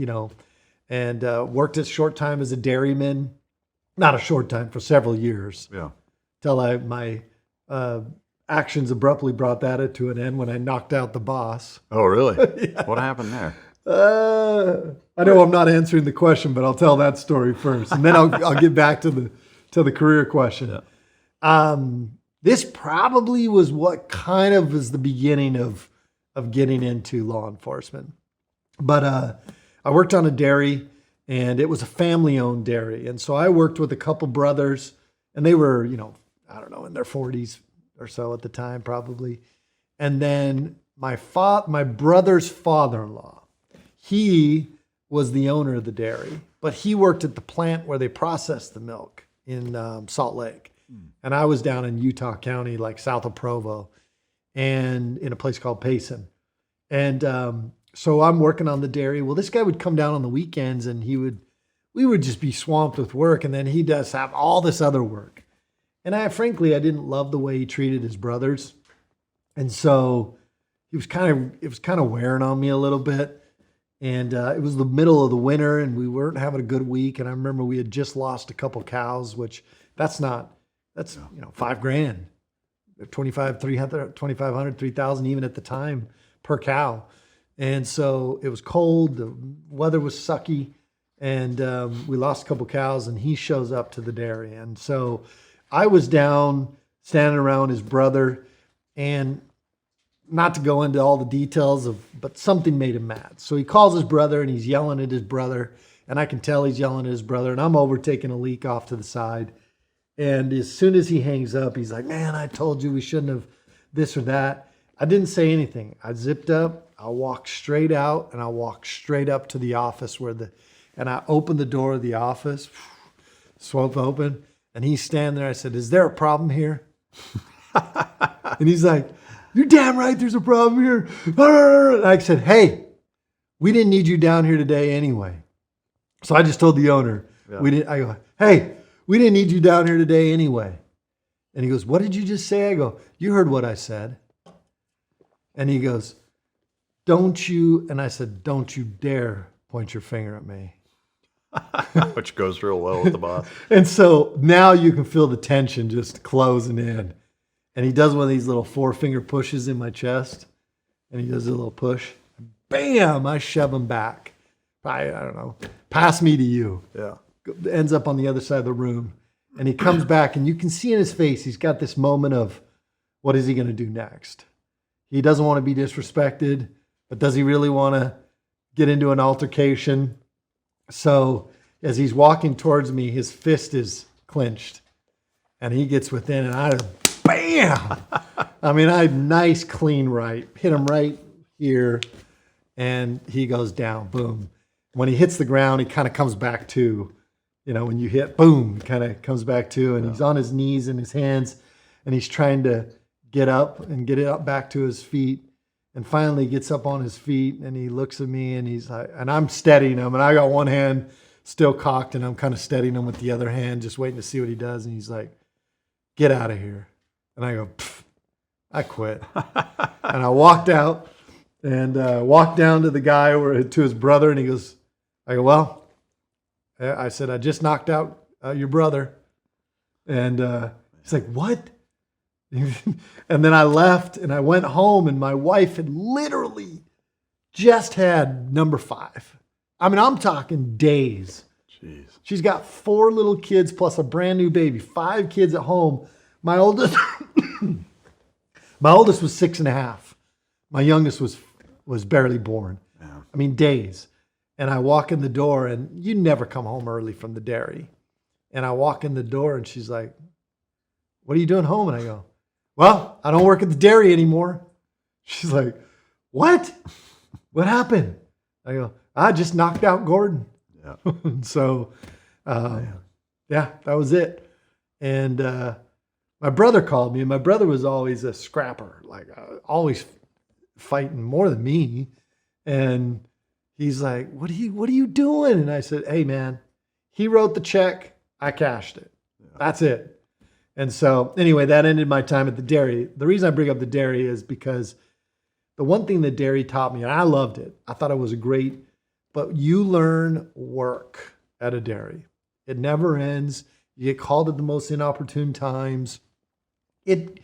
and worked a short time as a dairyman. Not a short time, for several years. Yeah. Till my actions abruptly brought that to an end when I knocked out the boss. Oh, really? Yeah. What happened there? I know I'm not answering the question, but I'll tell that story first, and then I'll get back to the career question. This probably was what kind of was the beginning of getting into law enforcement. But I worked on a dairy, and it was a family-owned dairy. And so I worked with a couple brothers, and they were, I don't know, in their 40s or so at the time, probably. And then my brother's father-in-law, he was the owner of the dairy, but he worked at the plant where they processed the milk in Salt Lake. And I was down in Utah County, like south of Provo, and in a place called Payson. And so I'm working on the dairy. Well, this guy would come down on the weekends, and we would just be swamped with work. And then he does have all this other work. And frankly, I didn't love the way he treated his brothers. And so it was kind of wearing on me a little bit. And it was the middle of the winter, and we weren't having a good week. And I remember we had just lost a couple cows, which that's $5,000, 2,500, 3,000 even at the time per cow. And so it was cold, the weather was sucky, and we lost a couple cows, and he shows up to the dairy. And so I was down standing around his brother, and not to go into all the details but something made him mad. So he calls his brother, and he's yelling at his brother, and I can tell he's yelling at his brother, and I'm over taking a leak off to the side. And as soon as he hangs up, he's like, man, I told you we shouldn't have this or that. I didn't say anything. I zipped up, I walked straight out, and I walked straight up to the office and I opened the door of the office, swooped open, and he's standing there. I said, is there a problem here? And he's like, you're damn right there's a problem here. And I said, hey, we didn't need you down here today anyway. So I just told the owner, I go, hey, we didn't need you down here today anyway. And he goes, what did you just say? I go, you heard what I said. And he goes, don't you, and I said, don't you dare point your finger at me. Which goes real well with the boss. And so now you can feel the tension just closing in. And he does one of these little 4-finger pushes in my chest. And he does a little push. Bam! I shove him back. I don't know. Pass me to you. Yeah. Ends up on the other side of the room. And he comes back, and you can see in his face, he's got this moment of, what is he going to do next? He doesn't want to be disrespected, but does he really want to get into an altercation? So as he's walking towards me, his fist is clenched, and he gets within, and bam! I mean, nice, clean right. Hit him right here, and he goes down, boom. When he hits the ground, he kind of comes back to, when you hit, boom, kind of comes back to, and he's on his knees and his hands, and he's trying to get up and get it up back to his feet. And finally gets up on his feet, and he looks at me, and he's like, and I'm steadying him, and I got one hand still cocked, and I'm kind of steadying him with the other hand, just waiting to see what he does. And he's like, get out of here. And I go, I quit. And I walked out and walked down to the guy to his brother, and he goes, I go, well, I said, I just knocked out your brother. And he's like, what? And then I left, and I went home, and my wife had literally just had number 5. I mean, I'm talking days. Jeez. She's got 4 little kids plus a brand new baby, 5 kids at home. My oldest was 6.5. My youngest was barely born. Yeah. I mean, days. And I walk in the door, and you never come home early from the dairy. And I walk in the door, and she's like, what are you doing home? And I go, well, I don't work at the dairy anymore. She's like, what? What happened? I go, I just knocked out Gordon. Yeah. So, that was it. And my brother called me, and my brother was always a scrapper, like always fighting more than me. And he's like, what are you doing? And I said, hey, man, he wrote the check. I cashed it. Yeah. That's it. And so anyway, that ended my time at the dairy. The reason I bring up the dairy is because the one thing the dairy taught me, and I loved it, I thought it was but you learn work at a dairy. It never ends. You get called at the most inopportune times. It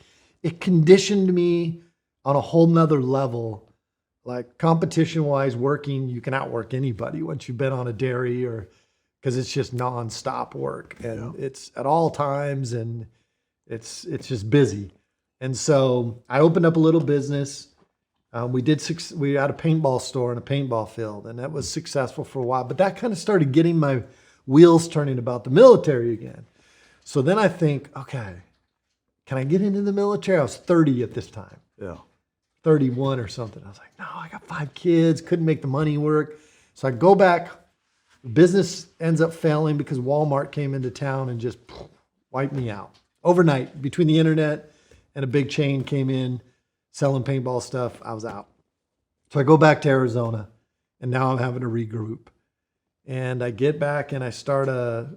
conditioned me on a whole nother level, like competition-wise working. You can outwork anybody once you've been on a dairy, because it's just nonstop work, and it's at all times, and It's just busy. And so I opened up a little business. We had a paintball store and a paintball field, and that was successful for a while. But that kind of started getting my wheels turning about the military again. So then I think, okay, can I get into the military? I was 30 at this time. Yeah. 31 or something. I was like, no, I got 5 kids, couldn't make the money work. So I go back. The business ends up failing because Walmart came into town and just wiped me out. Overnight, between the internet and a big chain came in selling paintball stuff, I was out. So I go back to Arizona, and now I'm having to regroup. And I get back and I start a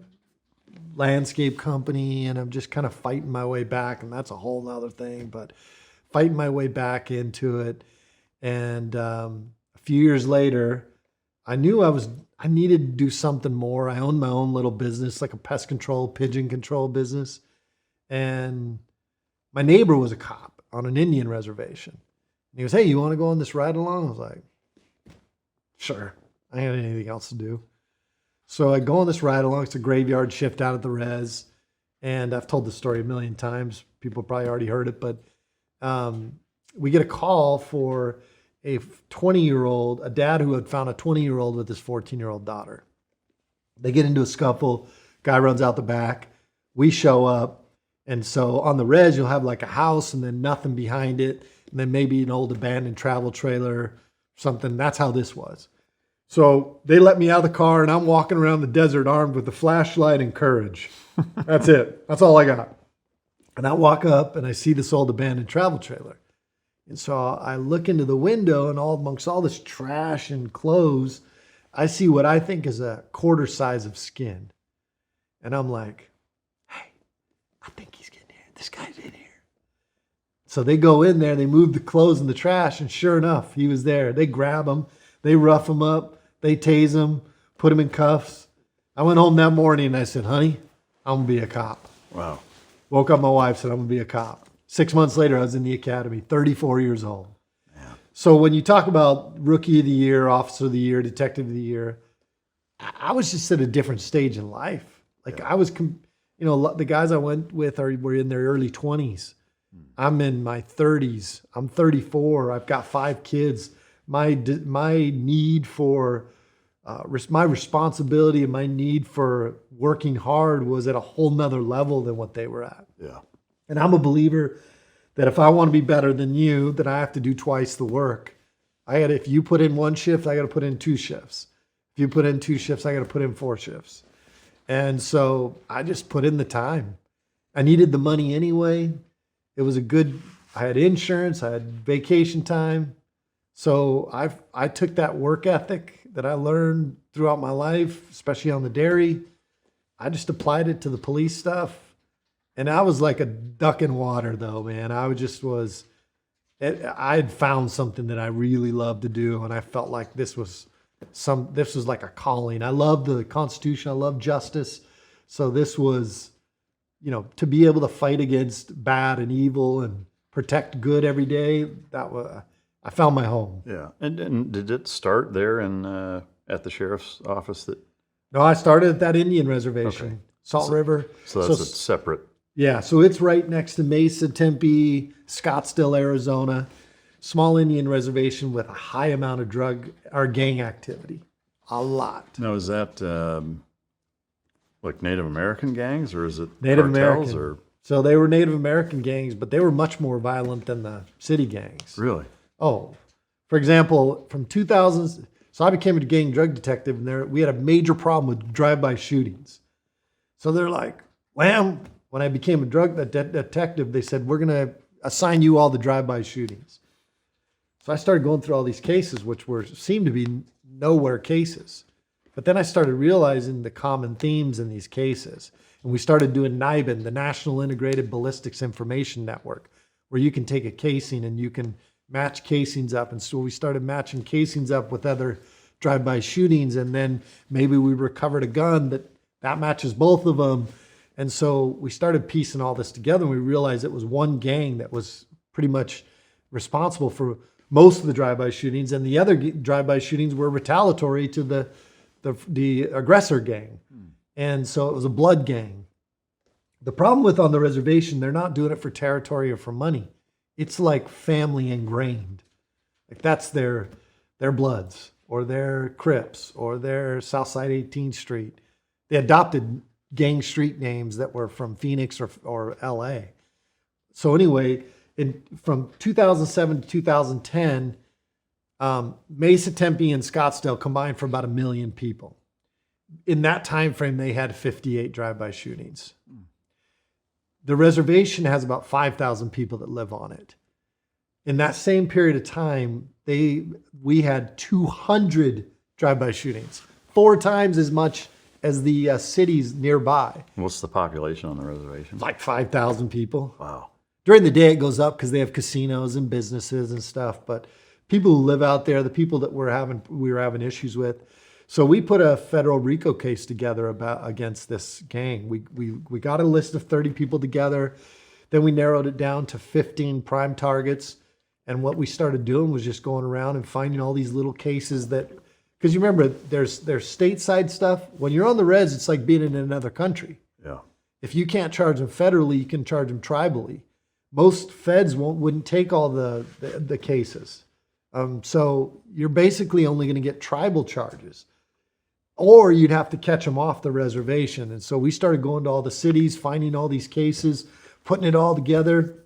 landscape company, and I'm just kind of fighting my way back, and that's a whole nother thing, but fighting my way back into it. And a few years later, I knew I needed to do something more. I owned my own little business, like a pest control, pigeon control business. And my neighbor was a cop on an Indian reservation. And he goes, hey, you want to go on this ride along? I was like, sure. I ain't got anything else to do. So I go on this ride along. It's a graveyard shift out at the res. And I've told this story a million times. People probably already heard it, but we get a call for a 20-year-old, a dad who had found a 20-year-old with his 14-year-old daughter. They get into a scuffle. Guy runs out the back. We show up. And so on the res, you'll have like a house and then nothing behind it. And then maybe an old abandoned travel trailer, something. That's how this was. So they let me out of the car, and I'm walking around the desert armed with a flashlight and courage. That's it. That's all I got. And I walk up and I see this old abandoned travel trailer. And so I look into the window, and all amongst all this trash and clothes, I see what I think is a quarter size of skin. And I'm like, hey, I think he's getting here. This guy's in here. So they go in there, they move the clothes in the trash, and sure enough, he was there. They grab him, they rough him up, they tase him, put him in cuffs. I went home that morning and I said, honey, I'm going to be a cop. Wow. Woke up my wife, said, I'm going to be a cop. 6 months later, I was in the academy, 34 years old. Yeah. So when you talk about rookie of the year, officer of the year, detective of the year, I was just at a different stage in life. Like I was, the guys I went with were in their early 20s. I'm in my 30s. I'm 34. I've got 5 kids. My need for my responsibility and my need for working hard was at a whole nother level than what they were at. Yeah. And I'm a believer that if I want to be better than you, then I have to do twice the work. If you put in 1 shift, I got to put in 2 shifts. If you put in 2 shifts, I got to put in 4 shifts. And so I just put in the time. I needed the money anyway. It was I had insurance, I had vacation time. So I took that work ethic that I learned throughout my life, especially on the dairy. I just applied it to the police stuff. And I was like a duck in water though, man. I had found something that I really loved to do. And I felt like this was like a calling. I love the Constitution. I love justice. So this was, to be able to fight against bad and evil and protect good every day, I found my home. Yeah. And did it start there at the sheriff's office? No, I started at that Indian reservation, Okay. Salt River. So that's a separate. Yeah, so it's right next to Mesa, Tempe, Scottsdale, Arizona. Small Indian reservation with a high amount of drug or gang activity. A lot. Now, is that like Native American gangs, or is it Native cartels, American. or So they were Native American gangs, but they were much more violent than the city gangs. really? Oh, for example, from 2000, so I became a gang drug detective, and we had a major problem with drive-by shootings. So they're like, well, when I became a drug detective, they said, we're going to assign you all the drive-by shootings. So I started going through all these cases, which seemed to be nowhere cases. But then I started realizing the common themes in these cases. And we started doing NIBIN, the National Integrated Ballistics Information Network, where you can take a casing and you can match casings up. And so we started matching casings up with other drive-by shootings. And then maybe we recovered a gun that matches both of them. And so we started piecing all this together, and we realized it was one gang that was pretty much responsible for most of the drive-by shootings, and the other drive-by shootings were retaliatory to the aggressor gang. And so it was a blood gang. The problem with on the reservation, they're not doing it for territory or for money. It's like family ingrained. Like that's their Bloods or their Crips or their Southside 18th Street. They adopted gang street names that were from Phoenix or LA. So anyway, from 2007 to 2010, Mesa, Tempe, and Scottsdale combined for about 1 million people. In that time frame, they had 58 drive-by shootings. The reservation has about 5,000 people that live on it. In that same period of time, we had 200 drive-by shootings, 4 times as much as the cities nearby. What's the population on the reservation? Like 5,000 people. Wow. During the day, it goes up because they have casinos and businesses and stuff. But people who live out there, the people that we were having issues with. So we put a federal RICO case together against this gang. We got a list of 30 people together. Then we narrowed it down to 15 prime targets. And what we started doing was just going around and finding all these little cases that, because you remember, there's stateside stuff. When you're on the res, it's like being in another country. Yeah. If you can't charge them federally, you can charge them tribally. Most feds wouldn't take all the cases. So you're basically only going to get tribal charges. Or you'd have to catch them off the reservation. And so we started going to all the cities, finding all these cases, putting it all together.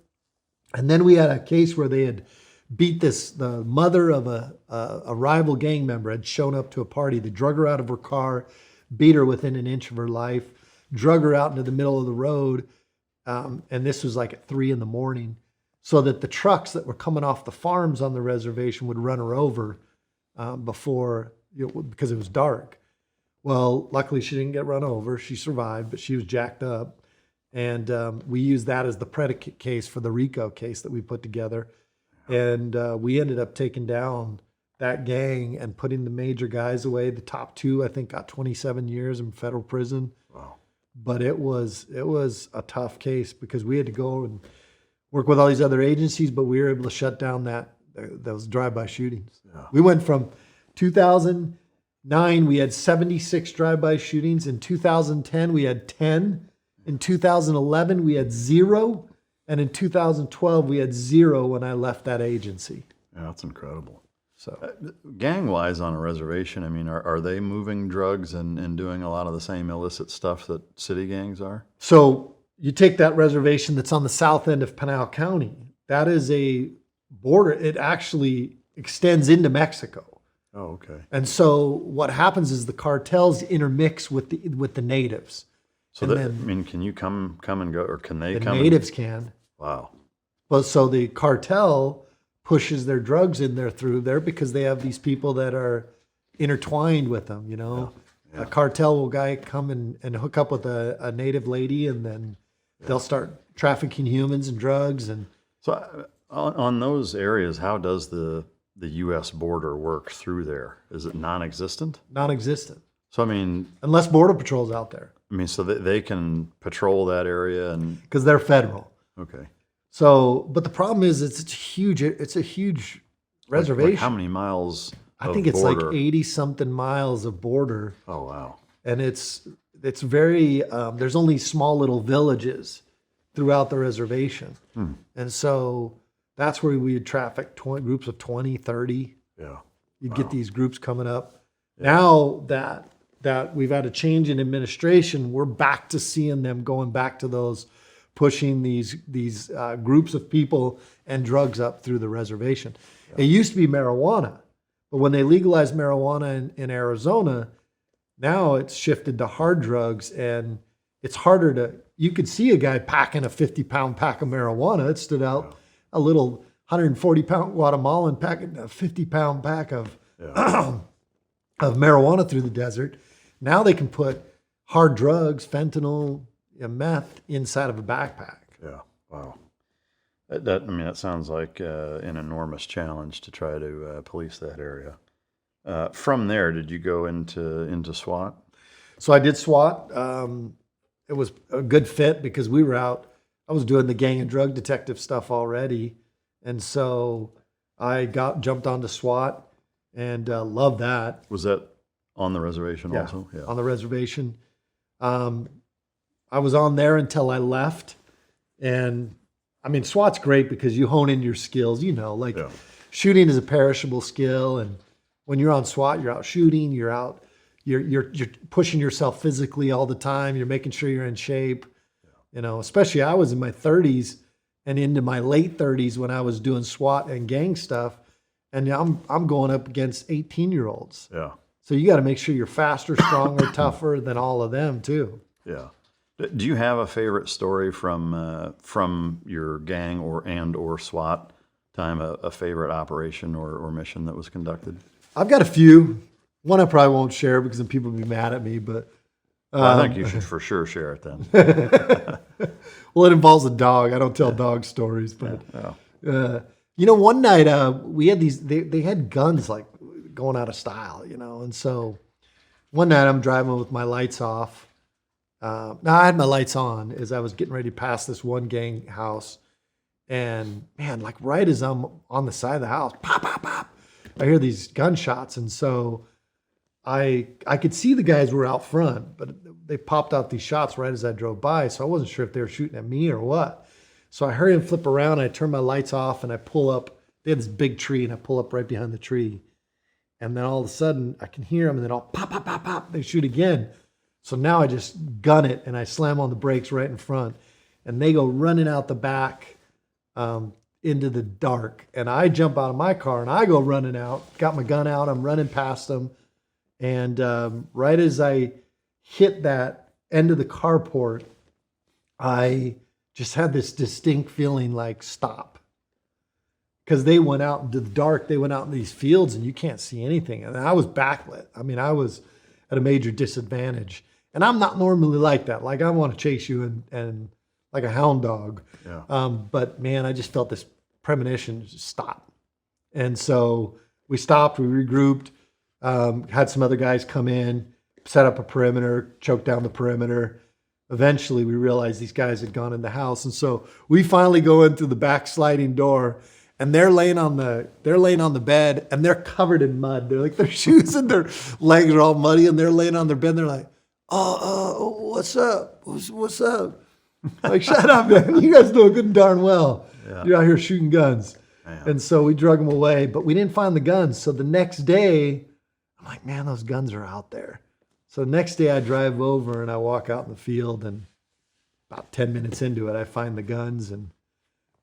And then we had a case where they had beat the mother of a rival gang member had shown up to a party. They drug her out of her car, beat her within an inch of her life, drug her out into the middle of the road. And this was like at 3 a.m, so that the trucks that were coming off the farms on the reservation would run her over because it was dark. Well, luckily she didn't get run over. She survived, but she was jacked up. And we used that as the predicate case for the RICO case that we put together. And we ended up taking down that gang and putting the major guys away. The top 2, I think, got 27 years in federal prison. Wow. But it was a tough case because we had to go and work with all these other agencies, but we were able to shut down those drive-by shootings. Yeah. We went from 2009, we had 76 drive-by shootings. In 2010, we had 10. In 2011, we had 0. And in 2012, we had 0 when I left that agency. Yeah, that's incredible. So, gang-wise on a reservation, I mean, are they moving drugs and doing a lot of the same illicit stuff that city gangs are? So you take that reservation that's on the south end of Pinal County. That is a border. It actually extends into Mexico. Oh, okay. And so what happens is the cartels intermix with the natives. So that, I mean, can you come and go, or can they come? The natives can. Wow. Well, so the cartel pushes their drugs in there through there because they have these people that are intertwined with them, you know. Yeah. A cartel guy come and hook up with a native lady, and then they'll start trafficking humans and drugs. And so on those areas, how does the U.S. border work through there? Is it non-existent? Non-existent. So, I mean, unless Border Patrol's out there. I mean, so they can patrol that area and because they're federal. Okay. So, but the problem is it's a huge reservation. Like how many miles? I think it's border? Like 80 something miles of border. Oh, wow. And it's very, there's only small little villages throughout the reservation. And so that's where we would traffic groups of 20, 30. Yeah. You'd get these groups coming up. Yeah. Now that we've had a change in administration, we're back to seeing them going back to those, pushing these groups of people and drugs up through the reservation. Yeah. It used to be marijuana, but when they legalized marijuana in Arizona, now it's shifted to hard drugs, and it's harder to, you could see a guy packing a 50-pound pack of marijuana. It stood out. A little 140-pound Guatemalan packing a 50-pound pack of of marijuana through the desert. Now they can put hard drugs, fentanyl, meth inside of a backpack. Yeah, wow. That sounds like an enormous challenge to try to police that area. From there, did you go into SWAT? So I did SWAT. It was a good fit because we were out. I was doing the gang and drug detective stuff already, and so I jumped onto SWAT and loved that. Was that on the reservation also? Yeah, on the reservation. I I was on there until I left. And I mean, SWAT's great because you hone in your skills, like shooting is a perishable skill. And when you're on SWAT, you're out shooting, you're pushing yourself physically all the time. You're making sure you're in shape, especially I was in my 30s and into my late 30s when I was doing SWAT and gang stuff. And I'm going up against 18-year-olds. Yeah. So you got to make sure you're faster, stronger, tougher than all of them too. Yeah. Do you have a favorite story from your gang or SWAT time, a favorite operation or mission that was conducted? I've got a few. One I probably won't share because then people will be mad at me. But I think you should for sure share it then. Well, it involves a dog. I don't tell dog stories, but one night we had these. They had guns like going out of style, and so one night I'm driving with my lights off. Now I had my lights on as I was getting ready to pass this one gang house, and man, like right as I'm on the side of the house, pop, pop, pop, I hear these gunshots, and so I could see the guys were out front, but they popped out these shots right as I drove by, so I wasn't sure if they were shooting at me or what. So I hurry and flip around, and I turn my lights off, and I pull up. They had this big tree, and I pull up right behind the tree, and then all of a sudden I can hear them, and then all pop, pop, pop, pop. They shoot again. So now I just gun it, and I slam on the brakes right in front, and they go running out the back into the dark. And I jump out of my car, and I go running out, got my gun out, I'm running past them. And right as I hit that end of the carport, I just had this distinct feeling like stop. Because they went out into the dark, they went out in these fields, and you can't see anything. And I was backlit. I mean, I was at a major disadvantage. And I'm not normally like that. Like I want to chase you and like a hound dog. Yeah. But man, I just felt this premonition, just stop. And so we stopped, we regrouped, had some other guys come in, set up a perimeter, choked down the perimeter. Eventually we realized these guys had gone in the house. And so we finally go into the back sliding door, and they're laying on the bed, and they're covered in mud. They're like, their shoes and their legs are all muddy, and they're laying on their bed. And they're like, what's up? What's up? Like, shut up, man. You guys know good and darn well. Yeah. You're out here shooting guns. Man. And so we drug them away, but we didn't find the guns. So the next day, I'm like, man, those guns are out there. So the next day I drive over and I walk out in the field, and about 10 minutes into it, I find the guns, and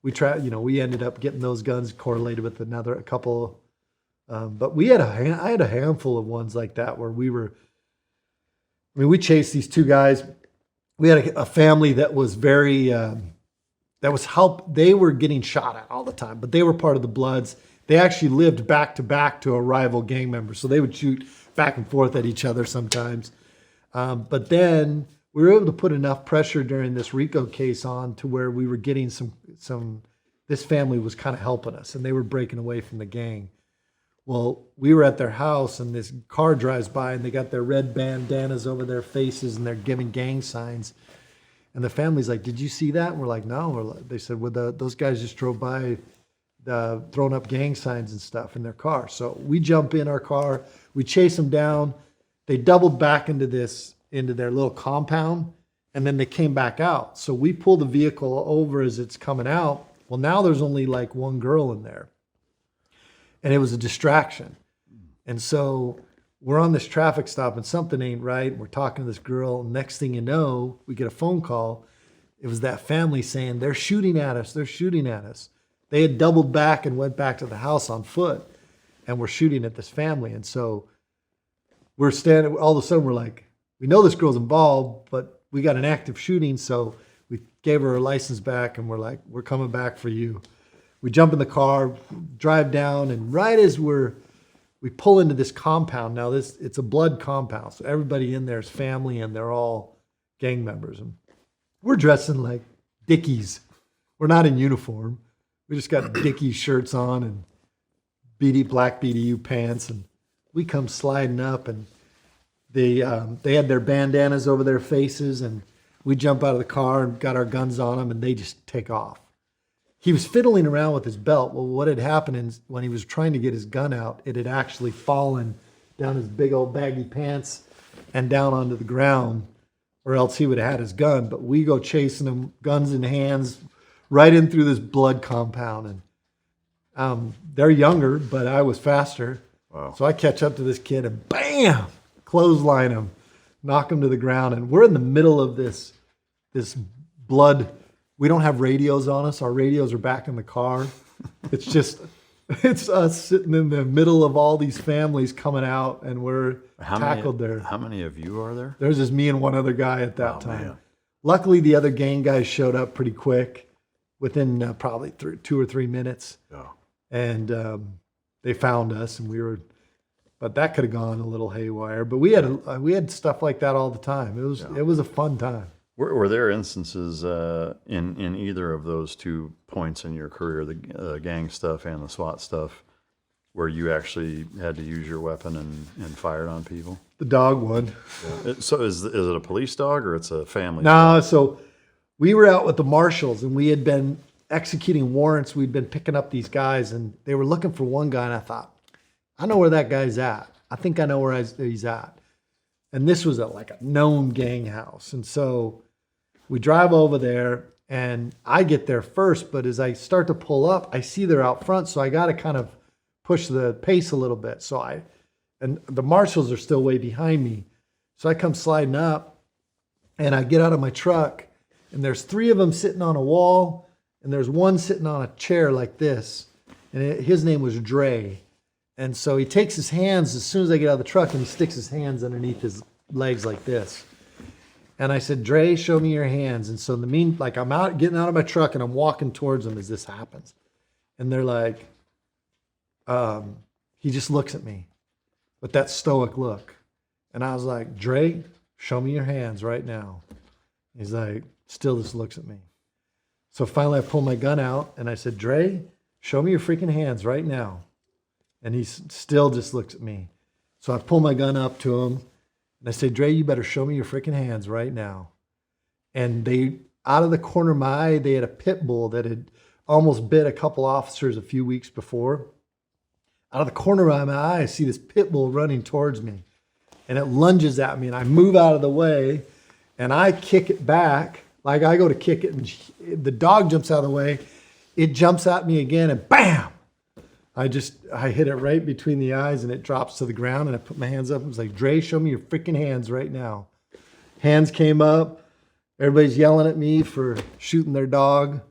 we ended up getting those guns correlated with a couple. But I had a handful of ones like that where we chased these two guys. We had a family that was very, they were getting shot at all the time, but they were part of the Bloods. They actually lived back to a rival gang member. So they would shoot back and forth at each other sometimes. But then we were able to put enough pressure during this RICO case on to where we were getting this family was kind of helping us, and they were breaking away from the gang. Well, we were at their house, and this car drives by, and they got their red bandanas over their faces, and they're giving gang signs. And the family's like, "Did you see that?" And we're like, "No." They said, "Well, those guys just drove by, throwing up gang signs and stuff in their car." So we jump in our car, we chase them down. They doubled back into their little compound, and then they came back out. So we pull the vehicle over as it's coming out. Well, now there's only like one girl in there. And it was a distraction. And so we're on this traffic stop, and something ain't right. We're talking to this girl. Next thing you know, we get a phone call. It was that family saying, "They're shooting at us. They're shooting at us." They had doubled back and went back to the house on foot, and we're shooting at this family. And so we're standing, all of a sudden we're like, we know this girl's involved, but we got an active shooting. So we gave her license back, and we're like, "We're coming back for you." We jump in the car, drive down, and right as we pull into this compound. Now it's a blood compound, so everybody in there is family, and they're all gang members. And we're dressing like Dickies. We're not in uniform. We just got Dickies shirts on and black BDU pants, and we come sliding up, and they had their bandanas over their faces, and we jump out of the car and got our guns on them, and they just take off. He was fiddling around with his belt. Well, what had happened is when he was trying to get his gun out, it had actually fallen down his big old baggy pants and down onto the ground or else he would have had his gun. But we go chasing him, guns in hands, right in through this blood compound. And they're younger, but I was faster. Wow. So I catch up to this kid and bam, clothesline him, knock him to the ground. And we're in the middle of this blood. We don't have radios on us. Our radios are back in the car. It's us sitting in the middle of all these families coming out, and we're tackled there. How many of you are there? There's just me and one other guy at that time. Man. Luckily, the other gang guys showed up pretty quick, within probably 2 or 3 minutes. Yeah. And they found us, and but that could have gone a little haywire. But we had stuff like that all the time. It was a fun time. Were there instances in either of those 2 points in your career, the gang stuff and the SWAT stuff, where you actually had to use your weapon and fired on people? The dog one. Yeah. So is it a police dog or it's a family? No, so we were out with the marshals, and we had been executing warrants. We'd been picking up these guys, and they were looking for one guy, and I thought, I know where that guy's at. I think I know where he's at. And this was like a known gang house. And so we drive over there, and I get there first, but as I start to pull up, I see they're out front, so I got to kind of push the pace a little bit. And the marshals are still way behind me. So I come sliding up, and I get out of my truck, and there's 3 of them sitting on a wall, and there's one sitting on a chair like this. And his name was Dre. And so he takes his hands as soon as I get out of the truck, and he sticks his hands underneath his legs like this. And I said, Dre, show me your hands. And so I'm getting out of my truck, and I'm walking towards them as this happens. And they're like, he just looks at me with that stoic look. And I was like, Dre, show me your hands right now. He's like, still just looks at me. So finally I pulled my gun out, and I said, Dre, show me your freaking hands right now. And he still just looks at me. So I pull my gun up to him, and I say, Dre, you better show me your freaking hands right now. And they, out of the corner of my eye, they had a pit bull that had almost bit a couple officers a few weeks before. Out of the corner of my eye, I see this pit bull running towards me. And it lunges at me, and I move out of the way, and I kick it back. Like I go to kick it, and the dog jumps out of the way. It jumps at me again, and bam! I hit it right between the eyes, and it drops to the ground, and I put my hands up and was like, Dre, show me your freaking hands right now. Hands came up. Everybody's yelling at me for shooting their dog.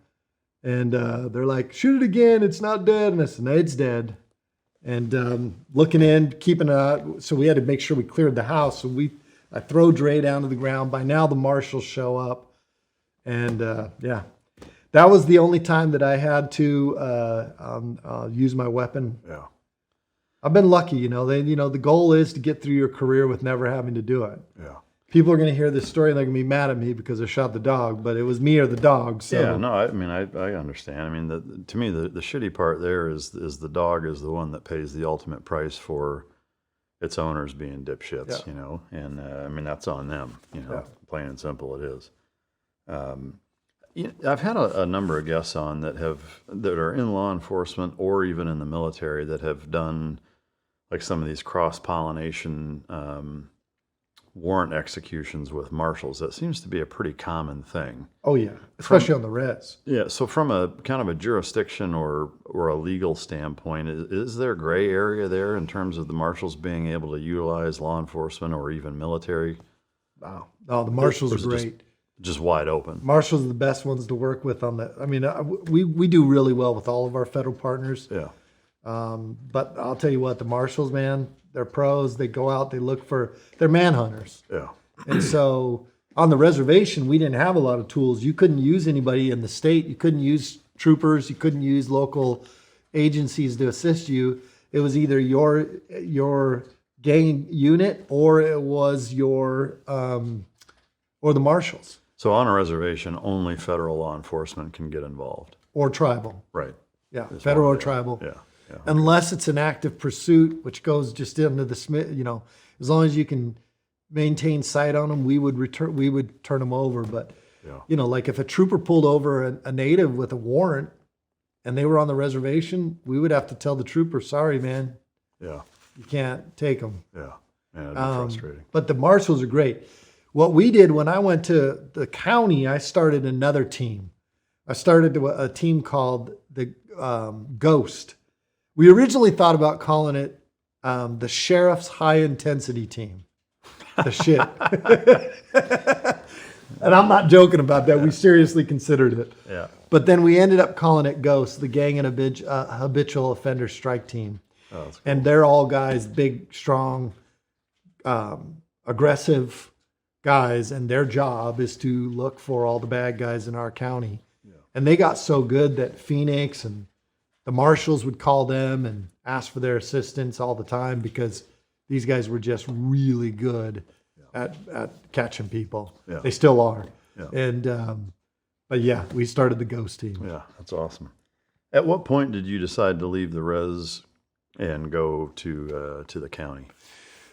And they're like, shoot it again. It's not dead. And I said, no, it's dead. And looking in, keeping so we had to make sure we cleared the house. So I throw Dre down to the ground. By now, the marshals show up. And yeah. That was the only time that I had to use my weapon. Yeah, I've been lucky, the goal is to get through your career with never having to do it. yeah. People are going to hear this story and they're going to be mad at me because I shot the dog, but it was me or the dog. So. Yeah, no, I understand. I mean, to me, the shitty part there is the dog is the one that pays the ultimate price for its owners being dipshits, Yeah. And that's on them, Yeah. plain and simple it is. I've had a number of guests on that are in law enforcement or even in the military that have done like some of these cross-pollination warrant executions with marshals. That seems to be a pretty common thing. Oh yeah, especially on the res. Yeah. So from a kind of a jurisdiction or a legal standpoint, is there a gray area there in terms of the marshals being able to utilize law enforcement or even military? Wow. Oh, the marshals are great. Just wide open. Marshals are the best ones to work with on that. I mean, we do really well with all of our federal partners. Yeah. But I'll tell you what, the marshals, man, they're pros. They go out, they're manhunters. Yeah. And so on the reservation, we didn't have a lot of tools. You couldn't use anybody in the state. You couldn't use troopers. You couldn't use local agencies to assist you. It was either your gang unit or it was or the marshals. So on a reservation, only federal law enforcement can get involved. Or tribal. Right. Yeah, federal or tribal. Yeah. Yeah. Unless it's an active pursuit, which goes just into the as long as you can maintain sight on them, we would turn them over. But yeah. Like if a trooper pulled over a native with a warrant and they were on the reservation, we would have to tell the trooper, sorry, man, Yeah. you can't take them. Yeah. Man, it'd be frustrating. But the marshals are great. What we did when I went to the county, I started another team. I started a team called the Ghost. We originally thought about calling it the Sheriff's High Intensity Team. The shit. And I'm not joking about that. We seriously considered it. Yeah. But then we ended up calling it Ghost, the Gang and Habitual Offender Strike Team. Oh, that's cool. And they're all guys, big, strong, aggressive guys, and their job is to look for all the bad guys in our county. Yeah. And they got so good that Phoenix and the marshals would call them and ask for their assistance all the time because these guys were just really good at catching people. Yeah. They still are. Yeah. And but yeah, we started the Ghost team. Yeah, that's awesome. At what point did you decide to leave the res and go to the county?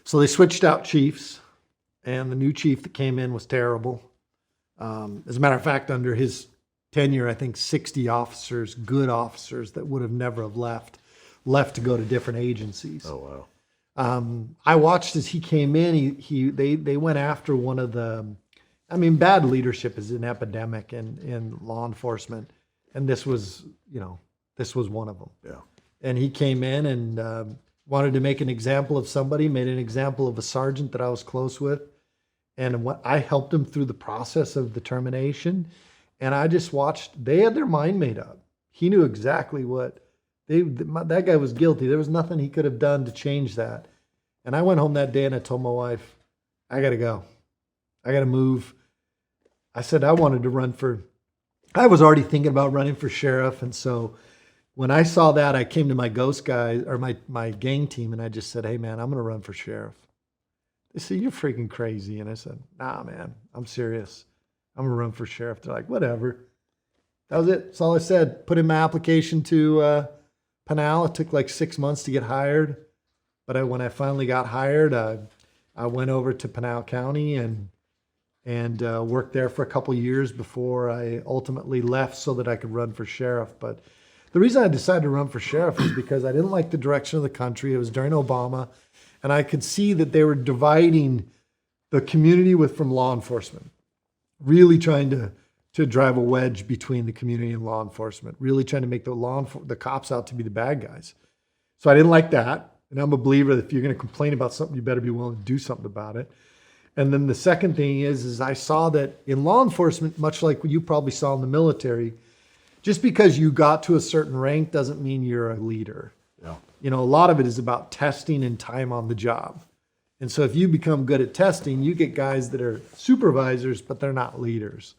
So they switched out chiefs, and the new chief that came in was terrible. As a matter of fact, under his tenure, I think 60 officers, good officers that would have never have left to go to different agencies. Oh wow. I watched as he came in. They went after one of the. I mean, bad leadership is an epidemic in law enforcement, and this was one of them. Yeah. And he came in and wanted to make an example of somebody. Made an example of a sergeant that I was close with, and I helped him through the process of the termination. And I just watched. They had their mind made up. He knew exactly what. That guy was guilty. There was nothing he could have done to change that. And I went home that day and I told my wife, I got to go. I got to move. I said I wanted to run for, I was already thinking about running for sheriff. And so when I saw that, I came to my Ghost guys or my gang team and I just said, hey man, I'm going to run for sheriff. They said, you're freaking crazy. And I said, nah, man, I'm serious. I'm going to run for sheriff. They're like, whatever. That was it. That's all I said. Put in my application to Pinal. It took like 6 months to get hired. But when I finally got hired, I went over to Pinal County and worked there for a couple of years before I ultimately left so that I could run for sheriff. But the reason I decided to run for sheriff is because I didn't like the direction of the country. It was during Obama, and I could see that they were dividing the community from law enforcement, really trying to drive a wedge between the community and law enforcement, really trying to make the cops out to be the bad guys. So I didn't like that. And I'm a believer that if you're going to complain about something, you better be willing to do something about it. And then the second thing is I saw that in law enforcement, much like what you probably saw in the military, just because you got to a certain rank doesn't mean you're a leader. Yeah. You know, a lot of it is about testing and time on the job. And so if you become good at testing, you get guys that are supervisors, but they're not leaders.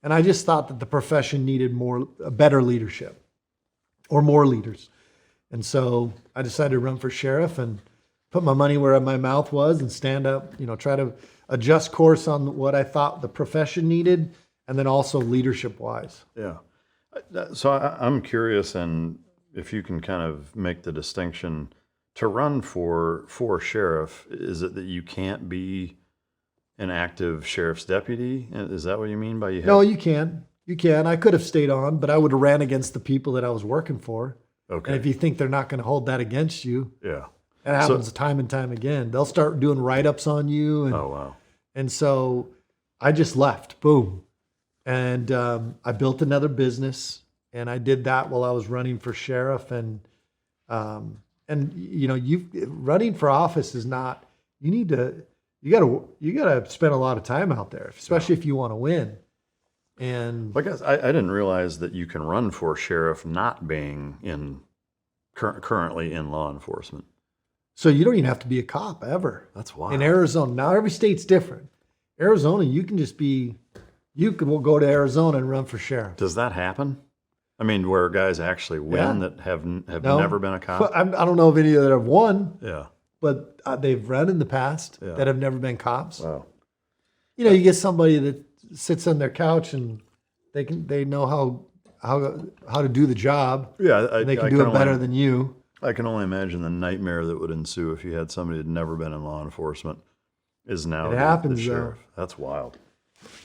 And I just thought that the profession needed better leadership or more leaders. And so I decided to run for sheriff and put my money where my mouth was and stand up, try to adjust course on what I thought the profession needed and then also leadership wise. Yeah. So I'm curious, and if you can kind of make the distinction to run for sheriff, is it that you can't be an active sheriff's deputy? Is that what you mean by you have? No, you can. You can. I could have stayed on, but I would have ran against the people that I was working for. Okay. And if you think they're not going to hold that against you, yeah, it happens time and time again. They'll start doing write-ups on you. And, oh, wow. And so I just left. Boom. And I built another business, and I did that while I was running for sheriff. And running for office is not. You gotta spend a lot of time out there, especially if you want to win. And I guess I didn't realize that you can run for sheriff not being currently in law enforcement. So you don't even have to be a cop ever. That's wild. In Arizona, now every state's different. Arizona, you can go to Arizona and run for sheriff. Does that happen? I mean, where guys actually win that have never been a cop? I don't know of any that have won. Yeah. But they've run in the past that have never been cops. Wow. You get somebody that sits on their couch and they know how to do the job. Yeah, they can do it better than you. I can only imagine the nightmare that would ensue if you had somebody that had never been in law enforcement is now the sheriff. That's wild.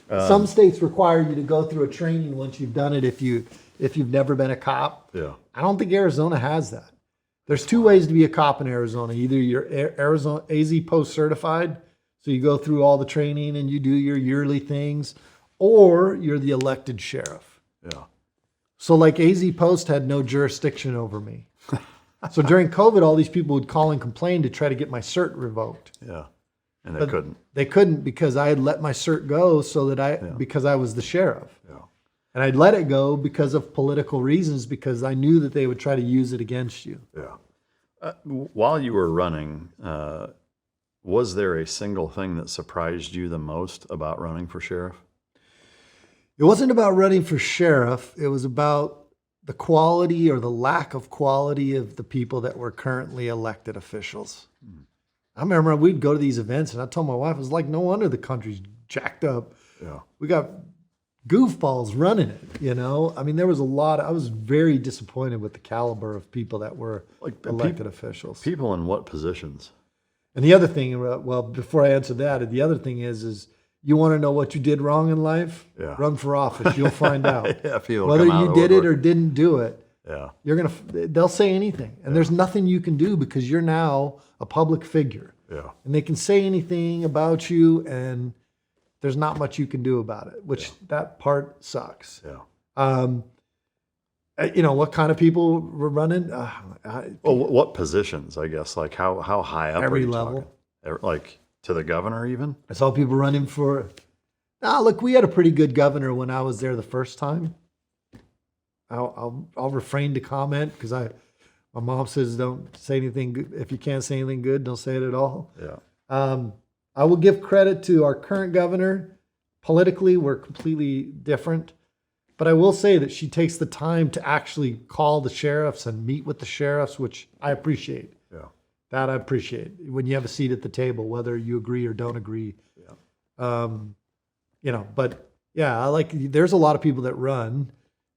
Some states require you to go through a training once you've done it if you've never been a cop. Yeah. I don't think Arizona has that. There's two ways to be a cop in Arizona. Either you're Arizona AZ post certified, So you go through all the training and you do your yearly things, or you're the elected sheriff. Yeah. So like AZ Post had no jurisdiction over me. So during COVID, all these people would call and complain to try to get my cert revoked. Yeah. And they couldn't. They couldn't because I had let my cert go so that because I was the sheriff. Yeah. And I'd let it go because of political reasons, because I knew that they would try to use it against you. Yeah. While you were running, was there a single thing that surprised you the most about running for sheriff? It wasn't about running for sheriff. It was about the quality or the lack of quality of the people that were currently elected officials. I remember we'd go to these events and I told my wife, it was like, no wonder the country's jacked up. Yeah. We got goofballs running it, you know? I mean, there was I was very disappointed with the caliber of people that were elected officials. People in what positions? And the other thing, well, before I answer that, the other thing is you want to know what you did wrong in life? Yeah. Run for office. You'll find out. Yeah, whether you did it or didn't do it. Yeah. They'll say anything. And there's nothing you can do because you're now a public figure. Yeah. And they can say anything about you and there's not much you can do about it, which that part sucks. Yeah. You know, what kind of people were running? Well, what positions, I guess? Like how high up? Every are you level. Talking? Like to the governor even? I saw people running for, look, we had a pretty good governor when I was there the first time. I'll refrain to comment because my mom says don't say anything good. If you can't say anything good, don't say it at all. Yeah. I will give credit to our current governor. Politically, we're completely different. But I will say that she takes the time to actually call the sheriffs and meet with the sheriffs, which I appreciate. Yeah. That I appreciate. When you have a seat at the table, whether you agree or don't agree. Yeah. You know, but yeah, there's a lot of people that run.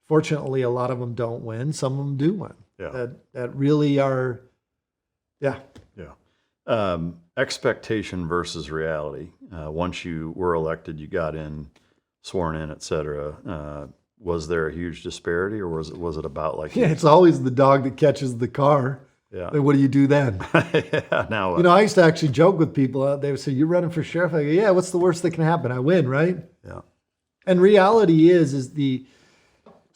Fortunately, a lot of them don't win. Some of them do win. Yeah. That really are, yeah. Yeah. Expectation versus reality. Once you were elected, you got in, sworn in, et cetera. Was there a huge disparity, or was it about like? Yeah, it's always the dog that catches the car. Yeah. Then what do you do then? Yeah. Now. You know, I used to actually joke with people. They would say, "You're running for sheriff." I go, "Yeah. What's the worst that can happen? I win, right?" Yeah. And reality is the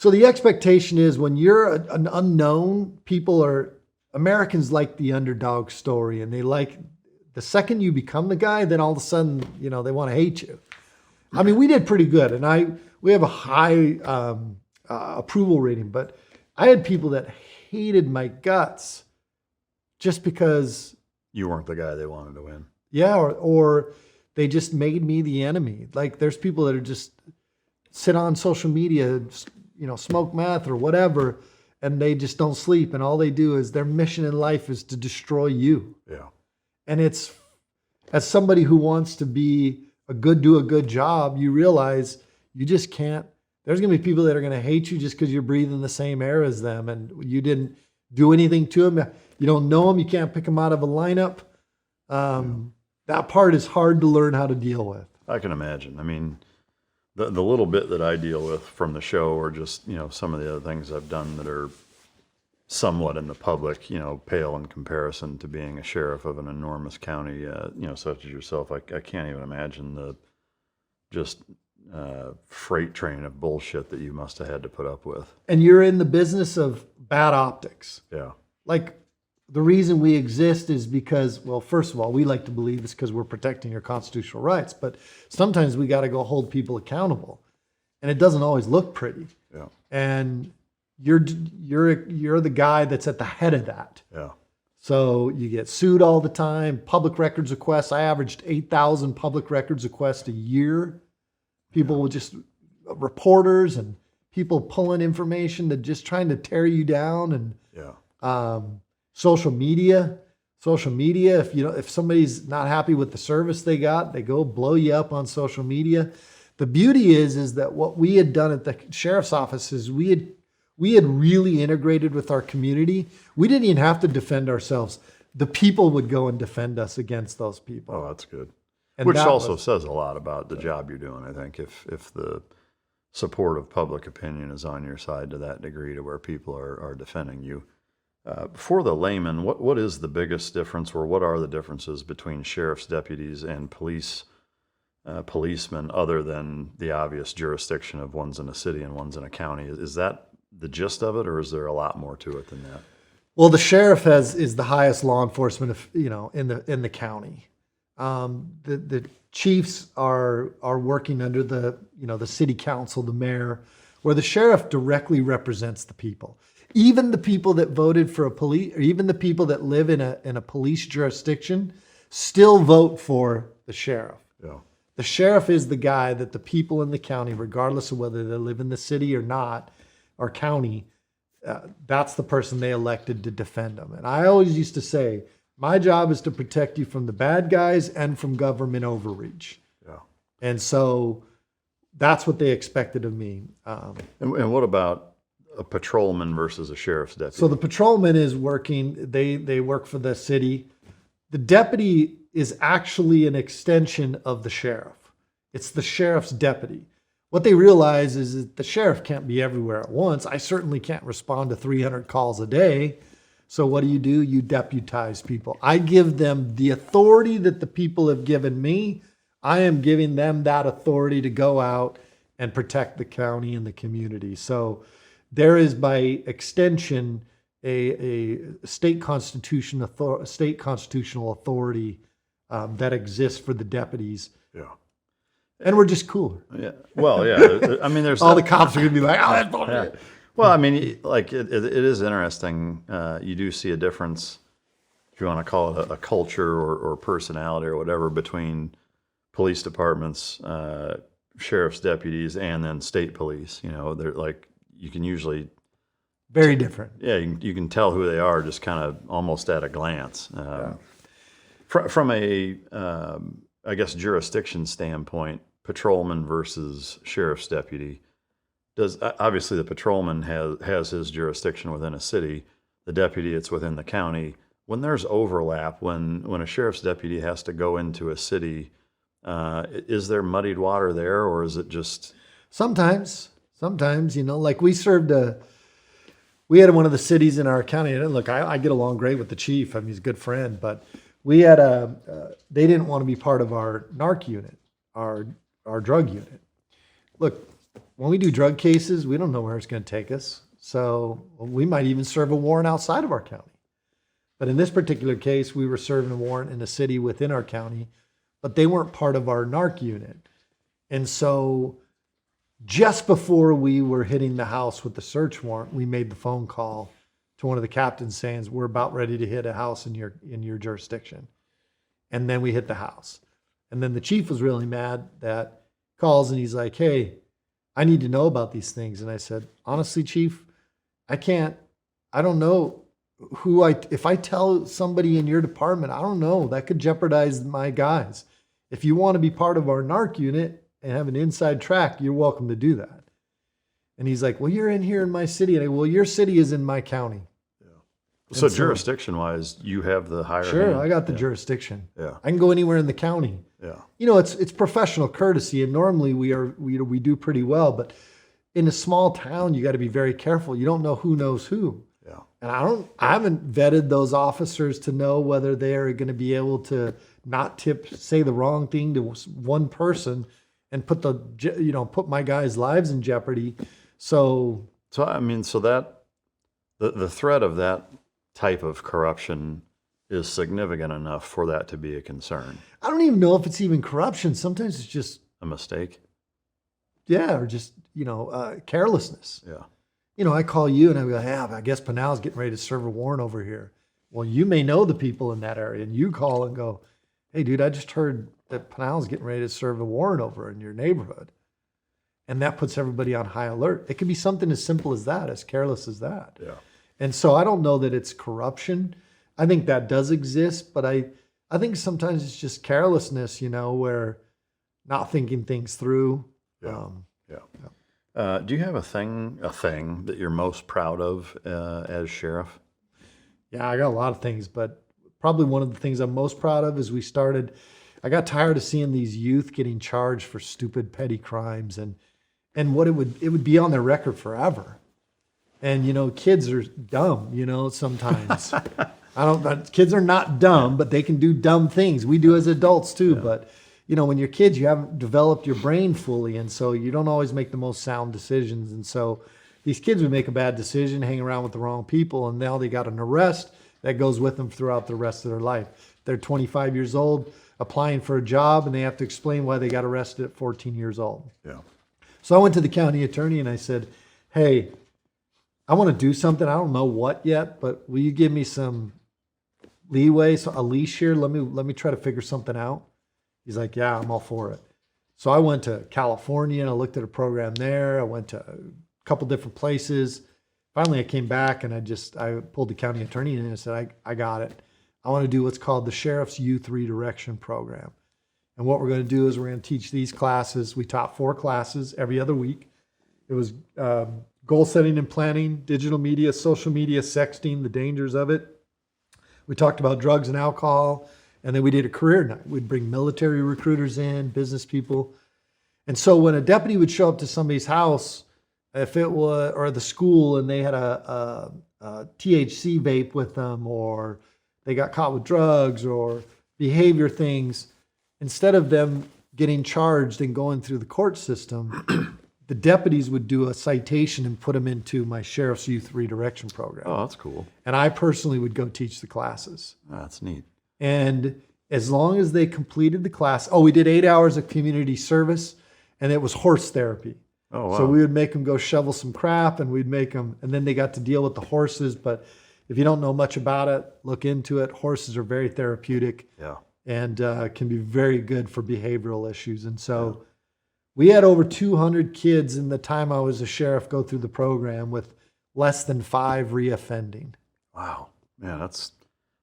expectation is when you're an unknown, Americans like the underdog story, and they like the second you become the guy, then all of a sudden, you know, they want to hate you. I mean, we did pretty good, and we have a high approval rating, but I had people that hated my guts just because You weren't the guy they wanted to win. yeah, or they just made me the enemy. Like there's people that are just sit on social media, you know, smoke meth or whatever, and they just don't sleep, and all they do is their mission in life is to destroy you. Yeah. And it's, as somebody who wants to do a good job, you realize you just can't. There's going to be people that are going to hate you just because you're breathing the same air as them and you didn't do anything to them. You don't know them. You can't pick them out of a lineup. That part is hard to learn how to deal with. I can imagine. I mean, the little bit that I deal with from the show, or just, you know, some of the other things I've done that are somewhat in the public, you know, pale in comparison to being a sheriff of an enormous county, you know, such as yourself. I can't even imagine the just freight train of bullshit that you must have had to put up with. And you're in the business of bad optics. Yeah. Like the reason we exist is because, well, first of all, we like to believe it's because we're protecting your constitutional rights, but sometimes we got to go hold people accountable, and it doesn't always look pretty. Yeah. And you're the guy that's at the head of that. Yeah. So you get sued all the time. Public records requests. I averaged 8,000 public records requests a year. People will just, reporters and people pulling information that just trying to tear you down. And Yeah. social media, if somebody's not happy with the service they got, they go blow you up on social media. The beauty is that what we had done at the sheriff's office is we had really integrated with our community. We didn't even have to defend ourselves. The people would go and defend us against those people. Oh, that's good. And Which that also was- says a lot about the job you're doing, I think, if the support of public opinion is on your side to that degree to where people are defending you. For the layman, what is the biggest difference, or what are the differences between sheriff's deputies and policemen, other than the obvious jurisdiction of one's in a city and one's in a county? Is that the gist of it, or is there a lot more to it than that? Well, the sheriff is the highest law enforcement, in the county. The chiefs are working under the city council, the mayor, where the sheriff directly represents the people. Even the people that voted for a police, or even the people that live in a police jurisdiction, still vote for the sheriff. Yeah. The sheriff is the guy that the people in the county, regardless of whether they live in the city or not, or county, that's the person they elected to defend them. And I always used to say, my job is to protect you from the bad guys and from government overreach. Yeah. And so that's what they expected of me. And what about a patrolman versus a sheriff's deputy? So the patrolman is working, they work for the city. The deputy is actually an extension of the sheriff. It's the sheriff's deputy. What they realize is that the sheriff can't be everywhere at once. I certainly can't respond to 300 calls a day. So what do? You deputize people. I give them the authority that the people have given me. I am giving them that authority to go out and protect the county and the community. So there is, by extension, a state constitutional authority that exists for the deputies. Yeah. And we're just cooler. Yeah. Well, yeah. I mean, there's all the cops are going to be like, oh, that's bullshit. Yeah. Well, I mean, like it is interesting. You do see a difference, if you want to call it a culture or personality or whatever, between police departments, sheriff's deputies, and then state police. They're like, you can usually very different. Yeah, you can tell who they are just kind of almost at a glance. From a, I guess, jurisdiction standpoint, patrolman versus sheriff's deputy. Obviously the patrolman has his jurisdiction within a city. The deputy, it's within the county. When there's overlap, when a sheriff's deputy has to go into a city, is there muddied water there, or is it just? Sometimes, like we had one of the cities in our county, and look, I get along great with the chief. I mean, he's a good friend, but we had they didn't want to be part of our narc unit, our drug unit. Look, when we do drug cases, we don't know where it's going to take us. So we might even serve a warrant outside of our county. But in this particular case, we were serving a warrant in a city within our county, but they weren't part of our narc unit. And so just before we were hitting the house with the search warrant, we made the phone call to one of the captains saying, we're about ready to hit a house in your jurisdiction. And then we hit the house. And then the chief was really mad that calls and he's like, hey, I need to know about these things. And I said, honestly, chief, I don't know if I tell somebody in your department, I don't know, that could jeopardize my guys. If you want to be part of our narc unit and have an inside track, you're welcome to do that. And he's like, well, you're in here in my city. And I go, well, your city is in my county. So jurisdiction-wise, you have the higher Sure, hand. I got the jurisdiction. Yeah. I can go anywhere in the county. Yeah. It's professional courtesy, and normally we do pretty well. But in a small town, you got to be very careful. You don't know who knows who. Yeah. And I haven't vetted those officers to know whether they are going to be able to not say the wrong thing to one person and put my guys' lives in jeopardy. So I mean, that the threat of that type of corruption is significant enough for that to be a concern. I don't even know if it's even corruption. Sometimes it's just a mistake. Yeah, or just carelessness. Yeah. I call you and I go, yeah, I guess Pinal's getting ready to serve a warrant over here. Well, you may know the people in that area, and you call and go, hey, dude, I just heard that Pinal's getting ready to serve a warrant over in your neighborhood. And that puts everybody on high alert. It could be something as simple as that, as careless as that. Yeah. And so I don't know that it's corruption. I think that does exist, but I think sometimes it's just carelessness, where not thinking things through. Yeah. Do you have a thing that you're most proud of as sheriff? Yeah, I got a lot of things, but probably one of the things I'm most proud of is I got tired of seeing these youth getting charged for stupid petty crimes and what it would be on their record forever. And, kids are dumb, sometimes. Kids are not dumb, but they can do dumb things. We do as adults too. Yeah. But, when you're kids, you haven't developed your brain fully. And so you don't always make the most sound decisions. And so these kids would make a bad decision, hang around with the wrong people. And now they got an arrest that goes with them throughout the rest of their life. They're 25 years old, applying for a job, and they have to explain why they got arrested at 14 years old. Yeah. So I went to the county attorney and I said, hey, I want to do something. I don't know what yet, but will you give me some leeway, so a leash here? Let me try to figure something out. He's like, yeah, I'm all for it. So I went to California and I looked at a program there. I went to a couple different places. Finally, I came back and I pulled the county attorney in and I said, I got it. I want to do what's called the Sheriff's Youth Redirection Program. And what we're going to do is we're going to teach these classes. We taught 4 classes every other week. It was goal setting and planning, digital media, social media, sexting, the dangers of it. We talked about drugs and alcohol. And then we did a career night. We'd bring military recruiters in, business people. And so when a deputy would show up to somebody's house, if it was, or the school, and they had a THC vape with them, or they got caught with drugs or behavior things, instead of them getting charged and going through the court system, the deputies would do a citation and put them into my Sheriff's Youth Redirection Program. Oh, that's cool. And I personally would go teach the classes. Oh, that's neat. And as long as they completed the class, we did 8 hours of community service, and it was horse therapy. Oh, wow. So we would make them go shovel some crap, and we'd make them, and then they got to deal with the horses. But if you don't know much about it, look into it. Horses are very therapeutic. Yeah. And can be very good for behavioral issues. And so we had over 200 kids in the time I was a sheriff go through the program, with less than 5 reoffending. Wow. Man, that's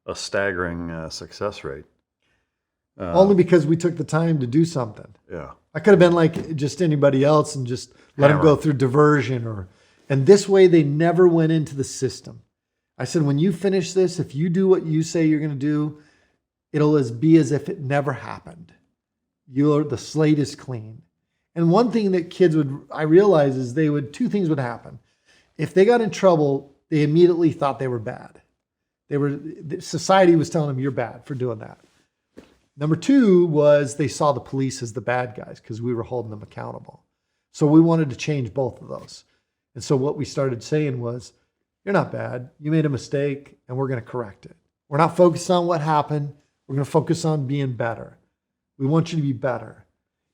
a staggering success rate. Only because we took the time to do something. Yeah. I could have been like just anybody else and just let them go through diversion, and this way they never went into the system. I said, when you finish this, if you do what you say you're going to do, it'll be as if it never happened. The slate is clean. And one thing that I realized is 2 things would happen. If they got in trouble, they immediately thought they were bad. Society was telling them, you're bad for doing that. Number 2 was they saw the police as the bad guys because we were holding them accountable. So we wanted to change both of those. And so what we started saying was, you're not bad. You made a mistake, and we're going to correct it. We're not focused on what happened. We're going to focus on being better. We want you to be better.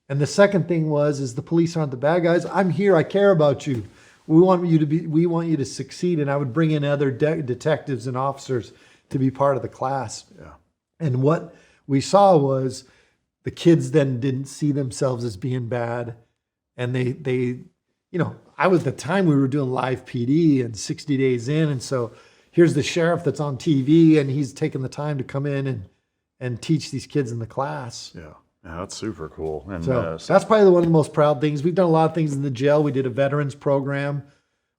And the second thing is the police aren't the bad guys. I'm here. I care about you. We want you to succeed. And I would bring in other detectives and officers to be part of the class. Yeah. And what we saw was the kids then didn't see themselves as being bad. And they at the time we were doing live PD and 60 days in. And so here's the sheriff that's on TV, and he's taking the time to come in and teach these kids in the class. Yeah. Yeah, that's super cool. And so that's probably one of the most proud things. We've done a lot of things in the jail. We did a veterans program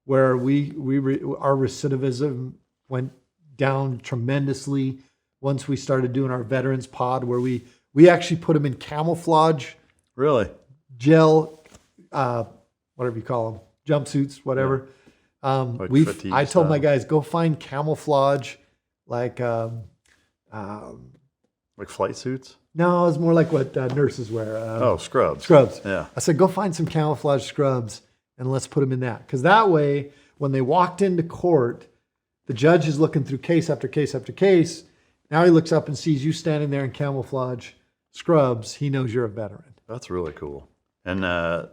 where our recidivism went down tremendously once we started doing our veterans pod, where we actually put them in camouflage. Really? Gel, whatever you call them, jumpsuits, whatever. Yeah. I told my guys, go find camouflage, like flight suits? No, it's more like what nurses wear. Scrubs. Scrubs. Yeah. I said, go find some camouflage scrubs and let's put them in that. Because that way, when they walked into court, the judge is looking through case after case after case. Now he looks up and sees you standing there in camouflage scrubs. He knows you're a veteran. That's really cool. And the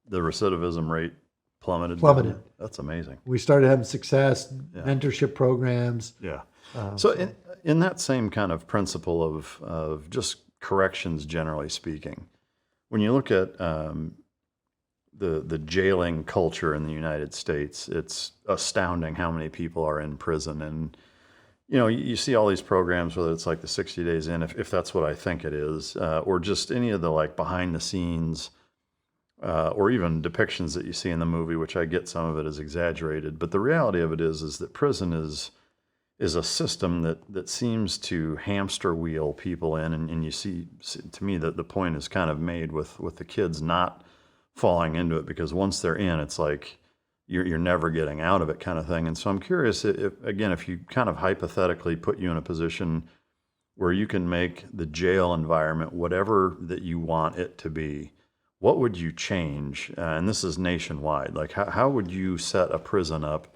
recidivism rate plummeted. That's amazing. We started having success, mentorship programs. Yeah. So in that same kind of principle of just corrections, generally speaking, when you look at the jailing culture in the United States, it's astounding how many people are in prison. And you see all these programs, whether it's like the 60 Days In, if that's what I think it is, or just any of the behind the scenes, or even depictions that you see in the movie, which I get some of it is exaggerated. But the reality of it is that prison is a system that seems to hamster wheel people in, and you see, to me, that the point is kind of made with the kids not falling into it, because once they're in, it's like you're never getting out of it kind of thing. And so I'm curious if you kind of hypothetically put you in a position where you can make the jail environment whatever that you want it to be, what would you change? And this is nationwide. Like, how would you set a prison up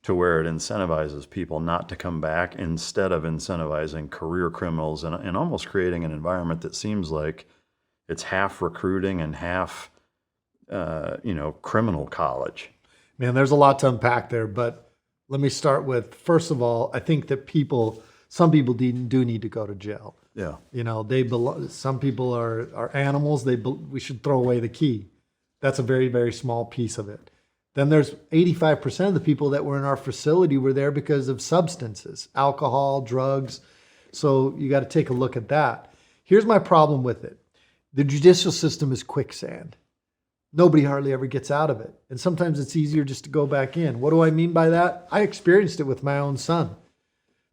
to where it incentivizes people not to come back instead of incentivizing career criminals and almost creating an environment that seems like it's half recruiting and half, criminal college? Man, there's a lot to unpack there, but let me start with, first of all, I think that some people do need to go to jail. Yeah. Some people are animals. We should throw away the key. That's a very, very small piece of it. Then there's 85% of the people that were in our facility were there because of substances, alcohol, drugs. So you got to take a look at that. Here's my problem with it. The judicial system is quicksand. Nobody hardly ever gets out of it. And sometimes it's easier just to go back in. What do I mean by that? I experienced it with my own son.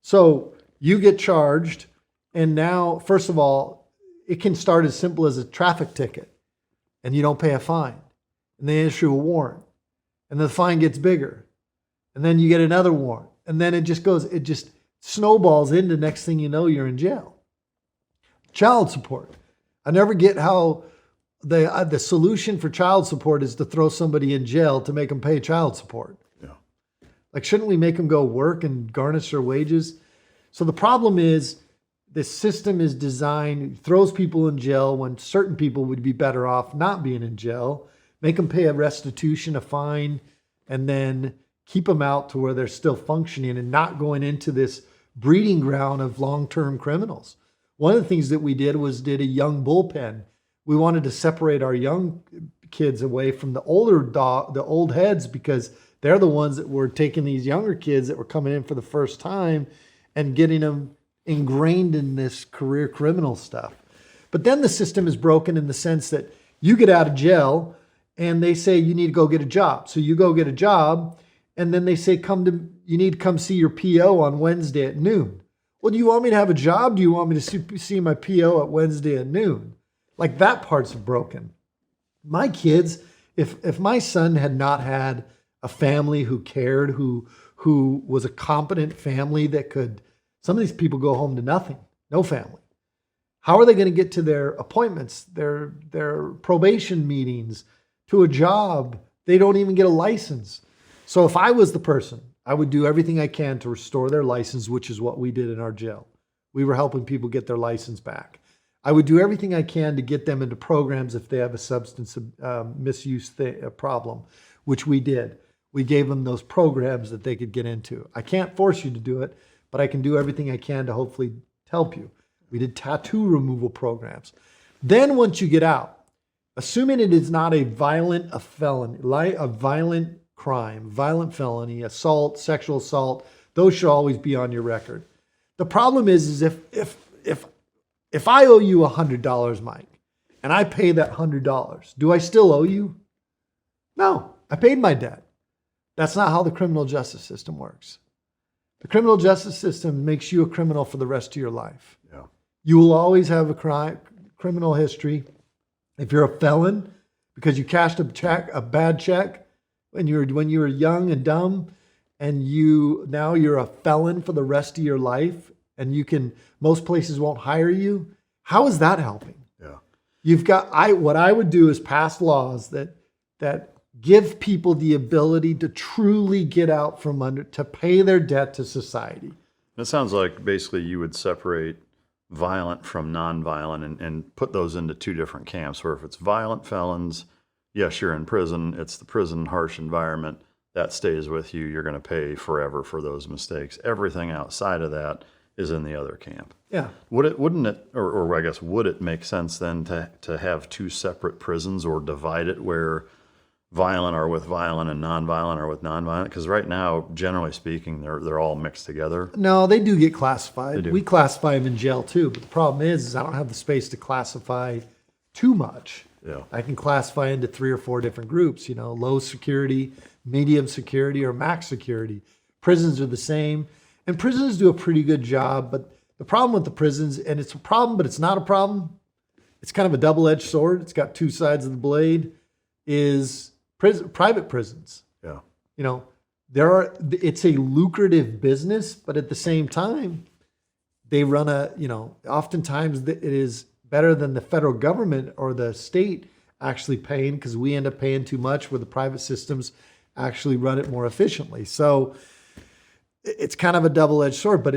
So you get charged, and now, first of all, it can start as simple as a traffic ticket, and you don't pay a fine. And they issue a warrant. And the fine gets bigger. And then you get another warrant. And then it just snowballs into next thing you know, you're in jail. Child support. I never get how the solution for child support is to throw somebody in jail to make them pay child support. Yeah. Like, shouldn't we make them go work and garnish their wages? So the problem is the system is designed, throws people in jail when certain people would be better off not being in jail. Make them pay a restitution, a fine, and then keep them out to where they're still functioning and not going into this breeding ground of long-term criminals. One of the things that we did a young bullpen. We wanted to separate our young kids away from the old heads, because they're the ones that were taking these younger kids that were coming in for the first time and getting them ingrained in this career criminal stuff. But then the system is broken in the sense that you get out of jail, and they say you need to go get a job. So you go get a job, and then they say you need to come see your PO on Wednesday at noon. Well, do you want me to have a job? Do you want me to see my PO at Wednesday at noon? Like, that part's broken. My kids, if my son had not had a family who cared, who was a competent family that could, some of these people go home to nothing, no family. How are they going to get to their appointments, their probation meetings, to a job? They don't even get a license. So if I was the person, I would do everything I can to restore their license, which is what we did in our jail. We were helping people get their license back. I would do everything I can to get them into programs if they have a substance misuse problem, which we did. We gave them those programs that they could get into. I can't force you to do it, but I can do everything I can to hopefully help you. We did tattoo removal programs. Then once you get out, assuming it is not a violent crime, violent felony, assault, sexual assault, those should always be on your record. The problem is if I owe you $100, Mike, and I pay that $100, do I still owe you? No, I paid my debt. That's not how the criminal justice system works. The criminal justice system makes you a criminal for the rest of your life. Yeah. You will always have a criminal history. If you're a felon because you cashed a bad check when you were young and dumb, and now you're a felon for the rest of your life, and most places won't hire you. How is that helping? Yeah. What I would do is pass laws that give people the ability to truly get out from under, to pay their debt to society. It sounds like basically you would separate violent from nonviolent and put those into two different camps, where if it's violent felons, yes, you're in prison. It's the prison harsh environment that stays with you. You're going to pay forever for those mistakes. Everything outside of that is in the other camp. Yeah. Would it make sense then to have two separate prisons, or divide it where violent are with violent and nonviolent are with nonviolent? Because right now, generally speaking, they're all mixed together. No, they do get classified. They do. We classify them in jail too, but the problem is I don't have the space to classify too much. Yeah. I can classify into 3 or 4 different groups, low security, medium security, or max security. Prisons are the same, and prisons do a pretty good job, but the problem with the prisons, and it's a problem, but it's not a problem, it's kind of a double-edged sword, it's got two sides of the blade, is private prisons. Yeah. you know, it's a lucrative business, but at the same time, they run oftentimes it is better than the federal government or the state actually paying, because we end up paying too much where the private systems actually run it more efficiently. So it's kind of a double-edged sword, but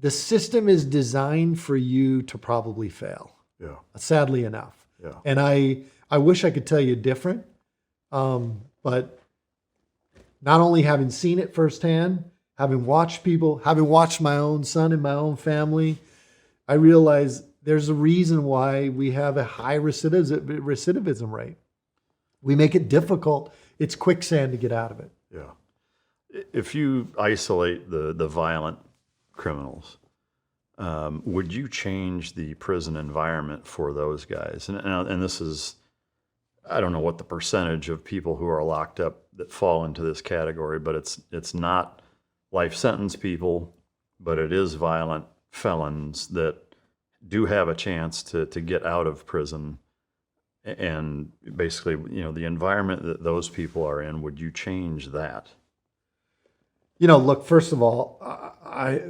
the system is designed for you to probably fail. Yeah. Sadly enough. Yeah. And I wish I could tell you different. But not only having seen it firsthand, having watched my own son and my own family, I realize there's a reason why we have a high recidivism rate. We make it difficult. It's quicksand to get out of it. Yeah. If you isolate the violent criminals, would you change the prison environment for those guys? And this is, I don't know what the percentage of people who are locked up that fall into this category, but it's not life sentence people, but it is violent felons that do have a chance to get out of prison. And basically, the environment that those people are in, would you change that? Look, first of all, I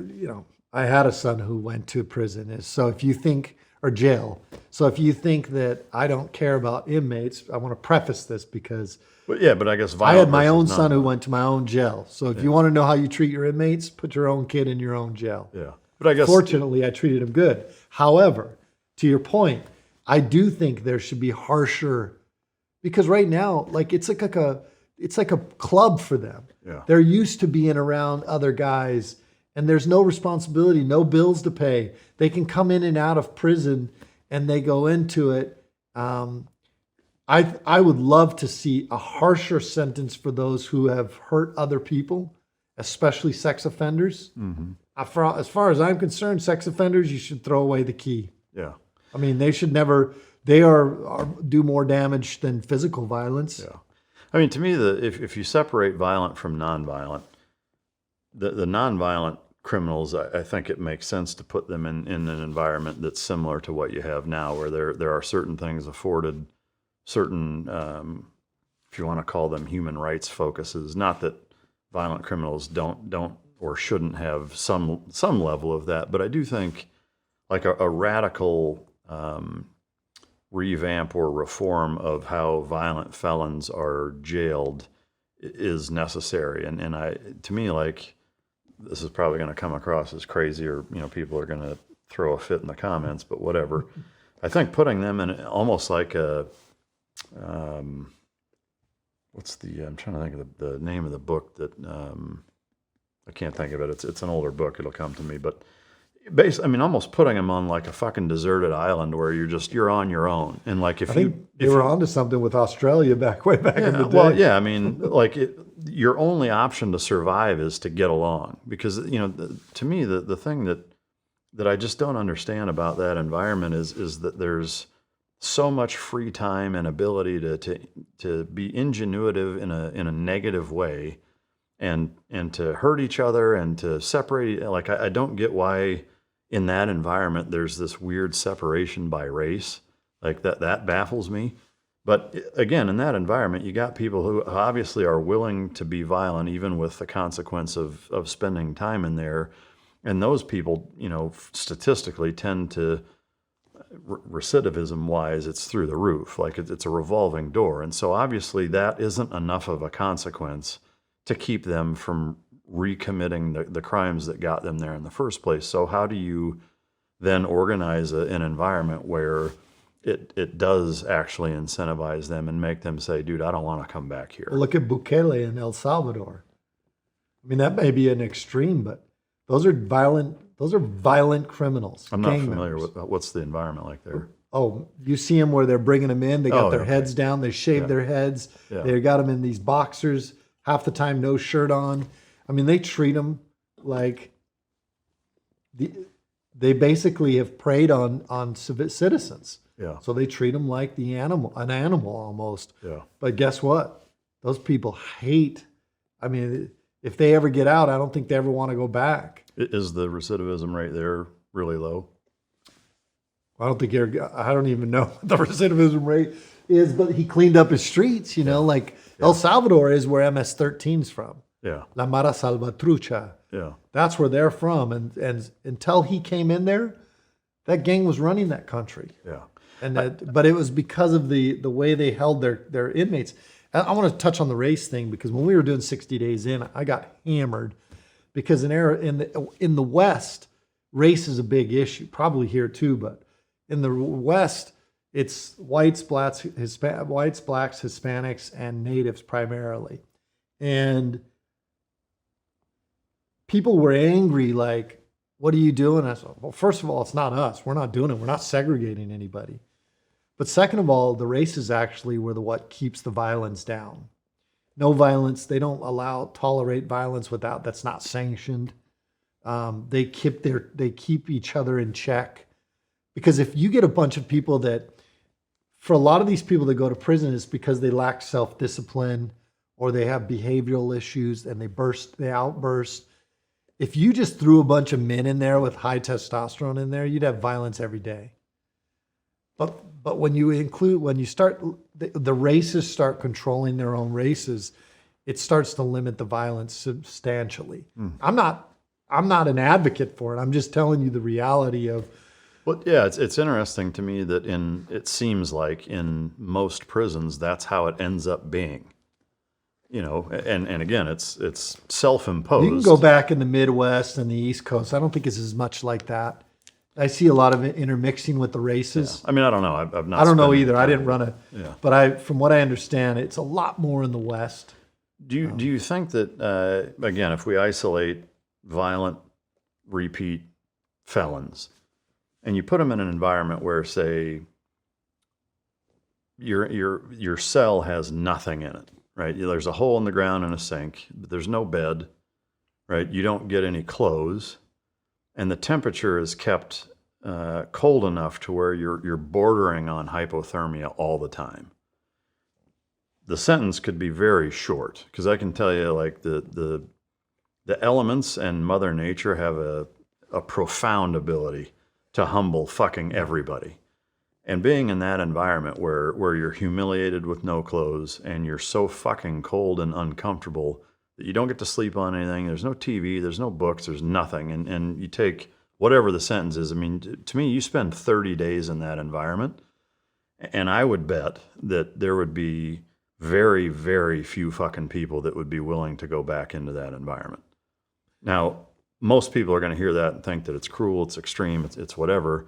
had a son who went to prison. So if you think, or jail. So if you think that I don't care about inmates, I want to preface this because but I guess I had my own son who went to my own jail. So if you want to know how you treat your inmates, put your own kid in your own jail. Yeah. But I guess fortunately I treated him good. However, to your point, I do think there should be harsher, because right now, like it's like a club for them. Yeah. They're used to being around other guys, and there's no responsibility, no bills to pay. They can come in and out of prison, and they go into it. I would love to see a harsher sentence for those who have hurt other people, especially sex offenders. Mm-hmm. As far as I'm concerned, sex offenders, you should throw away the key. Yeah. I mean, they should never. They are do more damage than physical violence. Yeah. I mean, to me, if you separate violent from nonviolent, the nonviolent criminals, I think it makes sense to put them in an environment that's similar to what you have now, where there are certain things afforded, certain, if you want to call them human rights focuses. Not that violent criminals don't or shouldn't have some level of that, but I do think like a radical revamp or reform of how violent felons are jailed is necessary. And to me, like, this is probably going to come across as crazy, or people are going to throw a fit in the comments, but whatever. I think putting them in almost like a I'm trying to think of the name of the book that I can't think of it. It's an older book. It'll come to me, but almost putting them on like a fucking deserted island where you're on your own. And like I think they were onto something with Australia way back in the day. Well, yeah, I mean, like your only option to survive is to get along, because to me the thing that I just don't understand about that environment is that there's so much free time and ability to be ingenuitive in a negative way, and to hurt each other and to separate. Like I don't get why in that environment there's this weird separation by race. Like that baffles me. But again, in that environment, you got people who obviously are willing to be violent, even with the consequence of spending time in there. And those people, statistically tend to, recidivism-wise, it's through the roof. Like it's a revolving door. And so obviously that isn't enough of a consequence to keep them from recommitting the crimes that got them there in the first place. So how do you then organize an environment where it does actually incentivize them and make them say, dude, I don't want to come back here? Well, look at Bukele in El Salvador. I mean, that may be an extreme, but those are violent criminals. I'm not familiar with what's the environment like there. Oh, you see them where they're bringing them in. They got their heads down. They shave their heads. Yeah. They got them in these boxers. Half the time, no shirt on. I mean, they treat them like they basically have preyed on citizens. Yeah. So they treat them like an animal almost. Yeah. But guess what? Those people hate. I mean, if they ever get out, I don't think they ever want to go back. Is the recidivism rate there really low? I don't think I don't even know what the recidivism rate is, but he cleaned up his streets, like El Salvador is where MS-13's from. Yeah. La Mara Salvatrucha. Yeah. That's where they're from. And until he came in there, that gang was running that country. Yeah. But it was because of the way they held their inmates. I want to touch on the race thing because when we were doing 60 Days In, I got hammered because in the West, race is a big issue. Probably here too, but in the West, it's whites, blacks, Hispanics, and natives primarily. And people were angry, like, what are you doing? I said, well, first of all, it's not us. We're not doing it. We're not segregating anybody. But second of all, the races actually were what keeps the violence down. No violence. They don't tolerate violence that's not sanctioned. They keep each other in check. Because if you get a bunch of people for a lot of these people that go to prison, it's because they lack self-discipline or they have behavioral issues and they outburst. If you just threw a bunch of men in there with high testosterone in there, you'd have violence every day. But when you start, the races start controlling their own races, it starts to limit the violence substantially. I'm not an advocate for it. I'm just telling you the reality of. Well, yeah, it's interesting to me that it seems like in most prisons, that's how it ends up being. And again, it's self-imposed. You can go back in the Midwest and the East Coast. I don't think it's as much like that. I see a lot of it intermixing with the races. Yeah. I mean, I don't know. I've not. I don't know either. I didn't run it. Yeah. But from what I understand, it's a lot more in the West. Do you think that again, if we isolate violent repeat felons, and you put them in an environment where, say, your cell has nothing in it, right? There's a hole in the ground and a sink, but there's no bed, right? You don't get any clothes, and the temperature is kept cold enough to where you're bordering on hypothermia all the time. The sentence could be very short, because I can tell you, like, the elements and Mother Nature have a profound ability to humble fucking everybody. And being in that environment where you're humiliated with no clothes and you're so fucking cold and uncomfortable that you don't get to sleep on anything, there's no TV, there's no books, there's nothing, and you take whatever the sentence is. I mean, to me, you spend 30 days in that environment, and I would bet that there would be very, very few fucking people that would be willing to go back into that environment. Now, most people are going to hear that and think that it's cruel, it's extreme, it's whatever.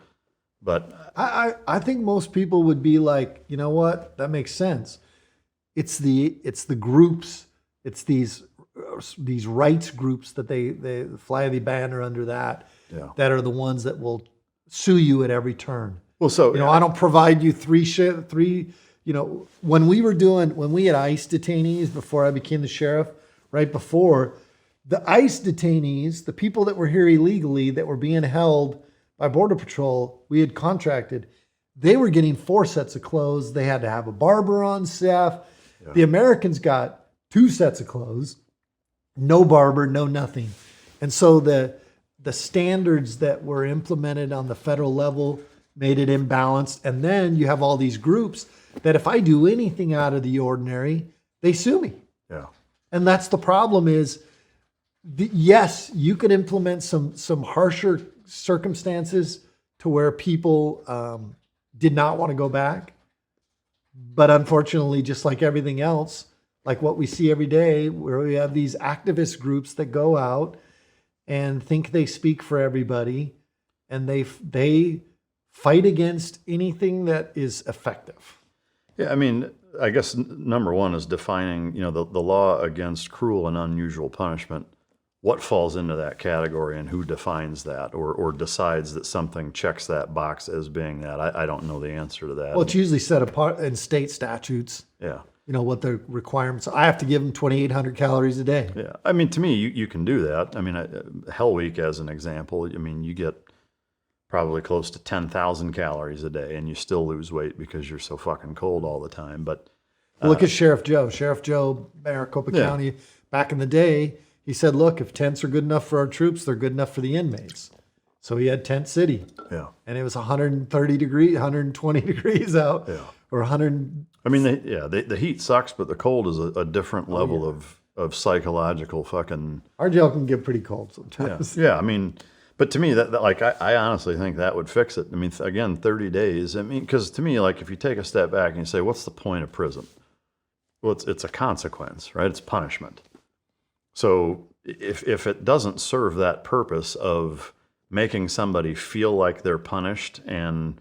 But I think most people would be like, you know what? That makes sense. It's the groups, it's these rights groups that they fly the banner under that are the ones that will sue you at every turn. Well, so I don't provide you three. When we had ICE detainees before I became the sheriff, right before. The ICE detainees, the people that were here illegally that were being held by Border Patrol, we had contracted, they were getting 4 sets of clothes. They had to have a barber on staff. Yeah. The Americans got 2 sets of clothes, no barber, no nothing. And so the standards that were implemented on the federal level made it imbalanced. And then you have all these groups that if I do anything out of the ordinary, they sue me. Yeah. And that's the problem is, yes, you could implement some harsher circumstances to where people did not want to go back. But unfortunately, just like everything else, like what we see every day, where we have these activist groups that go out and think they speak for everybody, and they fight against anything that is effective. Yeah, I mean, I guess number one is defining, the law against cruel and unusual punishment. What falls into that category and who defines that or decides that something checks that box as being that? I don't know the answer to that. Well, it's usually set apart in state statutes. Yeah. What the requirements are. I have to give them 2,800 calories a day. Yeah. I mean, to me, you can do that. I mean, Hell Week as an example, I mean, you get probably close to 10,000 calories a day and you still lose weight because you're so fucking cold all the time. But look at Sheriff Joe, Maricopa County, back in the day. He said, look, if tents are good enough for our troops, they're good enough for the inmates. So he had tent city. Yeah. And it was 130 degrees, 120 degrees out. Yeah. Or 100. I mean, the heat sucks, but the cold is a different level of psychological fucking. Our jail can get pretty cold Yeah. sometimes. Yeah. I mean, but to me, that like, I honestly think that would fix it. I mean, again, 30 days. I mean, because to me, like, if you take a step back and you say, what's the point of prison? Well, it's a consequence, right? It's punishment. So if it doesn't serve that purpose of making somebody feel like they're punished and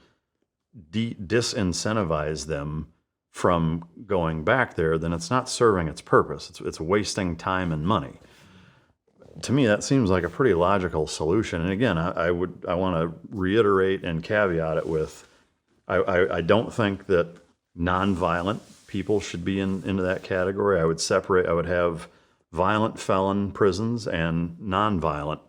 disincentivize them from going back there, then it's not serving its purpose. It's wasting time and money. To me, that seems like a pretty logical solution. And again, I want to reiterate and caveat it with, I don't think that nonviolent people should be into that category. I would have violent felon prisons and nonviolent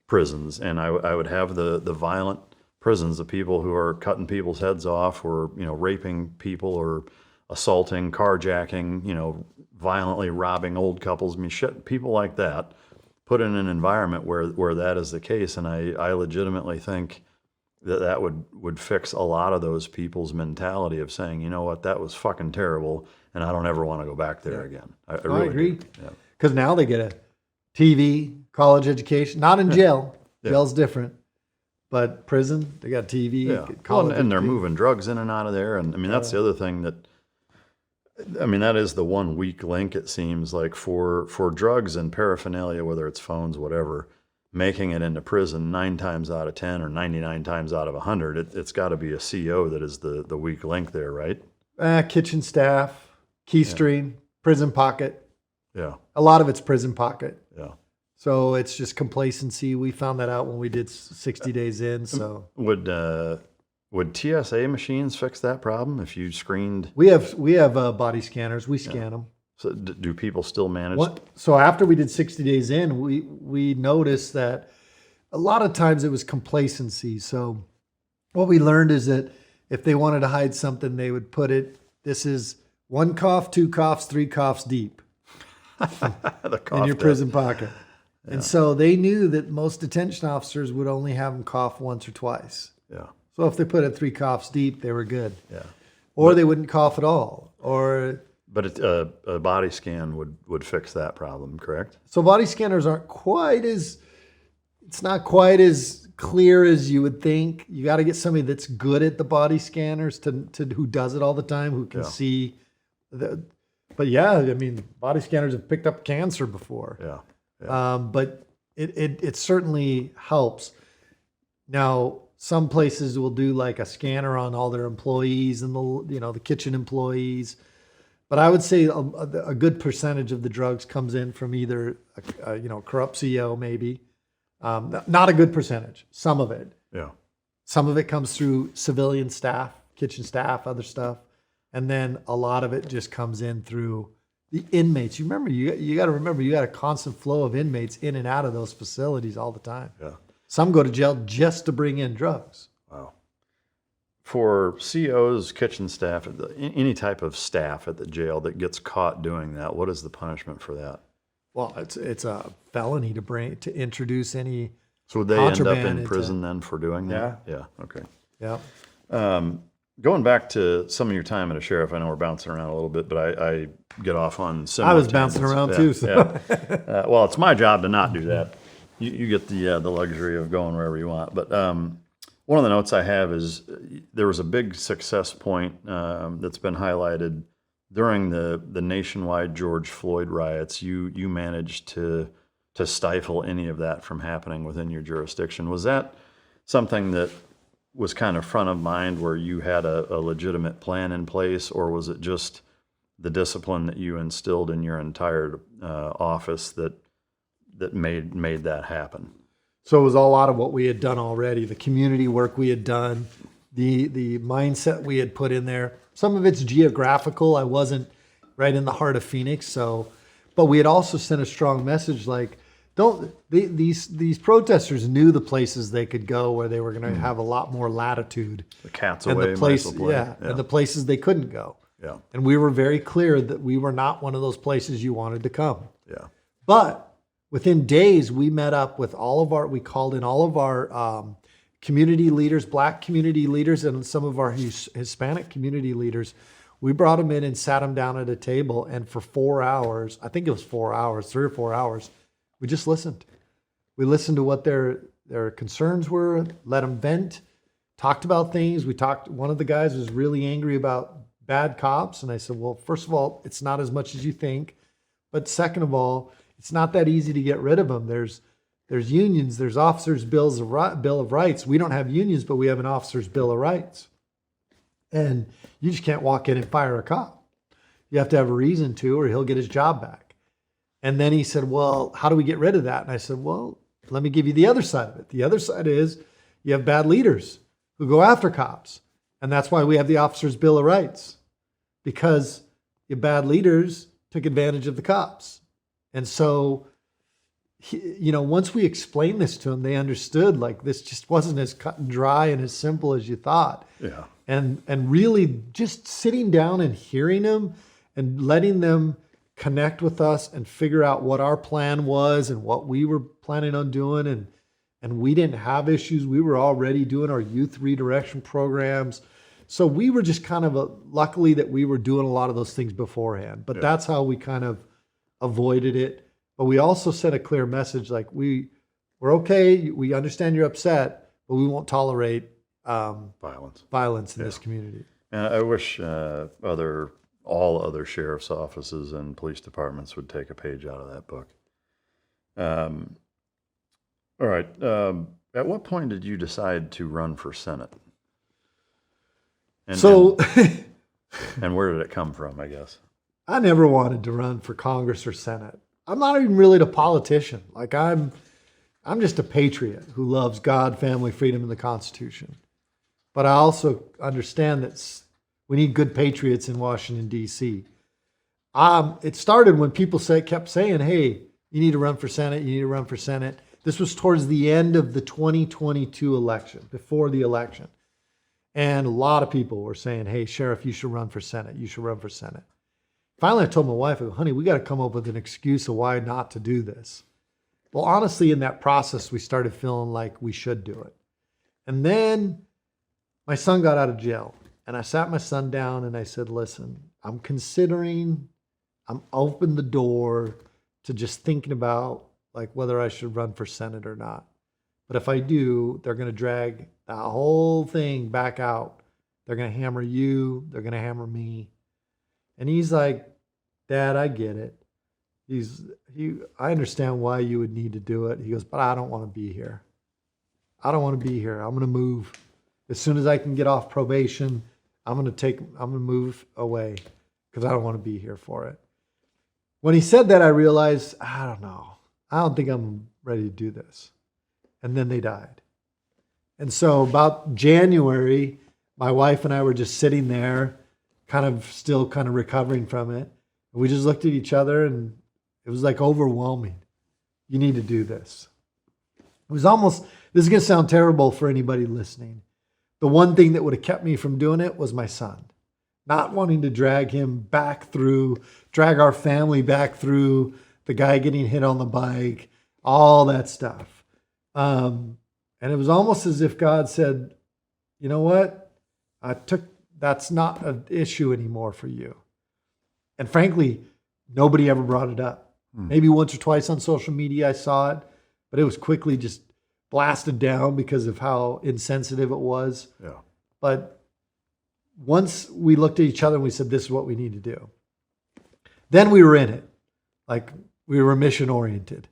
prisons, and I would have the violent prisons, the people who are cutting people's heads off, or raping people, or assaulting, carjacking, violently robbing old couples. I mean, shit, people like that, put in an environment where that is the case, and I legitimately think that would fix a lot of those people's mentality of saying, you know what, that was fucking terrible, and I don't ever want to go back there again. I really agree. Yeah. Because now they get a TV, college education, not in jail. Yeah. Jail's different. But prison, they got TV, Yeah. college And they're education. moving drugs in and out of there. And I mean, that's the other thing that is the one weak link, it seems like, for drugs and paraphernalia, whether it's phones, whatever, making it into prison 9 times out of 10 or 99 times out of 100, it's got to be a CO that is the weak link there, right? Kitchen staff, keystream, prison pocket. Yeah. A lot of it's prison pocket. Yeah. So it's just complacency. We found that out when we did 60 days in. So Would TSA machines fix that problem if you screened? we have body scanners. We scan them. So do people still manage? So after we did 60 days in, we noticed that a lot of times it was complacency. So what we learned is that if they wanted to hide something, they would put it, this is 1 cough, 2 coughs, 3 coughs deep The cough in your test. prison pocket. Yeah. And so they knew that most detention officers would only have them cough once or twice. Yeah. So if they put it 3 coughs deep, they were good. Yeah. Or they wouldn't cough at all. But a body scan would fix that problem, correct? So body scanners aren't it's not quite as clear as you would think. You got to get somebody that's good at the body scanners to who does it all the time, who can see but yeah, I mean, body scanners have picked up cancer before. Yeah. But it certainly helps. Now, some places will do like a scanner on all their employees and the kitchen employees. But I would say a good percentage of the drugs comes in from either corrupt CEO maybe. Not a good percentage. Some of it. Yeah. Some of it comes through civilian staff, kitchen staff, other stuff. And then a lot of it just comes in through the inmates. You got to remember, you got a constant flow of inmates in and out of those facilities all the time. Yeah. Some go to jail just to bring in drugs. Wow. For COs, kitchen staff, any type of staff at the jail that gets caught doing that, what is the punishment for that? Well, it's a felony to introduce any. So would they end up contraband in prison then for doing that? Yeah. Okay. Yeah. Going back to some of your time at a sheriff, I know we're bouncing around a little bit, but I get off on I similar was bouncing tangents. around too. So. Yeah. Well, it's my job to not do that. You get the luxury of going wherever you want. But one of the notes I have is there was a big success point that's been highlighted during the nationwide George Floyd riots. You managed to stifle any of that from happening within your jurisdiction. Was that something that was kind of front of mind, where you had a legitimate plan in place, or was it just the discipline that you instilled in your entire office that made that happen? So it was a lot of what we had done already, the community work we had done, the mindset we had put in there. Some of it's geographical. I wasn't right in the heart of Phoenix, but we had also sent a strong message like, these protesters knew the places they could go where they were going to have a lot more latitude. The cat's and away, the place, might as well play. and the places they couldn't go. Yeah. And we were very clear that we were not one of those places you wanted to come. Yeah. But Within days, we met up with we called in all of our community leaders, Black community leaders, and some of our Hispanic community leaders. We brought them in and sat them down at a table. And for 4 hours, I think it was 4 hours, 3 or 4 hours, we just listened. We listened to what their concerns were, let them vent, talked about things. One of the guys was really angry about bad cops. And I said, well, first of all, it's not as much as you think. But second of all, it's not that easy to get rid of them. There's unions, there's officers' Bill of Rights. We don't have unions, but we have an officer's Bill of Rights. And you just can't walk in and fire a cop. You have to have a reason to, or he'll get his job back. And then he said, well, how do we get rid of that? And I said, well, let me give you the other side of it. The other side is you have bad leaders who go after cops. And that's why we have the officer's Bill of Rights, because your bad leaders took advantage of the cops. And so, once we explained this to them, they understood, like, this just wasn't as cut and dry and as simple as you thought. Yeah. And really just sitting down and hearing them and letting them connect with us and figure out what our plan was and what we were planning on doing. And we didn't have issues. We were already doing our youth redirection programs. So we were just kind of luckily that we were doing a lot of those things beforehand. But that's how we kind of avoided it. But we also sent a clear message, like, we're okay. We understand you're upset, but we won't tolerate violence in this community. And I wish all other sheriff's offices and police departments would take a page out of that book. All right. At what point did you decide to run for Senate? And where did it come from, I guess? I never wanted to run for Congress or Senate. I'm not even really a politician. Like, I'm just a patriot who loves God, family, freedom, and the Constitution. But I also understand that we need good patriots in Washington, D.C. It started when people kept saying, hey, you need to run for Senate, you need to run for Senate. This was towards the end of the 2022 election, before the election. And a lot of people were saying, hey, Sheriff, you should run for Senate. You should run for Senate. Finally, I told my wife, honey, we got to come up with an excuse of why not to do this. Well, honestly, in that process, we started feeling like we should do it. And then my son got out of jail. And I sat my son down and I said, listen, I'm open the door to just thinking about, like, whether I should run for Senate or not. But if I do, they're going to drag the whole thing back out. They're going to hammer you. They're going to hammer me. And he's like, Dad, I get it. I understand why you would need to do it. He goes, but I don't want to be here. I don't want to be here. I'm going to move. As soon as I can get off probation, I'm going to move away because I don't want to be here for it. When he said that, I realized, I don't know. I don't think I'm ready to do this. And then they died. And so about January, my wife and I were just sitting there, still recovering from it. And we just looked at each other and it was like overwhelming. You need to do this. It was almost, this is going to sound terrible for anybody listening. The one thing that would have kept me from doing it was my son. Not wanting to drag our family back through the guy getting hit on the bike, all that stuff. And it was almost as if God said, you know what? That's not an issue anymore for you. And frankly, nobody ever brought it up. Maybe once or twice on social media I saw it, but it was quickly just blasted down because of how insensitive it was. Yeah. But once we looked at each other and we said, this is what we need to do. Then we were in it. Like, we were mission oriented.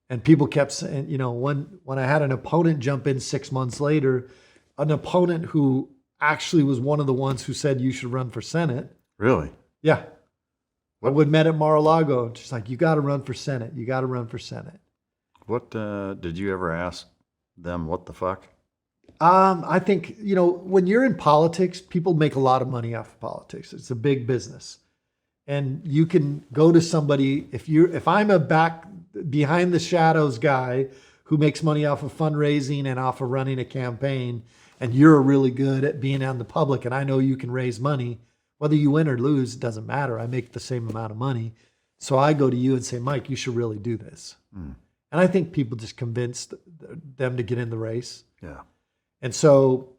And people kept saying, when I had an opponent jump in 6 months later, an opponent who actually was one of the ones who said you should run for Senate. Really? Yeah. I would met at Mar-a-Lago. And she's like, you got to run for Senate. You got to run for Senate. What, did you ever ask them what the fuck? I think, when you're in politics, people make a lot of money off of politics. It's a big business. And you can go to somebody, if I'm a back behind the shadows guy who makes money off of fundraising and off of running a campaign, and you're really good at being out in the public, and I know you can raise money, whether you win or lose, it doesn't matter. I make the same amount of money. So I go to you and say, Mike, you should really do this. And I think people just convinced them to get in the race. Yeah. And so,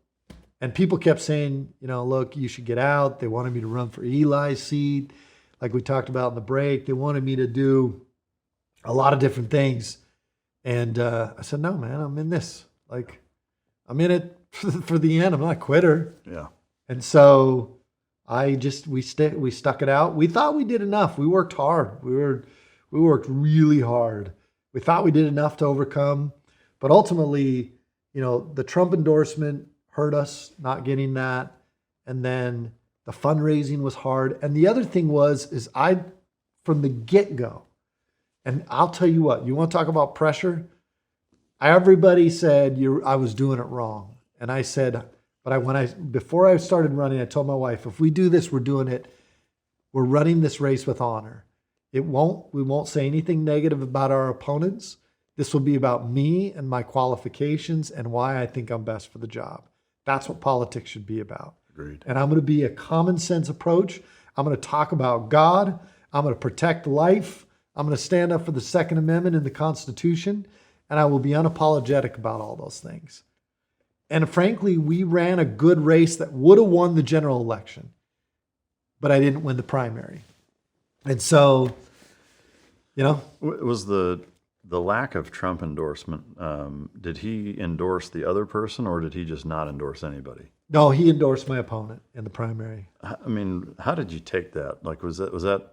and people kept saying, look, you should get out. They wanted me to run for Eli's seat, like we talked about in the break. They wanted me to do a lot of different things. And I said, no, man, I'm in this. Like, I'm in it for the end. I'm not a quitter. Yeah. And so we stuck it out. We thought we did enough. We worked hard. We worked really hard. We thought we did enough to overcome, but ultimately, the Trump endorsement hurt us not getting that. And then the fundraising was hard. And the other thing is from the get-go, and I'll tell you what, you want to talk about pressure? Everybody said I was doing it wrong. And I said, before I started running, I told my wife, if we do this, we're running this race with honor. We won't say anything negative about our opponents. This will be about me and my qualifications and why I think I'm best for the job. That's what politics should be about. Agreed. And I'm going to be a common sense approach. I'm going to talk about God. I'm going to protect life. I'm going to stand up for the Second Amendment in the Constitution. And I will be unapologetic about all those things. And frankly, we ran a good race that would have won the general election. But I didn't win the primary. And so, Was the lack of Trump endorsement, did he endorse the other person or did he just not endorse anybody? No, he endorsed my opponent in the primary. I mean, how did you take that? Like, was that?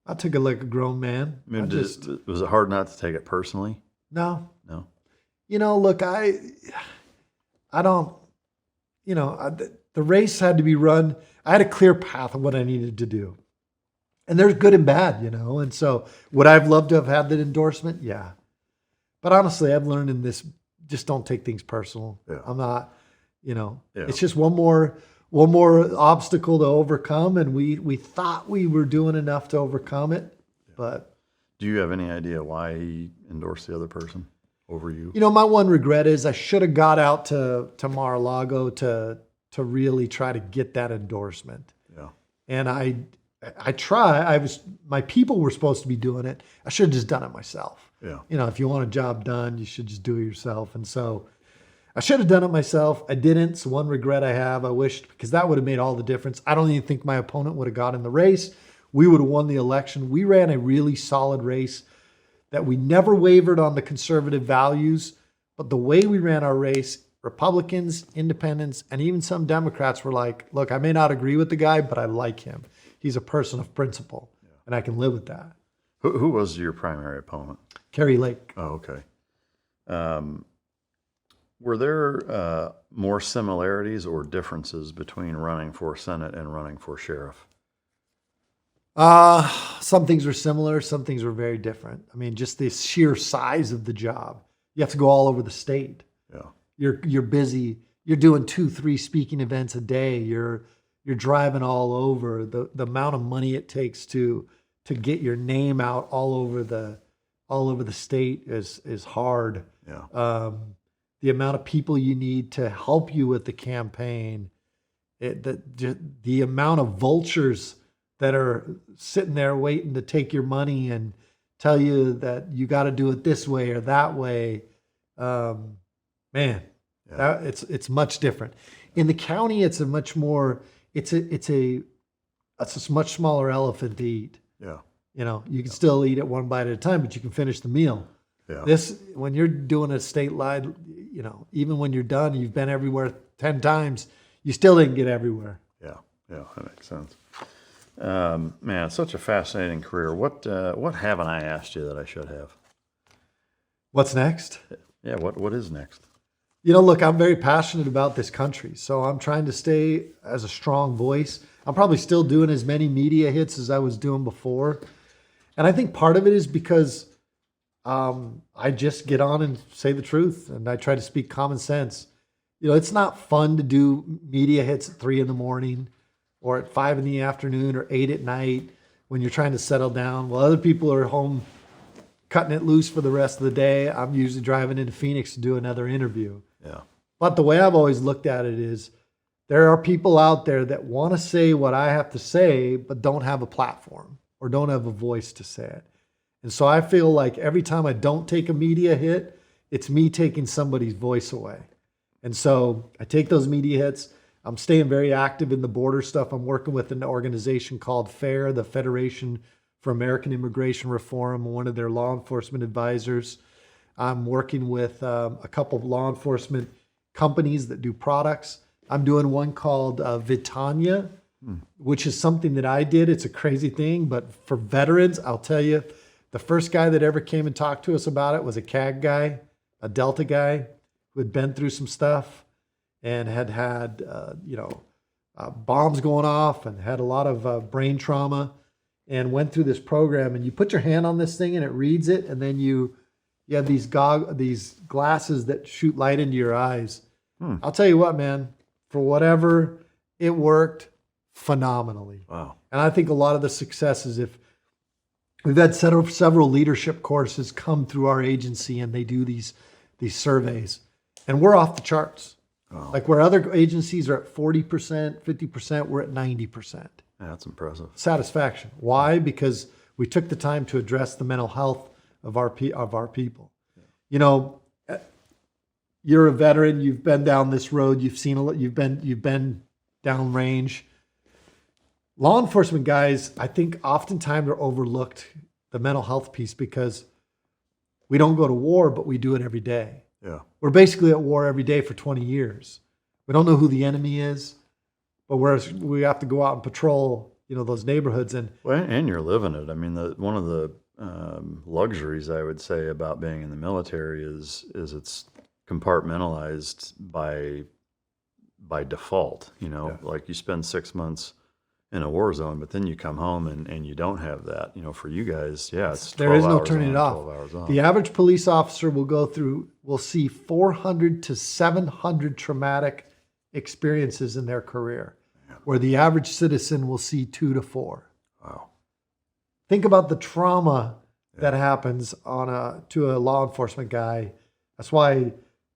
I took it like a grown man. I mean, was it hard not to take it personally? No. No. Look, I don't, the race had to be run. I had a clear path of what I needed to do. And there's good and bad, And so would I have loved to have had that endorsement? Yeah. But honestly, I've learned in this, just don't take things personal. Yeah. I'm not, It's just one more obstacle to overcome. And we thought we were doing enough to overcome it. Yeah. But do you have any idea why he endorsed the other person over you? My one regret is I should have got out to Mar-a-Lago to really try to get that endorsement. Yeah. And my people were supposed to be doing it. I should have just done it myself. Yeah. If you want a job done, you should just do it yourself. And so I should have done it myself. I didn't. It's one regret I have. I wished, because that would have made all the difference. I don't even think my opponent would have got in the race. We would have won the election. We ran a really solid race that we never wavered on the conservative values. But the way we ran our race, Republicans, independents, and even some Democrats were like, look, I may not agree with the guy, but I like him. He's a person of principle, and I can live with that. Who was your primary opponent? Kari Lake. Oh, okay. Were there more similarities or differences between running for Senate and running for sheriff? Some things were similar. Some things were very different. I mean, just the sheer size of the job. You have to go all over the state. Yeah. You're busy. You're doing 2-3 speaking events a day. You're driving all over. The amount of money it takes to get your name out all over the state is hard. Yeah. The amount of people you need to help you with the campaign, the amount of vultures that are sitting there waiting to take your money and tell you that you got to do it this way or that way. It's much different. In the county, it's a much more. It's a much smaller elephant to eat. Yeah. You can still eat it one bite at a time, but you can finish the meal. Yeah. When you're doing a statewide, even when you're done, you've been everywhere 10 times, you still didn't get everywhere. Yeah. Yeah. That makes sense. Man, it's such a fascinating career. What haven't I asked you that I should have? What's next? Yeah. What is next? Look, I'm very passionate about this country, so I'm trying to stay as a strong voice. I'm probably still doing as many media hits as I was doing before. And I think part of it is because I just get on and say the truth, and I try to speak common sense. It's not fun to do media hits at 3 a.m. or at 5 p.m. or 8 p.m. when you're trying to settle down. While other people are home cutting it loose for the rest of the day, I'm usually driving into Phoenix to do another interview. Yeah. But the way I've always looked at it is there are people out there that want to say what I have to say, but don't have a platform or don't have a voice to say it. And so I feel like every time I don't take a media hit, it's me taking somebody's voice away. And so I take those media hits. I'm staying very active in the border stuff. I'm working with an organization called FAIR, the Federation for American Immigration Reform. I'm one of their law enforcement advisors. I'm working with a couple of law enforcement companies that do products. I'm doing one called Vitania, which is something that I did. It's a crazy thing, but for veterans, I'll tell you, the first guy that ever came and talked to us about it was a CAG guy, a Delta guy who had been through some stuff and had bombs going off and had a lot of brain trauma and went through this program. And you put your hand on this thing and it reads it, and then you have these glasses that shoot light into your eyes. I'll tell you what, man, for whatever, it worked phenomenally. Wow. And I think a lot of the successes, if we've had several leadership courses come through our agency and they do these surveys, and we're off the charts. Wow. Like where other agencies are at 40%, 50%, we're at 90%. Yeah, that's impressive. Satisfaction. Why? Because we took the time to address the mental health of our people. Yeah. You know, you're a veteran. You've been down this road. You've seen a lot. You've been down range. Law enforcement guys, I think oftentimes are overlooked, the mental health piece, because we don't go to war, but we do it every day. Yeah. We're basically at war every day for 20 years. We don't know who the enemy is, but we have to go out and patrol, those neighborhoods. And you're living it. I mean, one of the luxuries I would say about being in the military is it's compartmentalized by default. Like you spend 6 months in a war zone, but then you come home and you don't have that. For you guys, it's 12 there is no hours turning on, it off. 12 hours off. The average police officer will see 400 to 700 traumatic experiences in their career, where the average citizen will see 2 to 4. Wow. Think about the trauma that happens to a law enforcement guy. That's why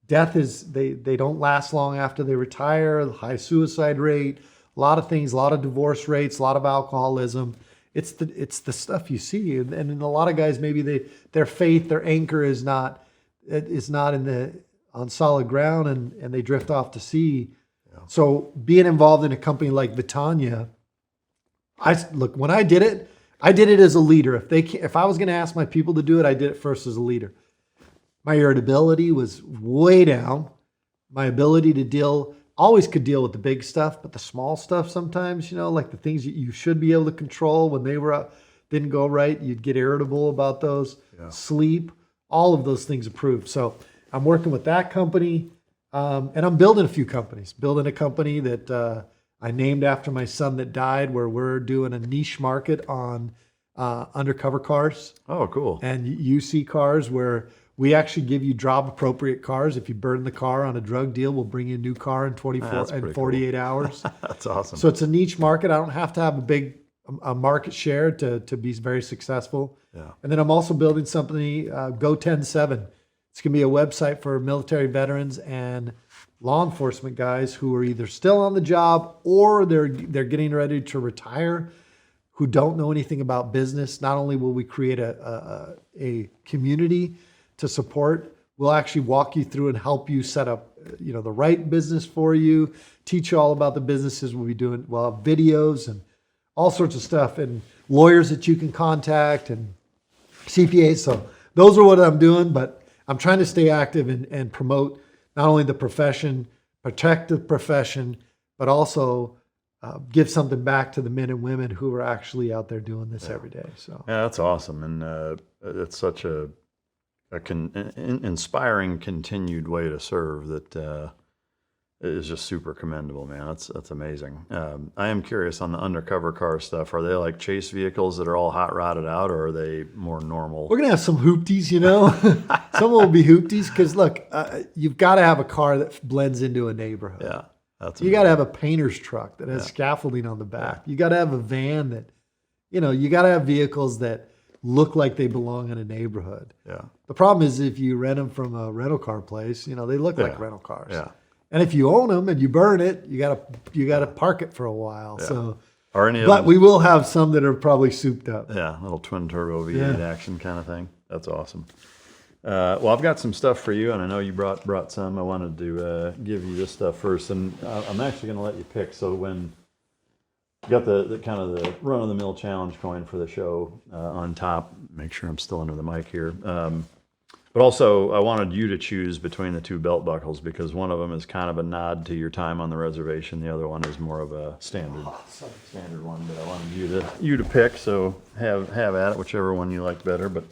death they don't last long after they retire. The high suicide rate, a lot of things, a lot of divorce rates, a lot of alcoholism. It's the stuff you see, and in a lot of guys, maybe their faith, their anchor is not on solid ground, and they drift off to sea. Yeah. So being involved in a company like Vitania, when I did it as a leader. If I was going to ask my people to do it, I did it first as a leader. My irritability was way down. My ability to always could deal with the big stuff, but the small stuff sometimes, like the things that you should be able to control when they didn't go right, you'd get irritable about those. Yeah. Sleep, all of those things improved. So I'm working with that company, and I'm building a few companies. Building a company that I named after my son that died, where we're doing a niche market on undercover cars. Oh, cool. And UC cars, where we actually give you job-appropriate cars. If you burn the car on a drug deal, we'll bring you a new car in 48 hours. That's awesome. So it's a niche market. I don't have to have a big market share to be very successful. Yeah. And then I'm also building something, Go 10-7. It's going to be a website for military veterans and law enforcement guys who are either still on the job or they're getting ready to retire, who don't know anything about business. Not only will we create a community to support, we'll actually walk you through and help you set up, the right business for you, teach you all about the businesses we'll have videos and all sorts of stuff, and lawyers that you can contact and CPAs. So those are what I'm doing, but I'm trying to stay active and promote not only the profession, protect the profession, but also give something back to the men and women who are actually out there doing this every day. So that's awesome, and it's such a inspiring, continued way to serve that is just super commendable, man. That's amazing. I am curious on the undercover car stuff. Are they like chase vehicles that are all hot rodded out, or are they more normal? We're gonna have some hoopties, Some will be hoopties because look, you've got to have a car that blends into a neighborhood. Yeah, you got to have a painter's truck that has scaffolding on the back. You got to have a van that, you got to have vehicles that look like they belong in a neighborhood. Yeah. The problem is if you rent them from a rental car place, they look like rental cars. Yeah. And if you own them and you burn it, you gotta park it for a while. Yeah. So Are any of But them? we will have some that are probably souped up. Yeah, little twin turbo V8 Yeah. action kind of thing. That's awesome. Well, I've got some stuff for you, and I know you brought some. I wanted to give you this stuff first, and I'm actually going to let you pick. So when you got the kind of the run-of-the-mill challenge coin for the show on top, make sure I'm still under the mic here. But also, I wanted you to choose between the two belt buckles because one of them is kind of a nod to your time on the reservation. The other one is more of a standard one. But I wanted you to pick. So have at it, whichever one you like better. But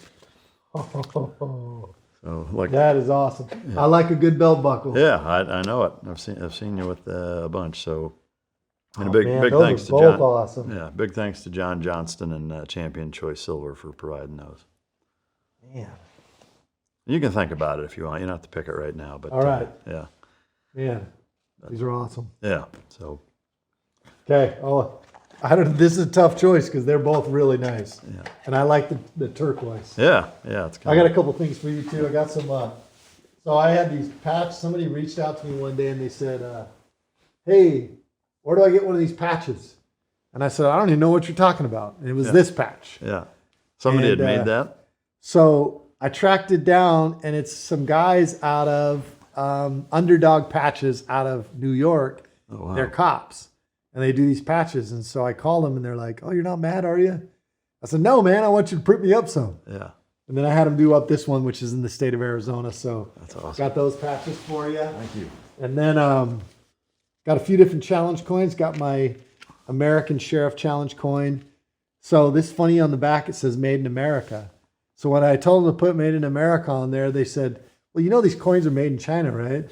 so like That is awesome. I like a good belt buckle. yeah, I know it. I've seen you with a bunch. So and a Oh, big man, big those thanks are to both John. awesome. Yeah, big thanks to John Johnston and Champion Choice Silver for providing those. Man. You can think about it if you want. You don't have to pick it right now. But All right. yeah, Man, these are awesome. yeah. So Okay. Oh, this is a tough choice because they're both really nice. yeah, And I like the turquoise. yeah. It's I kind got a couple things for you too. I got some. So I had these patches. Somebody reached out to me one day and they said, "Hey, where do I get one of these patches?" And I said, "I don't even know what you're talking about." And it was this patch. yeah. Somebody And, had made that. So I tracked it down, and it's some guys out of Underdog Patches out of New York. Oh, wow. They're cops, and they do these patches. And so I called them, and they're like, "Oh, you're not mad, are you?" I said, "No, man. I want you to print me up some." Yeah, And then I had them do up this one, which is in the state of Arizona. So that's awesome. got those patches for you. Thank you. And then got a few different challenge coins. Got my American Sheriff challenge coin. So this funny on the back, it says Made in America. So when I told them to put Made in America on there, they said, "Well, you know these coins are made in China, right?"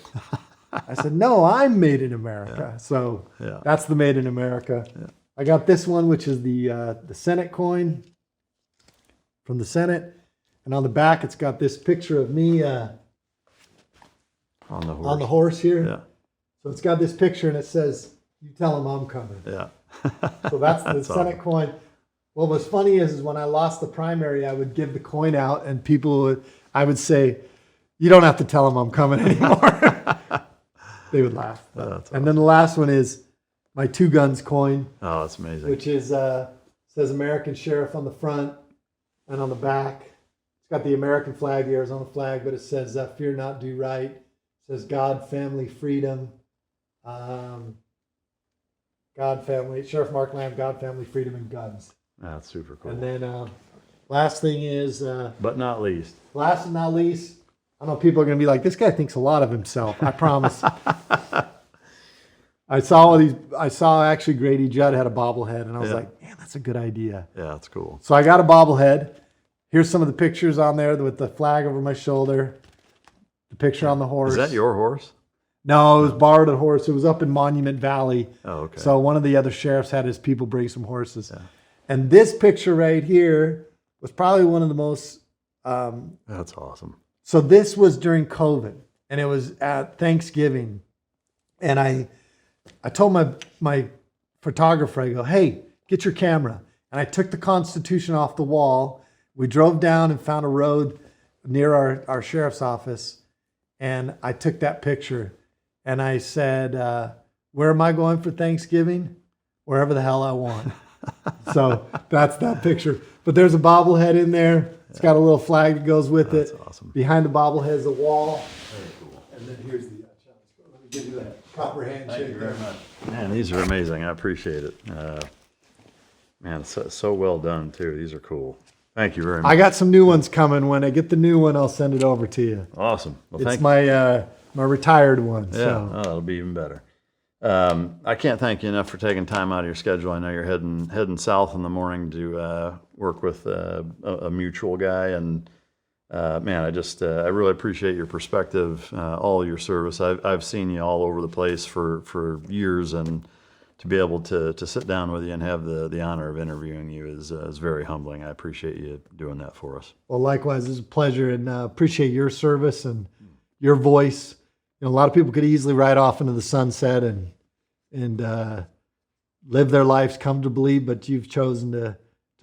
I said, "No, I'm made in America." So Yeah. that's the Made in America. Yeah. I got this one, which is the Senate coin from the Senate. And on the back, it's got this picture of me On the horse. on the horse here. Yeah, So it's got this picture, and it says, "You tell them I'm coming." yeah. So that's the That's Senate awesome. coin. What was funny is when I lost the primary, I would give the coin out, and I would say, "You don't have to tell them I'm coming anymore." They would laugh. That's And then the last one is my Two Guns coin, Oh, that's amazing. which is says American Sheriff on the front and on the back. It's got the American flag, the Arizona flag, but it says "Fear not, do right." It says God, family, freedom. God, family, Sheriff Mark Lamb, God, family, freedom, and guns. That's super cool. And then last thing is, But not least. last and not least, I know people are going to be like, "This guy thinks a lot of himself." I promise. I saw actually Grady Judd had a bobblehead, and I was Yeah. like, "Man, that's a good idea." Yeah, that's cool. So I got a bobblehead. Here's some of the pictures on there with the flag over my shoulder. The picture on the horse. Is that your horse? No, it was borrowed a horse. It was up in Monument Valley. Oh, okay. So one of the other sheriffs had his people bring some horses. Yeah. And this picture right here was probably one of the most. That's awesome. So this was during COVID, and it was at Thanksgiving. And I told my photographer, I go, "Hey, get your camera." And I took the Constitution off the wall. We drove down and found a road near our sheriff's office. And I took that picture. And I said, "Where am I going for Thanksgiving? Wherever the hell I want." So that's that picture. But there's a bobblehead in there. It's got a little flag that goes with That's it. awesome. Behind the bobblehead is a wall. Very cool. And then here's the challenge. Let me give you that proper handshake. Thank you very much. Man, these are amazing. I appreciate it. Man, so well done, too. These are cool. Thank you very much. I got some new ones coming. When I get the new one, I'll send it over to you. Awesome. Well, It's thank my retired one. Yeah, So. oh, that'll be even better. I can't thank you enough for taking time out of your schedule. I know you're heading south in the morning to work with a mutual guy, and man, I really appreciate your perspective, all your service. I've seen you all over the place for years, and to be able to sit down with you and have the honor of interviewing you is very humbling. I appreciate you doing that for us. Well, likewise, it's a pleasure, and appreciate your service and your voice. You know, a lot of people could easily ride off into the sunset and live their lives comfortably, but you've chosen to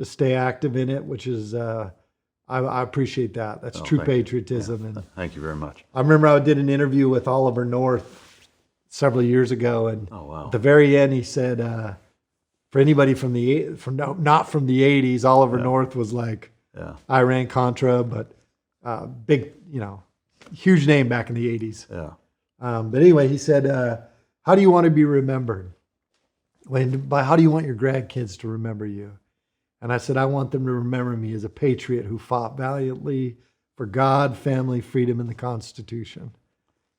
stay active in it, which is I appreciate that. That's true thank you. patriotism. Yeah, And thank you very much. I remember I did an interview with Oliver North several years ago, and Oh, wow. at the very end he said, for anybody not from the 80s, Oliver Yeah. North was like Yeah. Iran Contra, but big, huge name back in the 80s. Yeah. But anyway, he said, how do you want to be remembered? How do you want your grandkids to remember you? And I said, I want them to remember me as a patriot who fought valiantly for God, family, freedom, and the Constitution.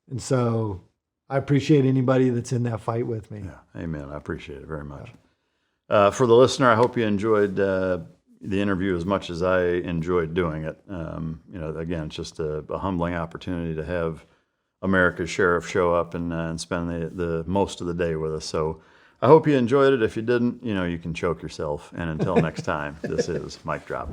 And so I appreciate anybody that's in that fight with me. Yeah. Amen. I appreciate it very much. For the listener, I hope you enjoyed the interview as much as I enjoyed doing it. Again, it's just a humbling opportunity to have America's sheriff show up and spend the most of the day with us. So I hope you enjoyed it. If you didn't, you can choke yourself. And until next time, this is Mic Drop.